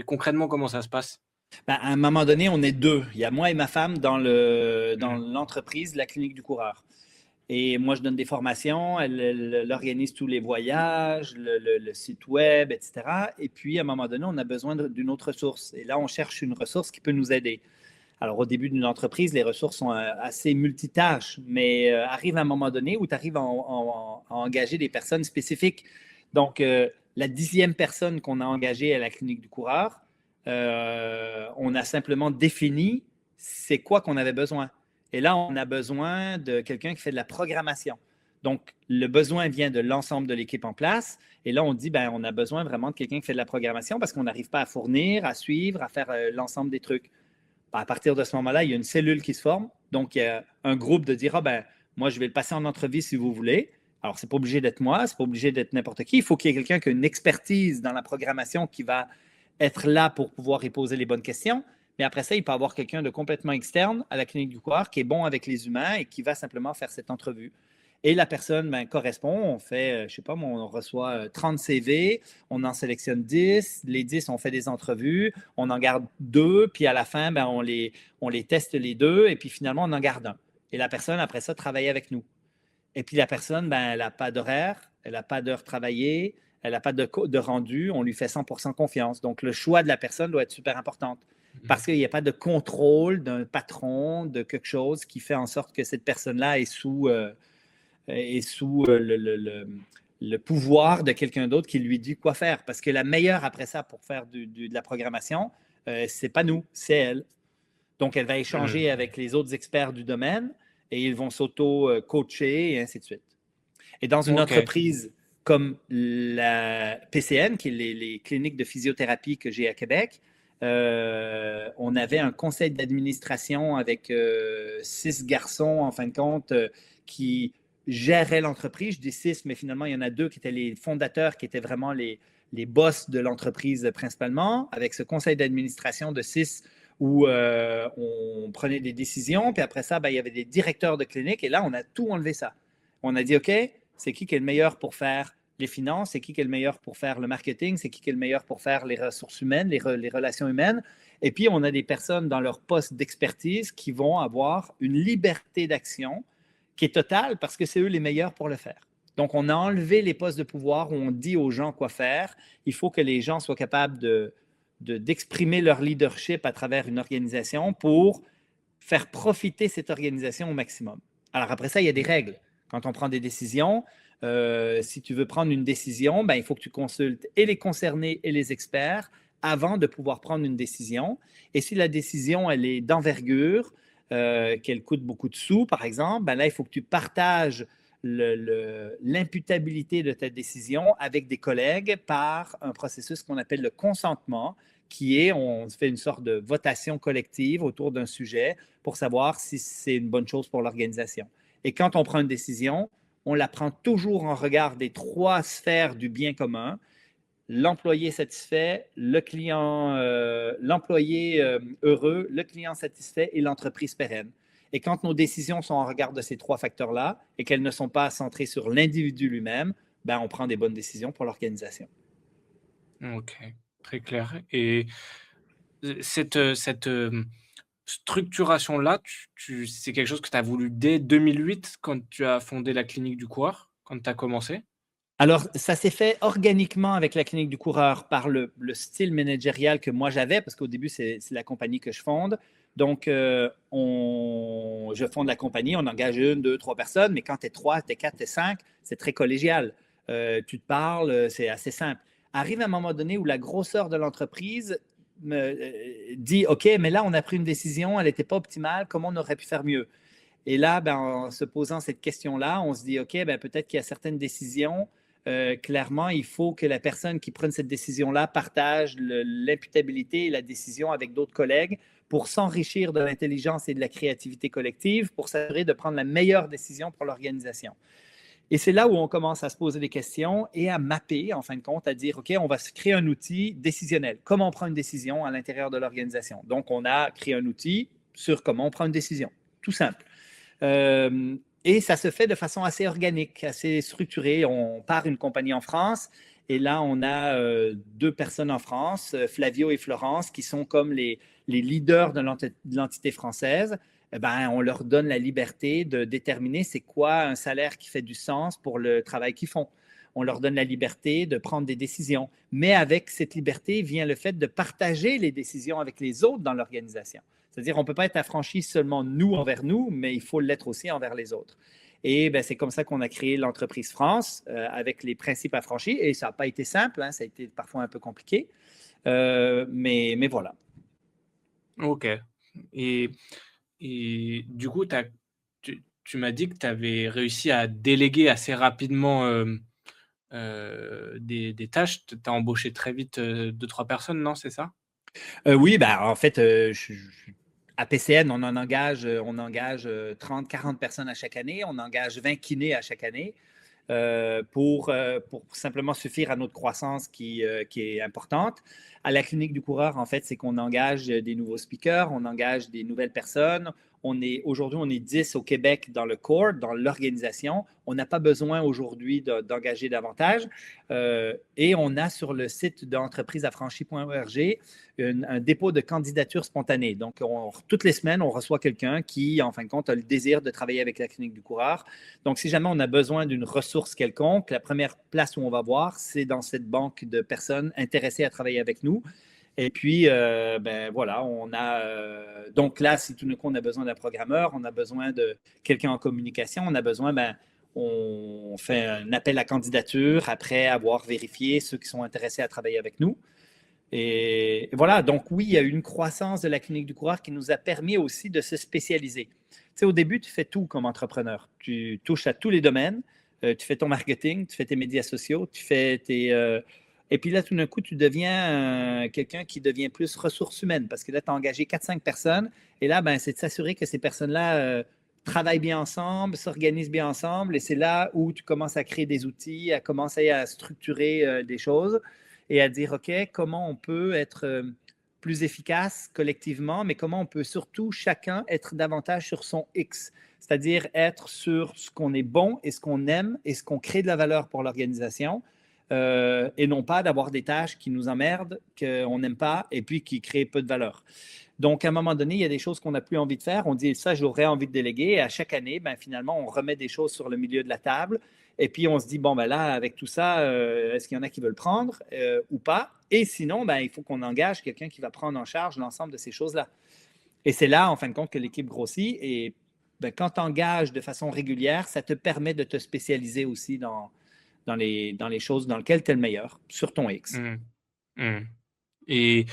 concrètement, comment ça se passe? ben, à un moment donné, on est deux. Il y a moi et ma femme dans Mmh. l'entreprise, la clinique du coureur. Et moi, je donne des formations, elle organise tous les voyages, le site web, etc. Et puis, à un moment donné, on a besoin d'une autre ressource. Et là, on cherche une ressource qui peut nous aider. Alors, au début d'une entreprise, les ressources sont assez multitâches, mais arrive un moment donné où tu arrives à engager des personnes spécifiques. Donc, la 10e personne qu'on a engagée à la clinique du coureur, on a simplement défini c'est quoi qu'on avait besoin. Et là, on a besoin de quelqu'un qui fait de la programmation. Donc, le besoin vient de l'ensemble de l'équipe en place. Et là, on dit, ben, on a besoin vraiment de quelqu'un qui fait de la programmation parce qu'on n'arrive pas à fournir, à suivre, à faire l'ensemble des trucs. À partir de ce moment-là, il y a une cellule qui se forme. Donc, il y a un groupe de dire, ah ben, moi, je vais le passer en entrevue si vous voulez. Alors, ce n'est pas obligé d'être moi, ce n'est pas obligé d'être n'importe qui. Il faut qu'il y ait quelqu'un qui a une expertise dans la programmation qui va être là pour pouvoir y poser les bonnes questions. Mais après ça, il peut y avoir quelqu'un de complètement externe à la clinique du coureur qui est bon avec les humains et qui va simplement faire cette entrevue. Et la personne ben, correspond. On fait, je ne sais pas, on reçoit 30 CV, on en sélectionne 10. Les 10, on fait des entrevues, on en garde 2, puis à la fin, ben, on les teste les 2, et puis finalement, on en garde un. Et la personne, après ça, travaille avec nous. Et puis la personne, ben, elle n'a pas d'horaire, elle n'a pas d'heure travaillée, elle n'a pas de rendu, on lui fait 100% confiance. Donc, le choix de la personne doit être super important Mmh. parce qu'il n'y a pas de contrôle d'un patron, de quelque chose qui fait en sorte que cette personne-là est sous le pouvoir de quelqu'un d'autre qui lui dit quoi faire. Parce que la meilleure après ça pour faire de la programmation, c'est pas nous, c'est elle. Donc, elle va Mmh. échanger avec les autres experts du domaine et ils vont s'auto-coacher et ainsi de suite. Et dans une OK. entreprise comme la PCN, qui est les cliniques de physiothérapie que j'ai à Québec, on avait un conseil d'administration avec 6 garçons, en fin de compte, qui géraient l'entreprise. Je dis 6, mais finalement, il y en a 2 qui étaient les fondateurs, qui étaient vraiment les boss de l'entreprise principalement, avec ce conseil d'administration de 6 où on prenait des décisions. Puis après ça, ben, il y avait des directeurs de clinique. Et là, on a tout enlevé ça. On a dit, OK, c'est qui est le meilleur pour faire les finances, c'est qui est le meilleur pour faire le marketing, c'est qui est le meilleur pour faire les ressources humaines, les relations humaines. Et puis, on a des personnes dans leur poste d'expertise qui vont avoir une liberté d'action qui est totale parce que c'est eux les meilleurs pour le faire. Donc, on a enlevé les postes de pouvoir où on dit aux gens quoi faire. Il faut que les gens soient capables d'exprimer leur leadership à travers une organisation pour faire profiter cette organisation au maximum. Alors après ça, il y a des règles. Quand on prend des décisions, si tu veux prendre une décision, ben, il faut que tu consultes et les concernés et les experts avant de pouvoir prendre une décision. Et si la décision, elle est d'envergure, qu'elle coûte beaucoup de sous, par exemple, ben là, il faut que tu partages l'imputabilité de ta décision avec des collègues par un processus qu'on appelle le consentement, qui est, on fait une sorte de votation collective autour d'un sujet pour savoir si c'est une bonne chose pour l'organisation. Et quand on prend une décision, on la prend toujours en regard des 3 sphères du bien commun: l'employé satisfait, l'employé heureux, le client satisfait et l'entreprise pérenne. Et quand nos décisions sont en regard de ces 3 facteurs-là et qu'elles ne sont pas centrées sur l'individu lui-même, ben, on prend des bonnes décisions pour l'organisation. OK. Très clair. Et cette structuration-là, c'est quelque chose que tu as voulu dès 2008 quand tu as fondé la clinique du coureur, quand tu as commencé? Alors, ça s'est fait organiquement avec la clinique du coureur par le style managérial que moi j'avais, parce qu'au début, c'est la compagnie que je fonde. Donc, je fonde la compagnie, on engage une, deux, trois personnes, mais quand tu es trois, tu es quatre, tu es cinq, c'est très collégial. Tu te parles, c'est assez simple. Arrive un moment donné où la grosseur de l'entreprise me dit, OK, mais là, on a pris une décision, elle n'était pas optimale, comment on aurait pu faire mieux? Et là, ben, en se posant cette question-là, on se dit, OK, ben, peut-être qu'il y a certaines décisions. Clairement, il faut que la personne qui prenne cette décision-là partage l'imputabilité et la décision avec d'autres collègues pour s'enrichir de l'intelligence et de la créativité collective, pour s'assurer de prendre la meilleure décision pour l'organisation. Et c'est là où on commence à se poser des questions et à mapper, en fin de compte, à dire, OK, on va se créer un outil décisionnel. Comment on prend une décision à l'intérieur de l'organisation? Donc, on a créé un outil sur comment on prend une décision. Tout simple. Et ça se fait de façon assez organique, assez structurée. On part une compagnie en France et là, on a deux personnes en France, Flavio et Florence, qui sont comme les leaders de l'entité française. Eh ben, on leur donne la liberté de déterminer c'est quoi un salaire qui fait du sens pour le travail qu'ils font. On leur donne la liberté de prendre des décisions. Mais avec cette liberté vient le fait de partager les décisions avec les autres dans l'organisation. C'est-à-dire, on ne peut pas être affranchi seulement nous envers nous, mais il faut l'être aussi envers les autres. Et ben, c'est comme ça qu'on a créé l'entreprise France avec les principes affranchis. Et ça n'a pas été simple, hein, ça a été parfois un peu compliqué. Mais voilà. OK. Et et du coup, tu m'as dit que tu avais réussi à déléguer assez rapidement, des tâches. Tu as embauché très vite, 2-3 personnes, non, c'est ça? Oui, ben, en fait, à PCN, on engage 30, 40 personnes à chaque année. On engage 20 kinés à chaque année. Pour simplement suffire à notre croissance qui est importante. À la clinique du coureur, en fait, c'est qu'on engage des nouveaux speakers, on engage des nouvelles personnes. Aujourd'hui, on est 10 au Québec dans le corps, dans l'organisation. On n'a pas besoin aujourd'hui d'engager davantage. Et on a sur le site d'entrepriseaffranchie.org un dépôt de candidature spontanée. Donc, toutes les semaines, on reçoit quelqu'un qui, en fin de compte, a le désir de travailler avec la clinique du coureur. Donc, si jamais on a besoin d'une ressource quelconque, la première place où on va voir, c'est dans cette banque de personnes intéressées à travailler avec nous. Et puis, ben voilà, donc là, si tout d'un coup on a besoin d'un programmeur, on a besoin de quelqu'un en communication, on a besoin, ben, on fait un appel à candidature après avoir vérifié ceux qui sont intéressés à travailler avec nous. Et voilà, donc oui, il y a eu une croissance de la clinique du coureur qui nous a permis aussi de se spécialiser. Tu sais, au début, tu fais tout comme entrepreneur. Tu touches à tous les domaines. Tu fais ton marketing, tu fais tes médias sociaux, tu fais et puis là, tout d'un coup, tu deviens quelqu'un qui devient plus ressources humaines parce que là, tu as engagé 4-5 personnes. Et là, ben, c'est de s'assurer que ces personnes-là travaillent bien ensemble, s'organisent bien ensemble. Et c'est là où tu commences à créer des outils, à commencer à structurer des choses et à dire, OK, comment on peut être plus efficace collectivement, mais comment on peut surtout chacun être davantage sur son X, c'est-à-dire être sur ce qu'on est bon et ce qu'on aime et ce qu'on crée de la valeur pour l'organisation, et non pas d'avoir des tâches qui nous emmerdent, qu'on n'aime pas et puis qui créent peu de valeur. Donc, à un moment donné, il y a des choses qu'on n'a plus envie de faire. On dit ça, j'aurais envie de déléguer. Et à chaque année, ben, finalement, on remet des choses sur le milieu de la table. Et puis, on se dit, bon, ben là, avec tout ça, est-ce qu'il y en a qui veulent prendre ou pas? Et sinon, ben, il faut qu'on engage quelqu'un qui va prendre en charge l'ensemble de ces choses-là. Et c'est là, en fin de compte, que l'équipe grossit. Et ben, quand tu engages de façon régulière, ça te permet de te spécialiser aussi dans les choses dans lesquelles tu es le meilleur, sur ton X. Mmh. Mmh. Et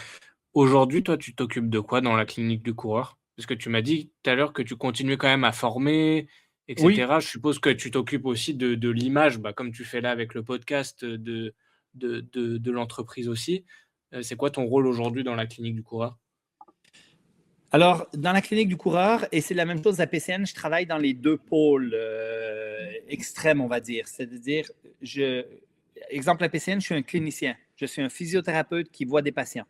aujourd'hui, toi, tu t'occupes de quoi dans la clinique du coureur? Parce que tu m'as dit tout à l'heure que tu continuais quand même à former et Oui, cetera. Je suppose que tu t'occupes aussi de l'image, bah, comme tu fais là avec le podcast, de l'entreprise aussi. C'est quoi ton rôle aujourd'hui dans la clinique du coureur? alors, dans la clinique du coureur, et c'est la même chose à PCN, je travaille dans les deux pôles extrêmes, on va dire. C'est-à-dire, exemple à PCN, je suis un clinicien. Je suis un physiothérapeute qui voit des patients.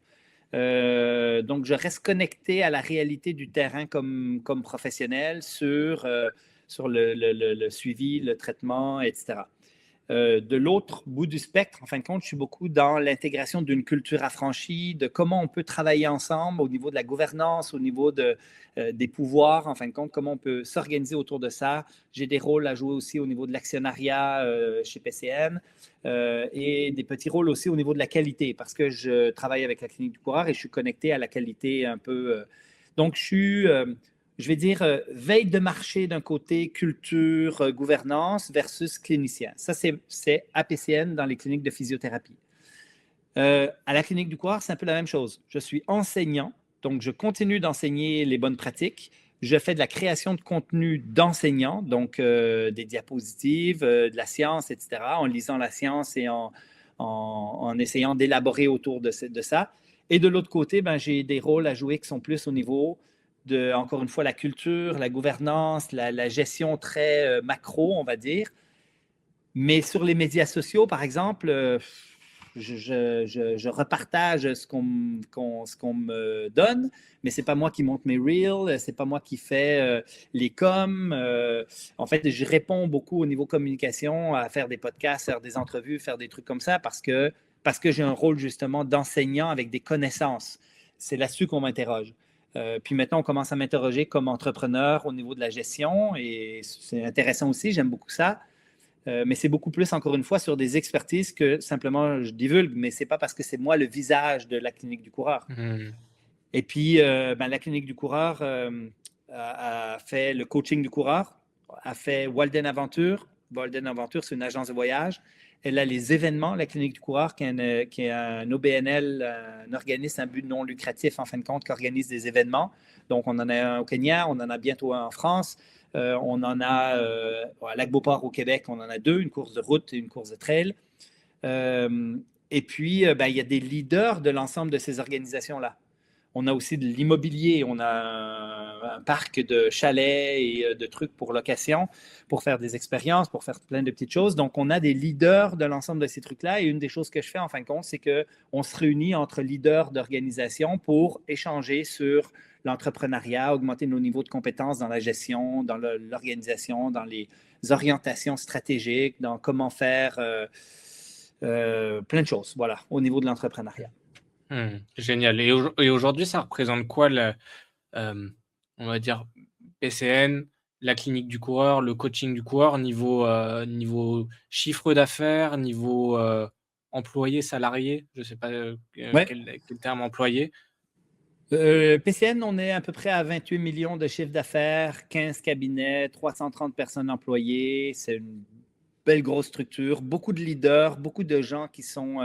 Donc, je reste connecté à la réalité du terrain comme professionnel sur le suivi, le traitement, etc. De l'autre bout du spectre, en fin de compte, je suis beaucoup dans l'intégration d'une culture affranchie, de comment on peut travailler ensemble au niveau de la gouvernance, au niveau des pouvoirs, en fin de compte, comment on peut s'organiser autour de ça. J'ai des rôles à jouer aussi au niveau de l'actionnariat chez PCN et des petits rôles aussi au niveau de la qualité parce que je travaille avec la clinique du coureur et je suis connecté à la qualité un peu. Donc, je vais dire, veille de marché d'un côté, culture, gouvernance versus clinicien. Ça, c'est APCN dans les cliniques de physiothérapie. À la clinique du coureur, c'est un peu la même chose. Je suis enseignant, donc je continue d'enseigner les bonnes pratiques. Je fais de la création de contenu d'enseignants, donc des diapositives, de la science, etc., en lisant la science et en essayant d'élaborer autour de ça. Et de l'autre côté, ben, j'ai des rôles à jouer qui sont plus au niveau de, encore une fois, la culture, la gouvernance, la gestion très macro, on va dire. Mais sur les médias sociaux, par exemple, je repartage ce qu'on me donne, mais ce n'est pas moi qui monte mes reels, ce n'est pas moi qui fais les coms. En fait, je réponds beaucoup au niveau communication, à faire des podcasts, faire des entrevues, faire des trucs comme ça, parce que j'ai un rôle justement d'enseignant avec des connaissances. C'est là-dessus qu'on m'interroge. Puis maintenant, on commence à m'interroger comme entrepreneur au niveau de la gestion et c'est intéressant aussi, j'aime beaucoup ça. Mais c'est beaucoup plus, encore une fois, sur des expertises que simplement je divulgue, mais ce n'est pas parce que c'est moi le visage de la clinique du coureur. Et puis, la clinique du coureur a fait le coaching du coureur, a fait Walden Aventure. Walden Aventure, c'est une agence de voyage. Elle a les événements, la clinique du coureur, qui est un OBNL, un organisme à but non lucratif, en fin de compte, qui organise des événements. Donc, on en a un au Kenya, on en a bientôt un en France. On en a à Lac-Beauport au Québec, on en a 2, une course de route et une course de trail. Et puis, il y a des leaders de l'ensemble de ces organisations-là. On a aussi de l'immobilier, on a un parc de chalets et de trucs pour location, pour faire des expériences, pour faire plein de petites choses. Donc, on a des leaders de l'ensemble de ces trucs-là. Et une des choses que je fais, en fin de compte, c'est qu'on se réunit entre leaders d'organisations pour échanger sur l'entrepreneuriat, augmenter nos niveaux de compétences dans la gestion, dans l'organisation, dans les orientations stratégiques, dans comment faire plein de choses, voilà, au niveau de l'entrepreneuriat. Génial. Et aujourd'hui, ça représente quoi, on va dire, PCN, la clinique du coureur, le coaching du coureur, niveau chiffre d'affaires, niveau employé, salarié, je ne sais pas quel terme employé. PCN, on est à peu près à 28 millions de chiffre d'affaires, 15 cabinets, 330 personnes employées. C'est une belle grosse structure, beaucoup de leaders, beaucoup de gens qui sont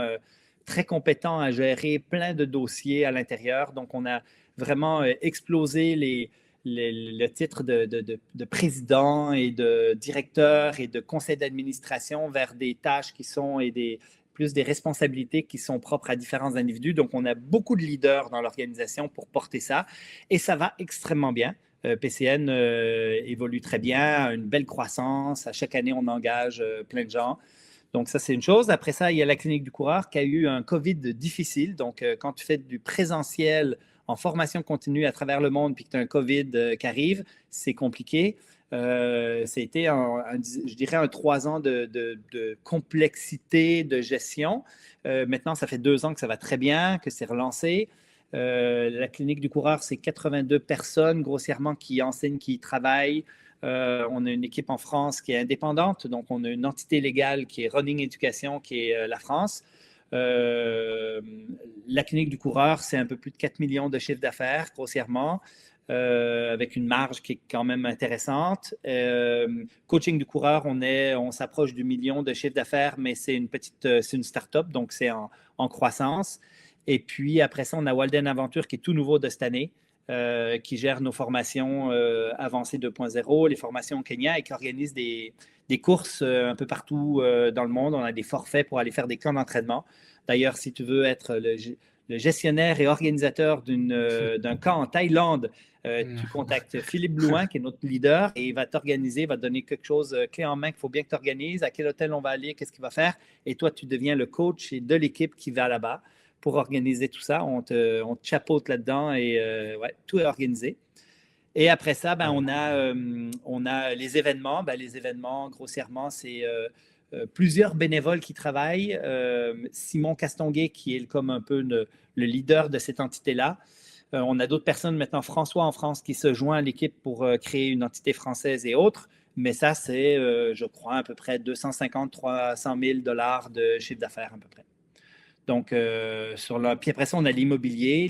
très compétents à gérer plein de dossiers à l'intérieur. Donc, on a vraiment explosé le titre de président et de directeur et de conseil d'administration vers des tâches qui sont plus des responsabilités qui sont propres à différents individus. Donc, on a beaucoup de leaders dans l'organisation pour porter ça et ça va extrêmement bien. PCN évolue très bien, a une belle croissance. À chaque année, on engage plein de gens. Donc, ça, c'est une chose. Après ça, il y a la clinique du coureur qui a eu un COVID difficile. Donc, quand tu fais du présentiel en formation continue à travers le monde puis que tu as un COVID qui arrive, c'est compliqué. C'était, je dirais, un 3 ans de complexité de gestion. Maintenant, ça fait 2 ans que ça va très bien, que c'est relancé. La clinique du coureur, c'est 82 personnes grossièrement qui enseignent, qui travaillent. On a une équipe en France qui est indépendante, donc on a une entité légale qui est Running Education, qui est la France. La clinique du coureur, c'est un peu plus de 4 millions de chiffre d'affaires grossièrement. Avec une marge qui est quand même intéressante. Coaching du coureur, on s'approche du million de chiffre d'affaires, mais c'est une start-up, donc c'est en croissance. Et puis après ça, on a Walden Aventure qui est tout nouveau de cette année, qui gère nos formations avancées 2.0, les formations au Kenya et qui organise des courses un peu partout dans le monde. On a des forfaits pour aller faire des camps d'entraînement. D'ailleurs, si tu veux être le gestionnaire et organisateur d'un camp en Thaïlande, tu contactes Philippe Blouin, qui est notre leader, et il va t'organiser, il va te donner quelque chose clé en main qu'il faut bien que tu organises, à quel hôtel on va aller, qu'est-ce qu'il va faire. Et toi, tu deviens le coach de l'équipe qui va là-bas pour organiser tout ça. On te chapeaute là-dedans et tout est organisé. Et après ça, on a les événements. Les événements, grossièrement, c'est plusieurs bénévoles qui travaillent. Simon Castonguay, qui est comme un peu le leader de cette entité-là. On a d'autres personnes maintenant, François en France, qui se joint à l'équipe pour créer une entité française et autres. Mais ça, c'est, je crois, à peu près 250-300 000 $ de chiffre d'affaires à peu près. Donc, puis après ça, on a l'immobilier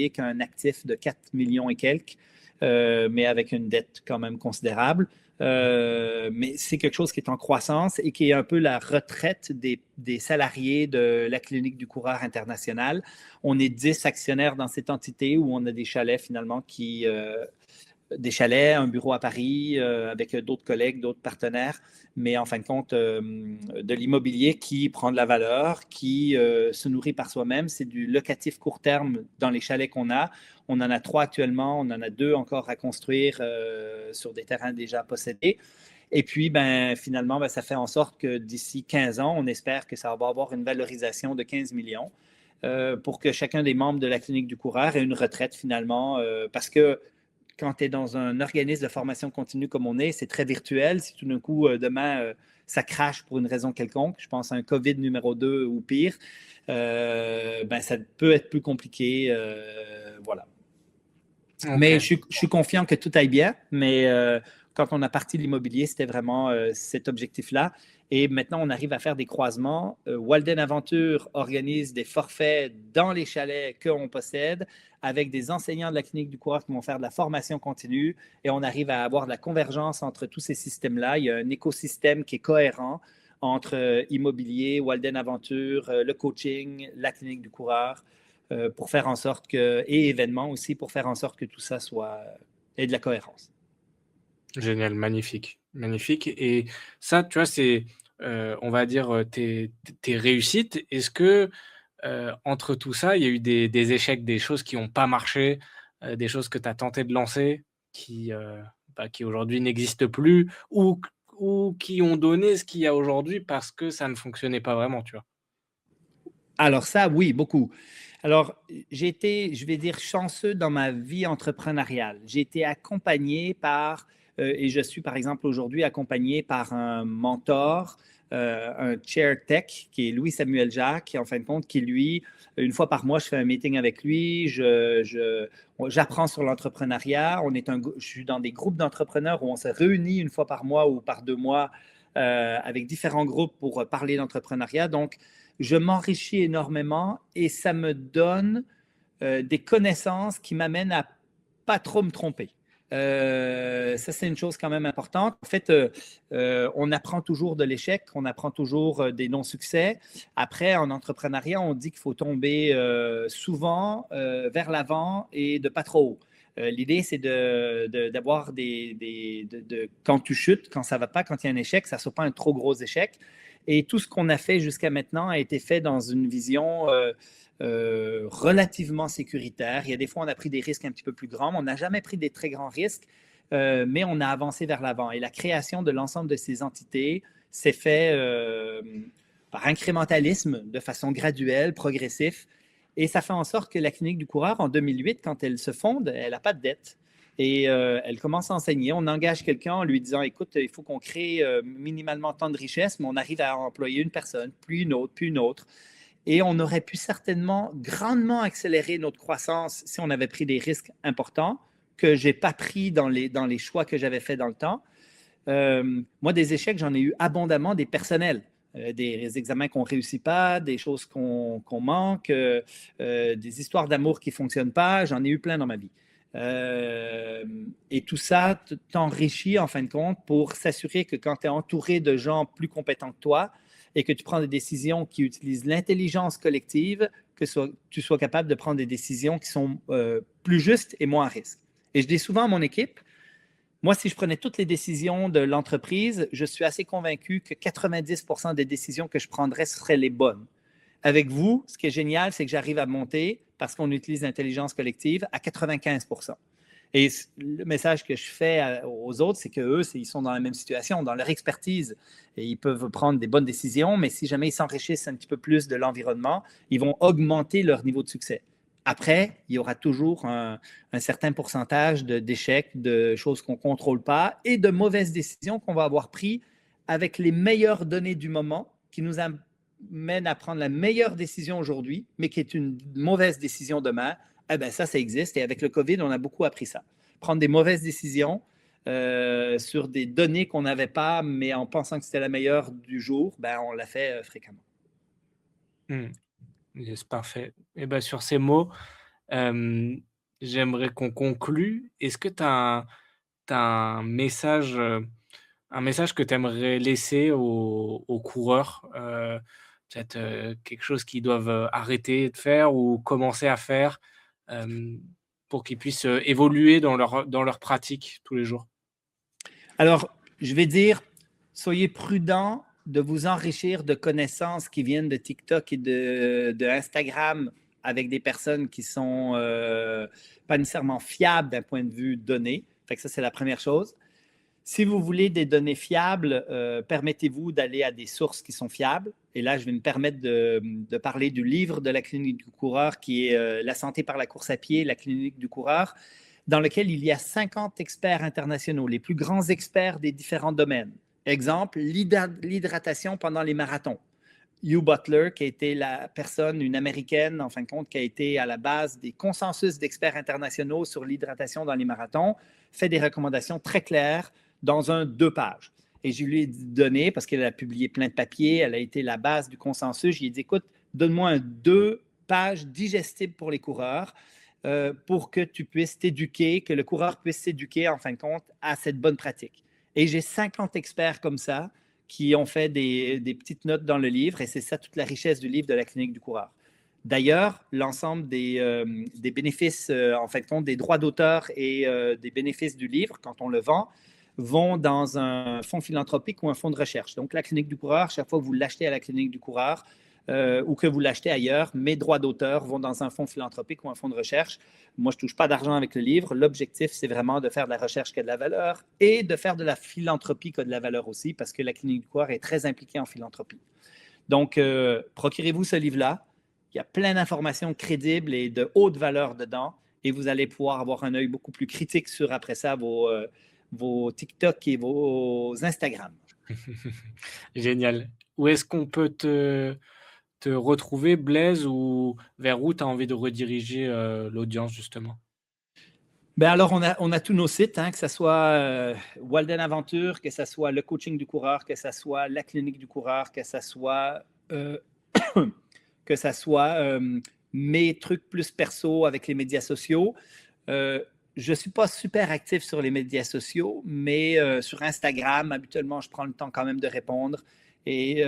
qui a un actif de 4 millions et quelques, mais avec une dette quand même considérable. Mais c'est quelque chose qui est en croissance et qui est un peu la retraite des salariés de la Clinique du Coureur International. On est 10 actionnaires dans cette entité où on a des chalets finalement des chalets, un bureau à Paris avec d'autres collègues, d'autres partenaires, mais en fin de compte, de l'immobilier qui prend de la valeur, qui se nourrit par soi-même. C'est du locatif court terme dans les chalets qu'on a. On en a 3 actuellement, on en a 2 encore à construire sur des terrains déjà possédés. Et puis, finalement, ça fait en sorte que d'ici 15 ans, on espère que ça va avoir une valorisation de 15 millions pour que chacun des membres de la Clinique du Coureur ait une retraite finalement, parce que quand tu es dans un organisme de formation continue comme on est, c'est très virtuel. Si tout d'un coup, demain, ça crache pour une raison quelconque, je pense à un COVID numéro 2 ou pire, ça peut être plus compliqué. Voilà. Okay. Mais je suis confiant que tout aille bien, mais quand on a parti l'immobilier, c'était vraiment cet objectif-là. Et maintenant, on arrive à faire des croisements. Walden Aventure organise des forfaits dans les chalets qu'on possède avec des enseignants de la Clinique du Coureur qui vont faire de la formation continue. Et on arrive à avoir de la convergence entre tous ces systèmes-là. Il y a un écosystème qui est cohérent entre immobilier, Walden Aventure, le coaching, la Clinique du Coureur, pour faire en sorte que, et événements aussi, pour faire en sorte que tout ça ait de la cohérence. Génial, magnifique, magnifique. Et ça, tu vois, c'est, on va dire, tes réussites. Est-ce que entre tout ça, il y a eu des échecs, des choses qui n'ont pas marché, des choses que tu as tenté de lancer, qui aujourd'hui n'existent plus, ou qui ont donné ce qu'il y a aujourd'hui parce que ça ne fonctionnait pas vraiment, tu vois? Alors ça, oui, beaucoup. Alors, j'ai été, je vais dire, chanceux dans ma vie entrepreneuriale. J'ai été accompagné par, et je suis par exemple aujourd'hui accompagné par un mentor, un chair tech, qui est Louis-Samuel Jacques, qui en fin de compte, qui lui, une fois par mois, je fais un meeting avec lui, j'apprends sur l'entrepreneuriat. Je suis dans des groupes d'entrepreneurs où on se réunit une fois par mois ou par 2 mois avec différents groupes pour parler d'entrepreneuriat. Donc, je m'enrichis énormément et ça me donne des connaissances qui m'amènent à pas trop me tromper. Ça, c'est une chose quand même importante. En fait, on apprend toujours de l'échec, on apprend toujours des non-succès. Après, en entrepreneuriat, on dit qu'il faut tomber souvent vers l'avant et de pas trop haut. L'idée, c'est d'avoir quand tu chutes, quand ça ne va pas, quand il y a un échec, ça ne soit pas un trop gros échec. Et tout ce qu'on a fait jusqu'à maintenant a été fait dans une vision relativement sécuritaire. Il y a des fois, on a pris des risques un petit peu plus grands, mais on n'a jamais pris des très grands risques, mais on a avancé vers l'avant. Et la création de l'ensemble de ces entités s'est fait par incrémentalisme, de façon graduelle, progressive. Et ça fait en sorte que la Clinique du Coureur, en 2008, quand elle se fonde, elle n'a pas de dette. Et elle commence à enseigner. On engage quelqu'un en lui disant, écoute, il faut qu'on crée minimalement tant de richesses, mais on arrive à employer une personne, puis une autre, puis une autre. Et on aurait pu certainement grandement accélérer notre croissance si on avait pris des risques importants que je n'ai pas pris dans les choix que j'avais faits dans le temps. Moi, des échecs, j'en ai eu abondamment, des personnels. Des examens qu'on ne réussit pas, des choses qu'on manque, des histoires d'amour qui ne fonctionnent pas. J'en ai eu plein dans ma vie. Et tout ça t'enrichit en fin de compte pour s'assurer que quand tu es entouré de gens plus compétents que toi et que tu prends des décisions qui utilisent l'intelligence collective, que tu sois capable de prendre des décisions qui sont plus justes et moins à risque. Et je dis souvent à mon équipe, moi, si je prenais toutes les décisions de l'entreprise, je suis assez convaincu que 90% des décisions que je prendrais seraient les bonnes. Avec vous, ce qui est génial, c'est que j'arrive à monter, parce qu'on utilise l'intelligence collective, à 95%. Et le message que je fais aux autres, c'est qu'eux, ils sont dans la même situation, dans leur expertise. Et ils peuvent prendre des bonnes décisions, mais si jamais ils s'enrichissent un petit peu plus de l'environnement, ils vont augmenter leur niveau de succès. Après, il y aura toujours un certain pourcentage d'échecs, de choses qu'on ne contrôle pas et de mauvaises décisions qu'on va avoir prises avec les meilleures données du moment qui nous amènent à prendre la meilleure décision aujourd'hui, mais qui est une mauvaise décision demain. Eh bien, ça existe. Et avec le COVID, on a beaucoup appris ça. Prendre des mauvaises décisions sur des données qu'on n'avait pas, mais en pensant que c'était la meilleure du jour, ben, on l'a fait fréquemment. Yes, parfait. Et ben, sur ces mots, j'aimerais qu'on conclue. Est-ce que tu as un message que tu aimerais laisser aux coureurs, peut-être quelque chose qu'ils doivent arrêter de faire ou commencer à faire pour qu'ils puissent évoluer dans leur pratique tous les jours? Alors, je vais dire, soyez prudents de vous enrichir de connaissances qui viennent de TikTok et de Instagram avec des personnes qui sont pas nécessairement fiables d'un point de vue données. Fait que ça, c'est la première chose. Si vous voulez des données fiables, permettez-vous d'aller à des sources qui sont fiables. Et là, je vais me permettre de parler du livre de la clinique du coureur qui est La santé par la course à pied, la clinique du coureur, dans lequel il y a 50 experts internationaux, les plus grands experts des différents domaines. Exemple, l'hydratation pendant les marathons. Hugh Butler, qui a été la personne, une Américaine, en fin de compte, qui a été à la base des consensus d'experts internationaux sur l'hydratation dans les marathons, fait des recommandations très claires dans un 2 pages. Et je lui ai donné, parce qu'elle a publié plein de papiers, elle a été la base du consensus, je lui ai dit, écoute, donne-moi un 2 pages digestible pour les coureurs pour que tu puisses t'éduquer, que le coureur puisse s'éduquer, en fin de compte, à cette bonne pratique. Et j'ai 50 experts comme ça qui ont fait des petites notes dans le livre, et c'est ça toute la richesse du livre de la clinique du coureur. D'ailleurs, l'ensemble des bénéfices, en fin de compte, des droits d'auteur et des bénéfices du livre, quand on le vend, vont dans un fonds philanthropique ou un fonds de recherche. Donc, la clinique du coureur, chaque fois que vous l'achetez à la clinique du coureur ou que vous l'achetez ailleurs, mes droits d'auteur vont dans un fonds philanthropique ou un fonds de recherche. Moi, je ne touche pas d'argent avec le livre. L'objectif, c'est vraiment de faire de la recherche qui a de la valeur et de faire de la philanthropie qui a de la valeur aussi, parce que la clinique du coureur est très impliquée en philanthropie. Donc, procurez-vous ce livre-là. Il y a plein d'informations crédibles et de haute valeur dedans, et vous allez pouvoir avoir un œil beaucoup plus critique sur, après ça, vos TikTok et vos Instagram. Génial. Où est-ce qu'on peut te retrouver, Blaise, ou vers où tu as envie de rediriger l'audience, justement? Ben alors, on a tous nos sites, hein, que ce soit Walden Aventure, que ce soit le coaching du coureur, que ce soit la clinique du coureur, que ce soit, mes trucs plus perso avec les médias sociaux. Je ne suis pas super actif sur les médias sociaux, mais sur Instagram, habituellement, je prends le temps quand même de répondre. Et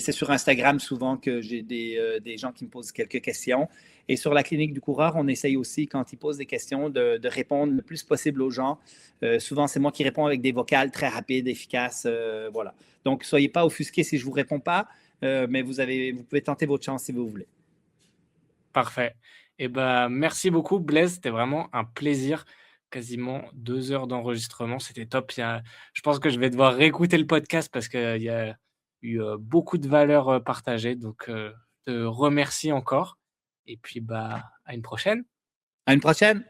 c'est sur Instagram souvent que j'ai des gens qui me posent quelques questions. Et sur la clinique du coureur, on essaye aussi, quand ils posent des questions, de répondre le plus possible aux gens. Souvent, c'est moi qui réponds avec des vocales très rapides, efficaces. Voilà. Donc, soyez pas offusqués si je ne vous réponds pas, mais vous pouvez tenter votre chance si vous voulez. Parfait. Et ben, merci beaucoup, Blaise. C'était vraiment un plaisir. Quasiment 2 heures d'enregistrement. C'était top. Je pense que je vais devoir réécouter le podcast parce qu'il y a eu beaucoup de valeurs partagées. Donc, je te remercie encore. Et puis, bah, à une prochaine. À une prochaine.